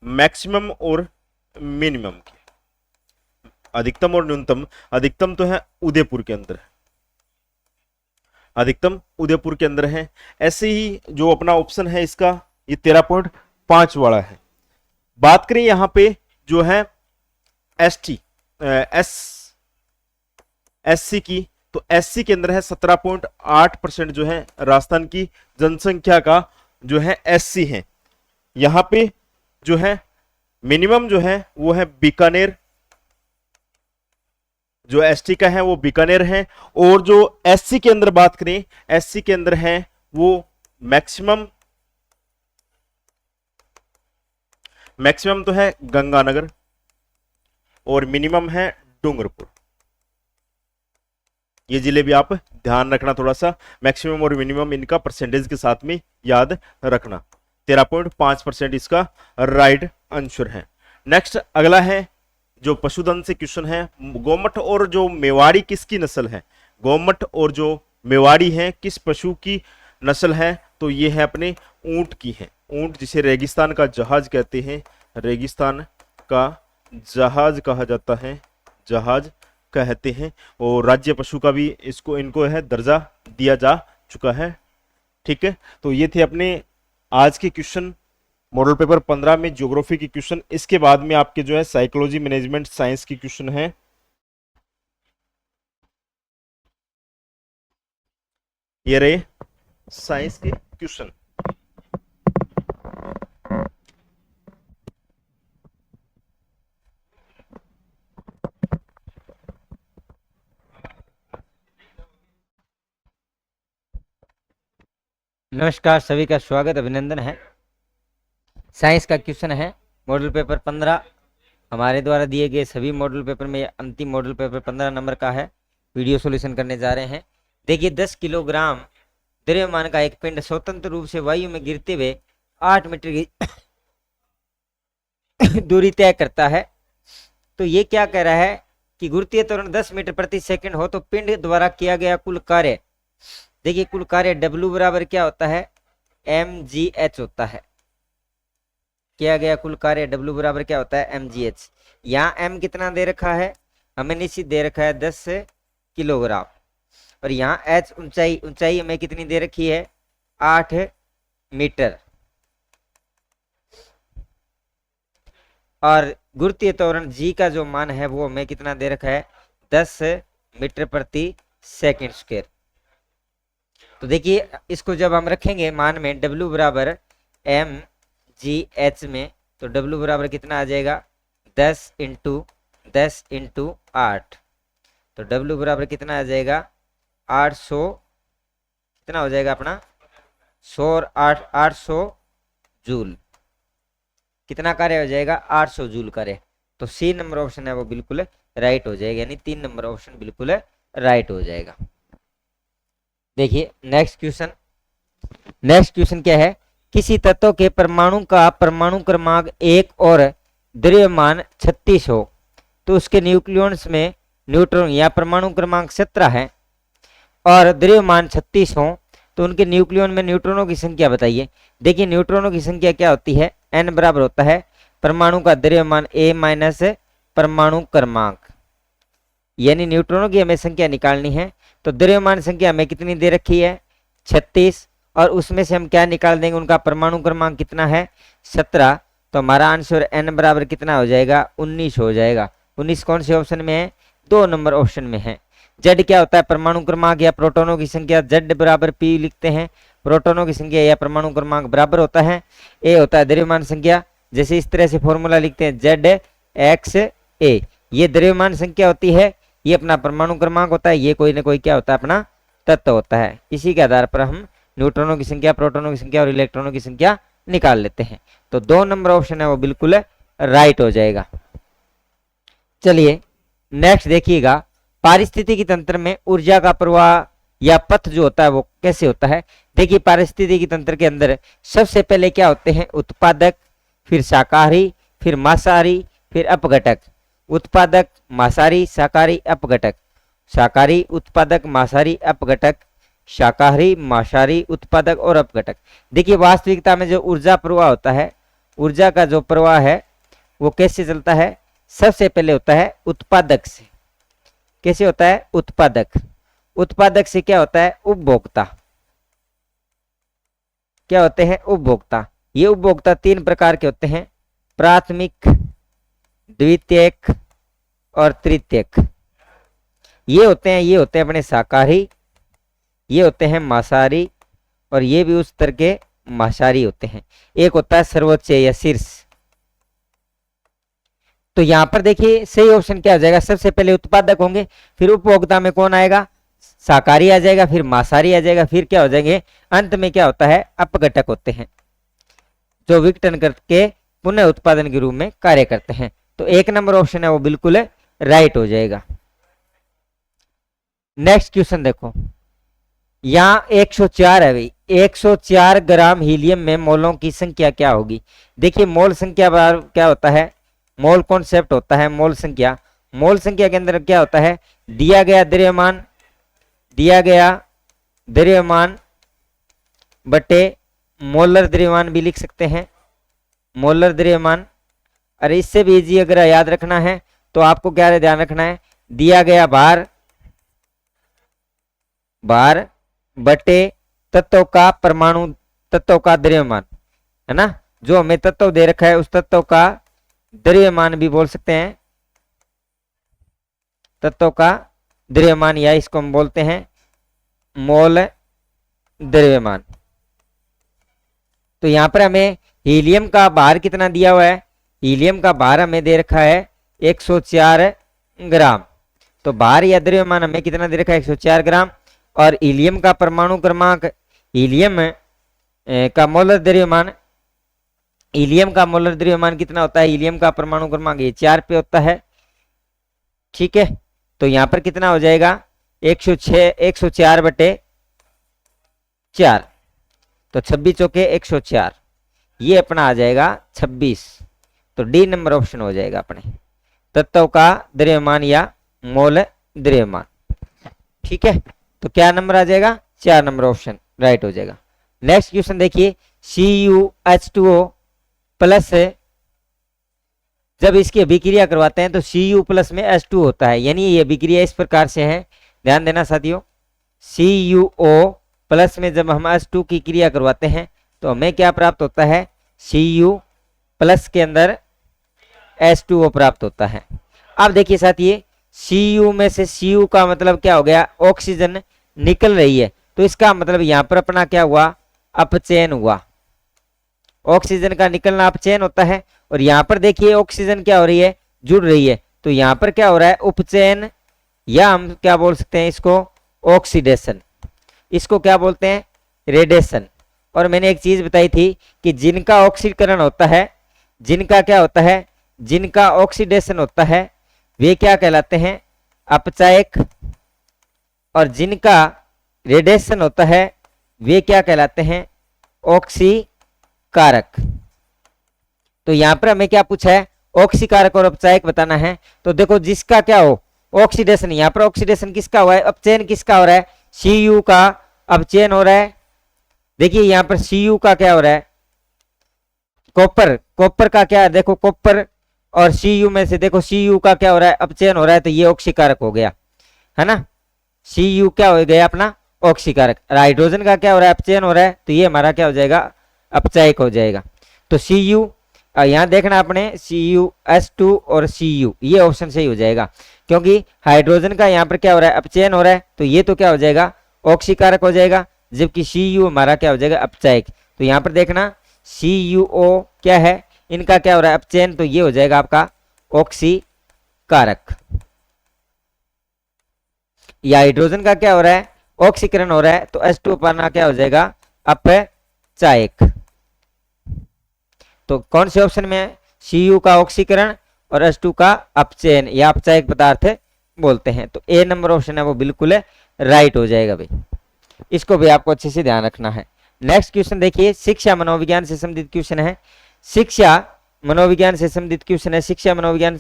मैक्सिमम और मिनिमम की, अधिकतम और न्यूनतम, अधिकतम तो है उदयपुर के अंदर है, अधिकतम उदयपुर के अंदर है। ऐसे ही जो अपना ऑप्शन है इसका ये 13.5 वाला है। बात करें यहां पे जो है SC की, तो SC के अंदर है 17.8% जो है राजस्थान की जनसंख्या का जो है SC है। यहां पे जो है मिनिमम जो है वो है बीकानेर, जो एसटी का है वो बीकानेर है, और जो एससी के अंदर बात करें, एससी के अंदर है वो मैक्सिमम तो है गंगानगर, और मिनिमम है डूंगरपुर। ये जिले भी आप ध्यान रखना, थोड़ा सा मैक्सिमम और मिनिमम इनका परसेंटेज के साथ में याद रखना। 13.5% इसका राइट आंसर है। नेक्स्ट अगला है जो पशुधन से क्वेश्चन है, गोमट और जो मेवाड़ी किसकी नस्ल है? गोमट और जो मेवाड़ी है किस पशु की नस्ल है? तो ये है अपने ऊंट की है। ऊंट जिसे रेगिस्तान का जहाज कहते हैं, रेगिस्तान का जहाज कहा जाता है, जहाज कहते हैं, और राज्य पशु का भी इनको है दर्जा दिया जा चुका है। ठीक है, तो ये थे अपने आज के क्वेश्चन मॉडल पेपर 15 में ज्योग्राफी की क्वेश्चन। इसके बाद में आपके जो है साइकोलॉजी मैनेजमेंट साइंस की क्वेश्चन है। ये रहे साइंस के क्वेश्चन। नमस्कार, सभी का स्वागत अभिनंदन है। साइंस का क्वेश्चन है मॉडल पेपर 15। हमारे द्वारा दिए गए सभी मॉडल पेपर में अंतिम मॉडल पेपर 15 नंबर का है। वीडियो सॉल्यूशन करने जा रहे हैं। देखिए, 10 किलोग्राम द्रव्यमान का एक पिंड स्वतंत्र रूप से वायु में गिरते हुए 8 मीटर की दूरी तय करता है। तो ये क्या कह रहा है कि गुरुत्वीय त्वरण 10 मीटर प्रति सेकंड हो तो पिंड द्वारा किया गया कुल कार्य, देखिए कुल कार्य W बराबर क्या होता है, mgh होता है। किया गया कुल कार्य W बराबर क्या होता है, mgh। यहाँ m कितना दे रखा है, हमें निश्चित दे रखा है 10 किलोग्राम, और यहाँ h ऊंचाई हमें कितनी दे रखी है, 8 मीटर, और गुरुत्वीय त्वरण g का जो मान है वो हमें कितना दे रखा है, 10 मीटर प्रति सेकंड स्क्वायर। तो देखिए, इसको जब हम रखेंगे मान में W बराबर mgh में, तो W बराबर कितना आ जाएगा, 10 इंटू 8। तो W बराबर कितना आ जाएगा, 800, कितना हो जाएगा अपना 100 और 800 जूल। कितना कार्य हो जाएगा, 800 जूल कार्य। तो C नंबर ऑप्शन है वो बिल्कुल राइट हो जाएगा, यानी 3 नंबर ऑप्शन बिल्कुल राइट हो जाएगा। देखिए नेक्स्ट क्वेश्चन क्या है, किसी तत्व के परमाणु का परमाणु क्रमांक 1 और द्रव्यमान 36 हो तो उसके न्यूक्लियॉन्स में न्यूट्रॉन या परमाणु क्रमांक 17 है और द्रव्यमान 36 हो तो उनके न्यूक्लियॉन में न्यूट्रॉनों की संख्या बताइए। देखिए, न्यूट्रॉनों की संख्या क्या होती है, n बराबर होता है परमाणु का द्रव्यमान a माइनस परमाणु क्रमांक, यानी न्यूट्रॉनों की हमें संख्या निकालनी है। तो द्रव्यमान संख्या हमें कितनी दे रखी है, 36, और उसमें से हम क्या निकाल देंगे, उनका परमाणु क्रमांक कितना है, 17। तो हमारा आंसर n बराबर कितना हो जाएगा, 19 हो जाएगा। 19 कौन से ऑप्शन में है, 2 नंबर ऑप्शन में है। z क्या होता है, परमाणु क्रमांक या प्रोटॉनों की संख्या, z बराबर p लिखते हैं। प्रोटॉनों की संख्या या परमाणु क्रमांक बराबर होता है a होता है द्रव्यमान संख्या, जैसे इस तरह से फॉर्मूला लिखते हैं ZXA, ये द्रव्यमान संख्या होती है, ये अपना परमाणु क्रमांक होता है, ये कोई ना कोई क्या होता है, अपना तत्व होता है। इसी के आधार पर हम न्यूट्रॉनों की संख्या, प्रोटॉनों की संख्या और इलेक्ट्रॉनों की संख्या निकाल लेते हैं। तो 2 नंबर ऑप्शन है वो बिल्कुल राइट हो जाएगा। चलिए नेक्स्ट देखिएगा, पारिस्थितिकी तंत्र में ऊर्जा का प्रवाह या पथ जो होता है वो कैसे होता है। देखिए, पारिस्थितिकी तंत्र के अंदर सबसे पहले क्या होते हैं, उत्पादक, फिर शाकाहारी, फिर मांसाहारी, फिर अपघटक। उत्पादक, मांसाहारी, शाकाहारी, अपघटक। शाकाहारी, उत्पादक, मांसाहारी, अपघटक। शाकाहारी, मांसाहारी, उत्पादक और अपघटक। देखिए, वास्तविकता में जो ऊर्जा प्रवाह होता है, ऊर्जा का जो प्रवाह है वो कैसे चलता है, सबसे पहले होता है उत्पादक से। कैसे होता है, उत्पादक। उत्पादक से क्या होता है, उपभोक्ता। क्या होते हैं, उपभोक्ता। ये उपभोक्ता 3 प्रकार के होते हैं, प्राथमिक, द्वितीयक और तृतीयक। ये होते हैं अपने शाकाहारी, ये होते हैं मांसाहारी, और ये भी उस तरह के मांसाहारी होते हैं। एक होता है सर्वोच्च या शीर्ष। तो यहाँ पर देखिए सही ऑप्शन क्या हो जाएगा, सबसे पहले उत्पादक होंगे, फिर उपभोक्ता में कौन आएगा, शाकाहारी आ जाएगा, फिर मांसाहारी आ जाएगा, फिर क्या हो जाएंगे, अंत में क्या होता है, अपघटक होते हैं जो विघटन करके पुनः उत्पादन के रूप में कार्य करते हैं। तो 1 नंबर ऑप्शन है वो बिल्कुल राइट हो जाएगा। नेक्स्ट क्वेश्चन देखो, यहाँ 104 है भाई, 104 ग्राम हीलियम में मोलों की संख्या क्या होगी। देखिए मोल संख्या क्या होता है, मोल कॉन्सेप्ट होता है मोल संख्या। मोल संख्या के अंदर क्या होता है, दिया गया द्रव्यमान बटे मोलर द्रव्यमान भी लिख सकते हैं, मोलर द्रव्यमान। अरे इससे भी इजी अगर याद रखना है तो आपको क्या ध्यान रखना है, दिया गया भार बटे तत्व का परमाणु, तत्व का द्रव्यमान, है ना, जो हमें तत्व दे रखा है उस तत्व का द्रव्यमान भी बोल सकते हैं, तत्व का द्रव्यमान, या इसको हम बोलते हैं मोल द्रव्यमान। तो यहां पर हमें हीलियम का भार कितना दिया हुआ है, हीलियम का भार हमें दे रखा है 104 ग्राम। तो भार या द्रव्यमान हमें कितना दे रखा है, 104 ग्राम। और हीलियम का परमाणु क्रमांक, हीलियम का मोलर द्रव्यमान, हीलियम का मोलर द्रव्यमान कितना होता है, हीलियम का परमाणु क्रमांक ये 4 पे होता है, ठीक है। तो यहां पर कितना हो जाएगा, 104 बटे 4, तो 26 चौके 104, ये अपना आ जाएगा 26। तो डी नंबर ऑप्शन हो जाएगा अपने, तत्व का द्रव्यमान या मोल द्रव्यमान, ठीक है। तो क्या नंबर आ जाएगा, 4 नंबर ऑप्शन राइट हो जाएगा। नेक्स्ट क्वेश्चन देखिए, CuH2O प्लस, जब इसकी अभिक्रिया करवाते हैं तो Cu प्लस में H2 होता है, यानी ये अभिक्रिया इस प्रकार से है, ध्यान देना साथियों। CuO प्लस में जब हम H2 की क्रिया करवाते हैं तो हमें क्या प्राप्त होता है, Cu प्लस के अंदर H2O प्राप्त होता है। अब देखिए साथियों, Cu में से Cu का मतलब क्या हो गया, ऑक्सीजन निकल रही है, तो इसका मतलब यहाँ पर अपना क्या हुआ, अपचयन हुआ। ऑक्सीजन का निकलना अपचयन होता है, और यहाँ पर देखिए ऑक्सीजन क्या हो रही है, जुड़ रही है, तो यहाँ पर क्या हो रहा है, उपचयन, या हम क्या बोल सकते हैं इसको, ऑक्सीडेशन, इसको क्या बोलते हैं, रेडिएशन। और मैंने एक चीज बताई थी कि जिनका ऑक्सीकरण होता है, जिनका क्या होता है, जिनका ऑक्सीडेशन होता है वे क्या कहलाते हैं, अपचायक, और जिनका रेडिएशन होता है वे क्या कहलाते हैं, ऑक्सीकारक। तो यहां पर हमें क्या पूछा है, ऑक्सीकारक और अपचायक बताना है। तो देखो जिसका क्या हो, ऑक्सीडेशन, यहाँ पर ऑक्सीडेशन किसका हुआ है, अपचयन किसका हो रहा है, Cu का अपचयन हो रहा है। देखिए यहाँ पर Cu का क्या हो रहा है, कॉपर का क्या है, देखो कॉपर और Cu में से देखो Cu का क्या हो रहा है, अपचयन हो रहा है, तो ये ऑक्सीकारक हो गया, है ना। Cu क्या हो गया अपना, ऑक्सीकारक। हाइड्रोजन का क्या हो रहा है, अपचयन हो रहा है, तो ये हमारा क्या हो जाएगा, अपचायक हो जाएगा। तो Cu यहाँ देखना आपने, CuH2 और Cu, ये ऑप्शन सही हो जाएगा, क्योंकि हाइड्रोजन का यहाँ पर क्या हो रहा है, अपचयन हो रहा है, तो ये तो क्या हो जाएगा, ऑक्सीकारक हो जाएगा, जबकि Cu हमारा क्या हो जाएगा, अपचायक। तो यहाँ पर देखना CuO क्या है, इनका क्या हो रहा है, अपचयन, तो ये हो जाएगा आपका ऑक्सीकारक। या हाइड्रोजन का क्या हो रहा है, ऑक्सीकरण हो रहा है, तो H2 पाना क्या हो जाएगा, अपचायक। तो कौन से ऑप्शन में है, Cu का ऑक्सीकरण और H2 का अपचयन या अपचायक पदार्थ बोलते हैं। तो ए नंबर ऑप्शन है वो बिल्कुल राइट हो जाएगा भाई, इसको भी आपको अच्छे से ध्यान रखना है। नेक्स्ट क्वेश्चन देखिए, शिक्षा मनोविज्ञान से संबंधित क्वेश्चन है, शिक्षा मनोविज्ञान से संबंधित क्वेश्चन है। शिक्षा मनोविज्ञान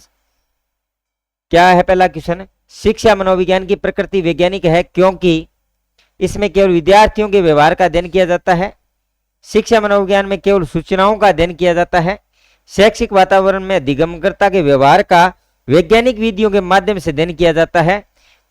क्या है, पहला क्वेश्चन, शिक्षा मनोविज्ञान की प्रकृति वैज्ञानिक है क्योंकि इसमें केवल विद्यार्थियों के व्यवहार का अध्ययन किया जाता है। शिक्षा मनोविज्ञान में केवल सूचनाओं का अध्ययन किया जाता है। शैक्षिक वातावरण में अधिगमकर्ता के व्यवहार का वैज्ञानिक विधियों के माध्यम से अध्ययन किया जाता है।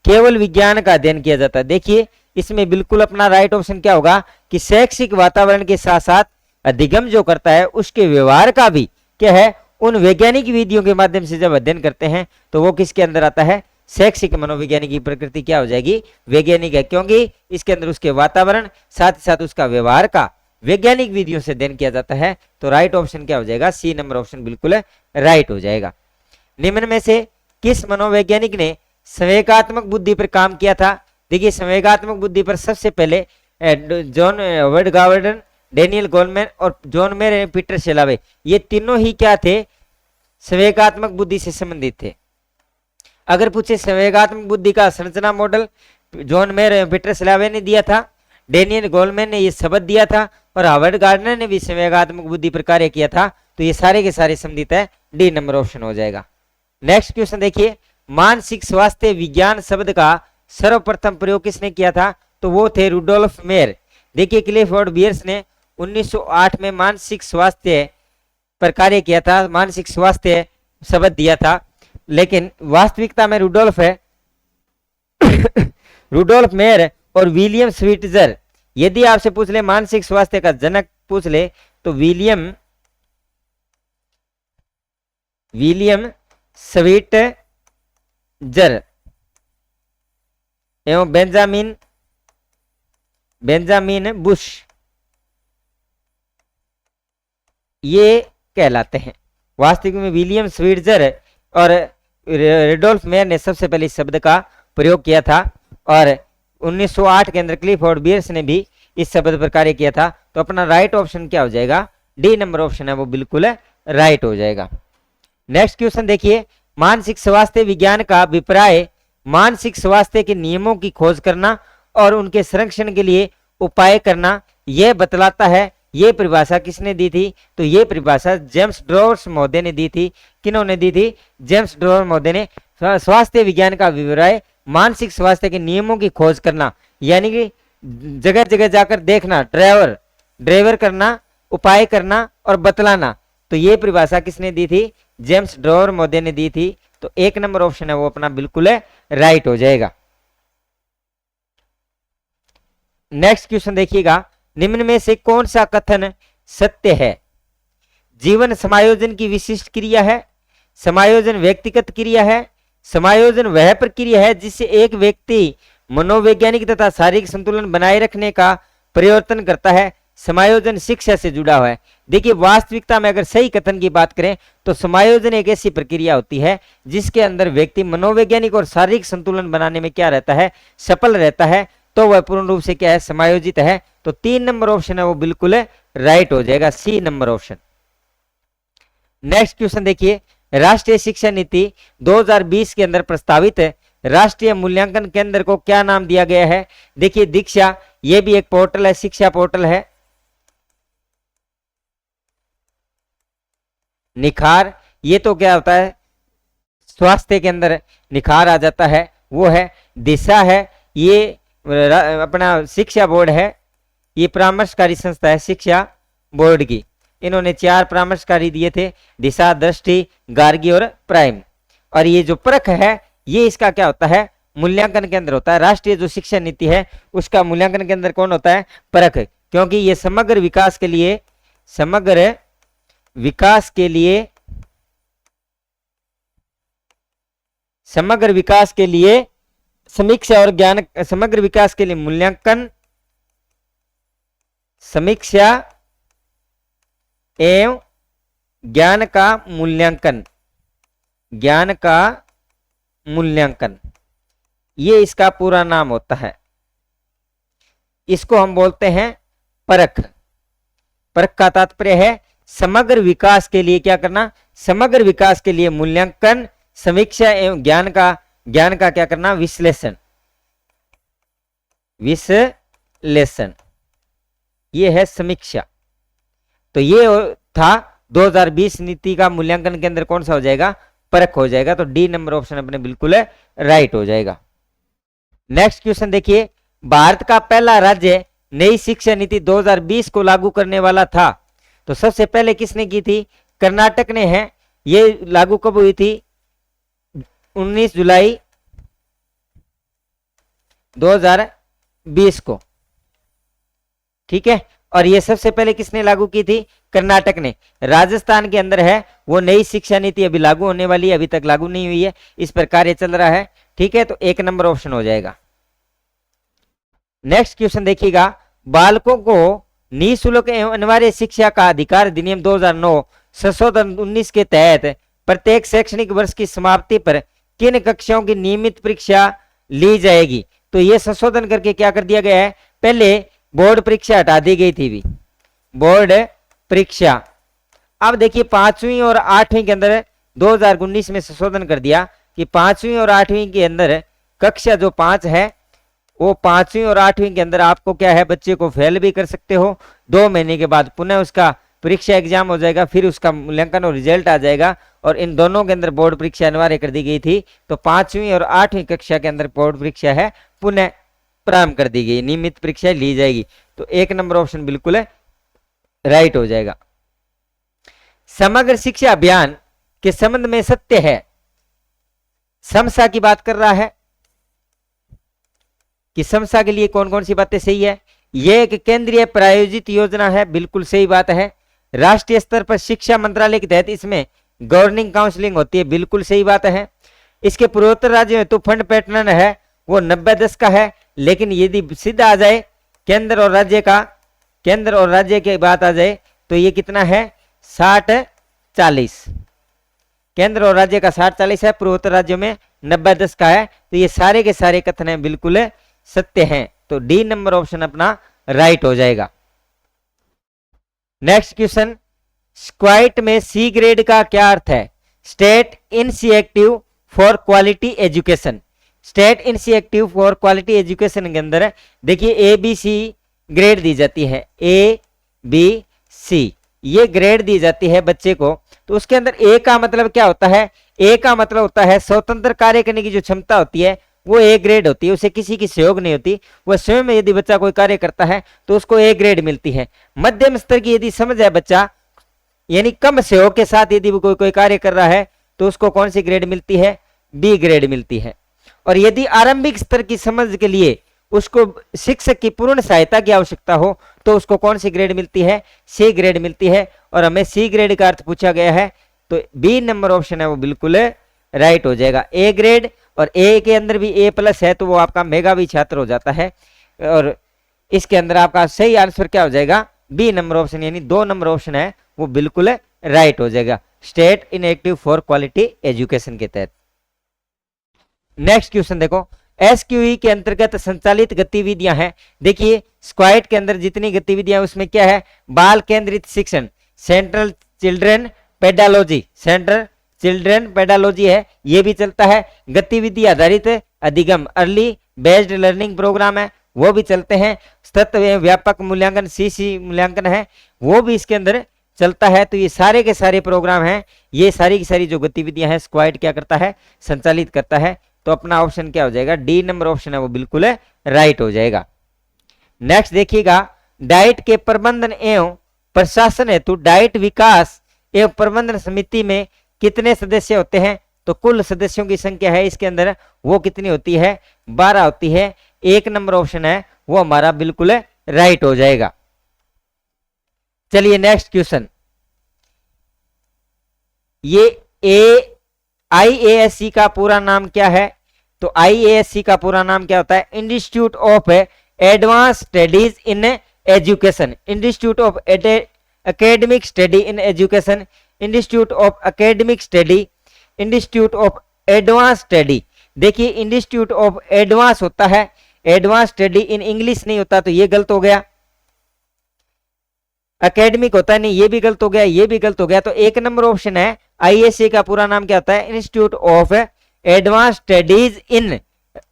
केवल विज्ञान का अध्ययन किया जाता है। देखिए इसमें बिल्कुल अपना राइट ऑप्शन क्या होगा कि शैक्षिक वातावरण के साथ साथ अधिगम जो करता है उसके व्यवहार का भी क्या है, उन वैज्ञानिक विधियों के माध्यम से जब अध्ययन करते हैं तो वो किसके अंदर आता है, शैक्षिक मनोविज्ञान की प्रकृति क्या हो जाएगी, वैज्ञानिक है, क्योंकि इसके अंदर उसके वातावरण साथ ही साथ उसका व्यवहार का वैज्ञानिक विधियों से अध्ययन किया जाता है। तो राइट ऑप्शन क्या हो जाएगा, सी नंबर ऑप्शन बिल्कुल राइट हो जाएगा। निम्न में से किस मनोवैज्ञानिक ने संवेगात्मक बुद्धि पर काम किया था? देखिए संवेगात्मक बुद्धि पर सबसे पहले जॉन हॉवर्ड गावर्डन, डेनियल गोलमैन और जॉन मेयर, पीटर शेलावे, ये तीनों ही क्या थे? संवेगात्मक बुद्धि से संबंधित थे। अगर पूछे संवेगात्मक बुद्धि का संरचना मॉडल जॉन मेयर, पीटर शेलावे ने दिया था, डेनियल गोलमैन ने ये शब्द दिया था और हार्वर्ड गार्डनर ने भी संवेगात्मक बुद्धि पर कार्य किया था, तो ये सारे के सारे संबंधित है, डी नंबर ऑप्शन हो जाएगा। नेक्स्ट क्वेश्चन देखिए, मानसिक स्वास्थ्य विज्ञान शब्द का सर्वप्रथम प्रयोग किसने किया था? तो वो थे रुडोल्फ मेयर। देखिए क्लिफोर्ड बियर्स ने 1908 में मानसिक स्वास्थ्य पर कार्य किया था, मानसिक स्वास्थ्य शब्द दिया था, लेकिन वास्तविकता में रुडोल्फ है रुडोल्फ मेयर और विलियम स्वीटजर। यदि आपसे पूछ ले मानसिक स्वास्थ्य का जनक पूछ ले तो विलियम स्वीटजर एवं बेंजामिन बुश ये कहलाते हैं। वास्तविक में विलियम स्वीटजर और रुडोल्फ मेयर ने सबसे पहले इस शब्द का प्रयोग किया था और 1908 के अंदर क्लिफोर्ड बियर्स ने भी इस शब्द पर कार्य किया था। तो अपना राइट ऑप्शन क्या हो जाएगा? डी नंबर ऑप्शन है वो बिल्कुल राइट हो जाएगा। नेक्स्ट क्वेश्चन देखिए, मानसिक स्वास्थ्य विज्ञान का अभिप्राय मानसिक स्वास्थ्य के नियमों की खोज करना और उनके संरक्षण के लिए उपाय करना यह बतलाता है। ये परिभाषा किसने दी थी? तो ये परिभाषा जेम्स ड्रॉवर्स महोदय ने दी थी। किन्होंने दी थी? जेम्स ड्रॉवर महोदय ने। स्वास्थ्य विज्ञान का अभिप्राय मानसिक स्वास्थ्य के नियमों की खोज करना, यानी कि जगह जगह जाकर देखना, ड्राइवर करना, उपाय करना और बतलाना। तो ये परिभाषा किसने दी थी? जेम्स ड्रॉवर महोदय ने दी थी। तो एक नंबर ऑप्शन है वो अपना बिल्कुल राइट हो जाएगा। नेक्स्ट क्वेश्चन देखिएगा, निम्न में से कौन सा कथन सत्य है? जीवन समायोजन की विशिष्ट क्रिया है, समायोजन व्यक्तिगत क्रिया है, समायोजन वह प्रक्रिया है जिससे एक व्यक्ति मनोवैज्ञानिक तथा शारीरिक संतुलन बनाए रखने का परिवर्तन करता है, समायोजन शिक्षा से जुड़ा हुआ है। देखिए वास्तविकता में अगर सही कथन की बात करें तो समायोजन एक ऐसी प्रक्रिया होती है जिसके अंदर व्यक्ति मनोवैज्ञानिक और शारीरिक संतुलन बनाने में क्या रहता है? सफल रहता है, तो वह पूर्ण रूप से क्या है? समायोजित है। तो 3 नंबर ऑप्शन है वो बिल्कुल राइट हो जाएगा, C number option. Next question देखिए, राष्ट्रीय शिक्षा नीति 2020 के अंदर प्रस्तावित राष्ट्रीय मूल्यांकन केंद्र को क्या नाम दिया गया है? देखिए दीक्षा, ये भी एक पोर्टल है, शिक्षा पोर्टल है। निखार, ये तो क्या होता है? स्वास्थ्य के अंदर निखार आ जाता है, वो है। दिशा है, ये अपना शिक्षा बोर्ड है, ये परामर्शकारी संस्था है शिक्षा बोर्ड की। इन्होंने 4 परामर्शकारी दिए थे, दिशा, दृष्टि, गार्गी और प्राइम। और ये जो परख है ये इसका क्या होता है? मूल्यांकन केंद्र होता है। राष्ट्रीय जो शिक्षा नीति है उसका मूल्यांकन केंद्र कौन होता है? परख, क्योंकि ये समग्र विकास के लिए समीक्षा और ज्ञान, समग्र विकास के लिए मूल्यांकन, समीक्षा एवं ज्ञान का मूल्यांकन, ये इसका पूरा नाम होता है। इसको हम बोलते हैं परख। परख का तात्पर्य है समग्र विकास के लिए क्या करना? समग्र विकास के लिए मूल्यांकन, समीक्षा एवं ज्ञान का क्या करना? विश्लेषण। ये है समीक्षा। तो ये था 2020 नीति का मूल्यांकन केंद्र कौन सा हो जाएगा? परख हो जाएगा। तो डी नंबर ऑप्शन अपने बिल्कुल राइट हो जाएगा। नेक्स्ट क्वेश्चन देखिए, भारत का पहला राज्य नई शिक्षा नीति 2020 को लागू करने वाला था, तो सबसे पहले किसने की थी? कर्नाटक ने है। ये लागू कब हुई थी? 19 जुलाई 2020 को, ठीक है। और ये सबसे पहले किसने लागू की थी? कर्नाटक ने। राजस्थान के अंदर है वो नई शिक्षा नीति, अभी लागू होने वाली है, अभी तक लागू नहीं हुई है, इस पर कार्य चल रहा है, ठीक है। तो 1 नंबर ऑप्शन हो जाएगा। नेक्स्ट क्वेश्चन देखिएगा, बालकों को निःशुल्क एवं अनिवार्य शिक्षा का अधिकार अधिनियम 2009 संशोधन 19 के तहत प्रत्येक शैक्षणिक वर्ष की समाप्ति पर किन कक्षाओं की नियमित परीक्षा ली जाएगी। तो ये संशोधन करके क्या कर दिया गया है, पहले बोर्ड परीक्षा हटा दी गई थी भी, बोर्ड परीक्षा। अब देखिए 5वीं और 8वीं के अंदर 2019 में संशोधन कर दिया कि 5वीं और 8वीं के अंदर कक्षा जो 5 है वो 5वीं और 8वीं के अंदर आपको क्या है, बच्चे को फेल भी कर सकते हो। 2 महीने के बाद पुनः उसका परीक्षा एग्जाम हो जाएगा, फिर उसका मूल्यांकन और रिजल्ट आ जाएगा। और इन दोनों के अंदर बोर्ड परीक्षा अनिवार्य कर दी गई थी। तो 5वीं और 8वीं कक्षा के अंदर बोर्ड परीक्षा है पुनः प्रारंभ कर दी गई, नियमित परीक्षा ली जाएगी। तो 1 नंबर ऑप्शन बिल्कुल राइट हो जाएगा। समग्र शिक्षा अभियान के संबंध में सत्य है, समसा की बात कर रहा है कि समसा के लिए कौन कौन सी बातें सही है। यह एक केंद्रीय प्रायोजित योजना है, बिल्कुल सही बात है। राष्ट्रीय स्तर पर शिक्षा मंत्रालय के तहत इसमें गवर्निंग काउंसलिंग होती है, बिल्कुल सही बात है। इसके पूर्वोत्तर राज्यों में तो फंड पैटर्न है वो 90-10 का है, लेकिन यदि सीधा आ जाए केंद्र और राज्य की बात आ जाए तो ये कितना है, 60-40। केंद्र और राज्य का 60-40 है, पूर्वोत्तर राज्यों में 90-10 का है। तो ये सारे के सारे कथन है बिल्कुल सत्य हैं। तो डी नंबर ऑप्शन अपना राइट हो जाएगा। नेक्स्ट क्वेश्चन, स्क्वाइट में सी ग्रेड का क्या अर्थ है। State initiative for quality education. State initiative for quality education के अंदर देखिए ABC ग्रेड दी जाती है, ABC ये ग्रेड दी जाती है बच्चे को। तो उसके अंदर ए का मतलब क्या होता है, ए का मतलब होता है स्वतंत्र कार्य करने की जो क्षमता होती है वो ए ग्रेड होती है, उसे किसी की सहयोग नहीं होती, वह स्वयं में यदि बच्चा कोई कार्य करता है तो उसको ए ग्रेड मिलती है। मध्यम स्तर की यदि समझ है बच्चा, यानी कम सहयोग के साथ यदि वो कोई कार्य कर रहा है तो उसको कौन सी ग्रेड मिलती है, बी ग्रेड मिलती है। और यदि आरंभिक स्तर की समझ के लिए उसको शिक्षक की पूर्ण सहायता की आवश्यकता हो तो उसको कौन सी ग्रेड मिलती है, सी ग्रेड मिलती है। और हमें सी ग्रेड का अर्थ पूछा गया है तो बी नंबर ऑप्शन है वो बिल्कुल राइट हो जाएगा। ए ग्रेड और ए के अंदर भी A+ है तो वो आपका मेधावी छात्र हो जाता है। और इसके अंदर आपका सही आंसर क्या हो जाएगा, बी नंबर ऑप्शन, यानी 2 नंबर ऑप्शन है वो बिल्कुल राइट हो जाएगा, state initiative for quality education के तहत। नेक्स्ट क्वेश्चन देखो, SQE के अंतर्गत संचालित गतिविधियां हैं। देखिए स्क्वाइट के अंदर जितनी गतिविधियां उसमें क्या है, बाल केंद्रित शिक्षण, central children pedology, central children pedology है, ये भी चलता है। गतिविधि आधारित अधिगम, अर्ली बेस्ड लर्निंग प्रोग्राम है वो भी चलते हैं। सतत व्यापक मूल्यांकन, CC मूल्यांकन है वो भी इसके अंदर चलता है। तो ये सारे के सारे प्रोग्राम हैं, ये सारी की सारी जो गतिविधियां हैं स्क्वाइड क्या करता है, संचालित करता है। तो अपना ऑप्शन क्या हो जाएगा, डी नंबर ऑप्शन है वो बिल्कुल राइट हो जाएगा। नेक्स्ट देखिएगा, डाइट के प्रबंधन एवं प्रशासन हेतु डाइट विकास एवं प्रबंधन समिति में कितने सदस्य होते हैं। तो कुल सदस्यों की संख्या है इसके अंदर वो कितनी होती है, 12 होती है। 1 नंबर ऑप्शन है वो हमारा बिल्कुल राइट हो जाएगा। चलिए नेक्स्ट क्वेश्चन, ये IASC का पूरा नाम क्या है। तो IASC का पूरा नाम क्या होता है, institute of advance studies in education, institute of academic study in education, institute of academic study, institute of advance study. देखिए इंस्टीट्यूट ऑफ एडवांस होता है, एडवांस स्टडी इन इंग्लिश नहीं होता तो ये गलत हो गया। एकेडमिक होता है नहीं, ये भी गलत हो गया, ये भी गलत हो गया। तो 1 नंबर ऑप्शन है, IASC का पूरा नाम क्या होता है, institute of advance studies in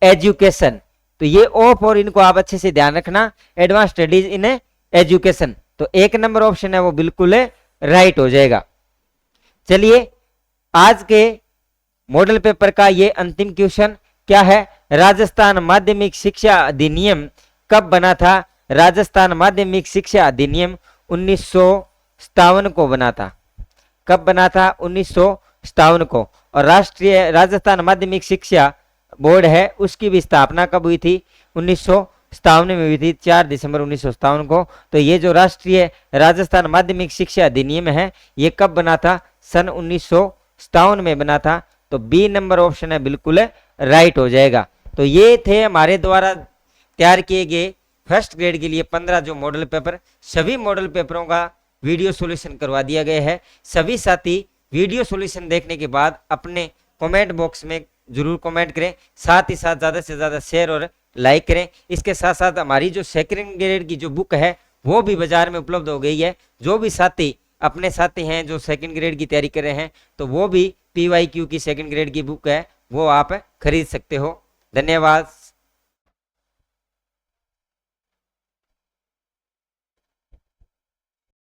education. तो ये ऑफ और इनको आप अच्छे से ध्यान रखना, एडवांस स्टडीज इन एजुकेशन। तो 1 नंबर ऑप्शन है वो बिल्कुल राइट हो जाएगा। चलिए आज के मॉडल पेपर का ये अंतिम क्वेश्चन क्या है, राजस्थान माध्यमिक शिक्षा अधिनियम कब बना था। राजस्थान माध्यमिक शिक्षा अधिनियम 1957 को बना था। कब बना था, 1957 को। और राष्ट्रीय राजस्थान माध्यमिक शिक्षा बोर्ड है उसकी भी स्थापना कब हुई थी, 1957 में हुई थी, 4 दिसंबर 1957 को। तो ये जो राष्ट्रीय राजस्थान माध्यमिक शिक्षा अधिनियम है ये कब बना था, सन 1957 में बना था। तो बी नंबर ऑप्शन है बिल्कुल राइट हो जाएगा। तो ये थे हमारे द्वारा तैयार किए गए फर्स्ट ग्रेड के लिए 15 जो मॉडल पेपर, सभी मॉडल पेपरों का वीडियो सॉल्यूशन करवा दिया गया है। सभी साथी वीडियो सॉल्यूशन देखने के बाद अपने कमेंट बॉक्स में जरूर कमेंट करें, साथ ही साथ ज़्यादा से ज़्यादा शेयर और लाइक करें। इसके साथ साथ हमारी जो सेकंड ग्रेड की जो बुक है वो भी बाजार में उपलब्ध हो गई है। जो भी साथी अपने साथी हैं जो सेकंड ग्रेड की तैयारी कर रहे हैं तो वो भी PYQ की सेकंड ग्रेड की बुक है वो आप खरीद सकते हो। धन्यवाद।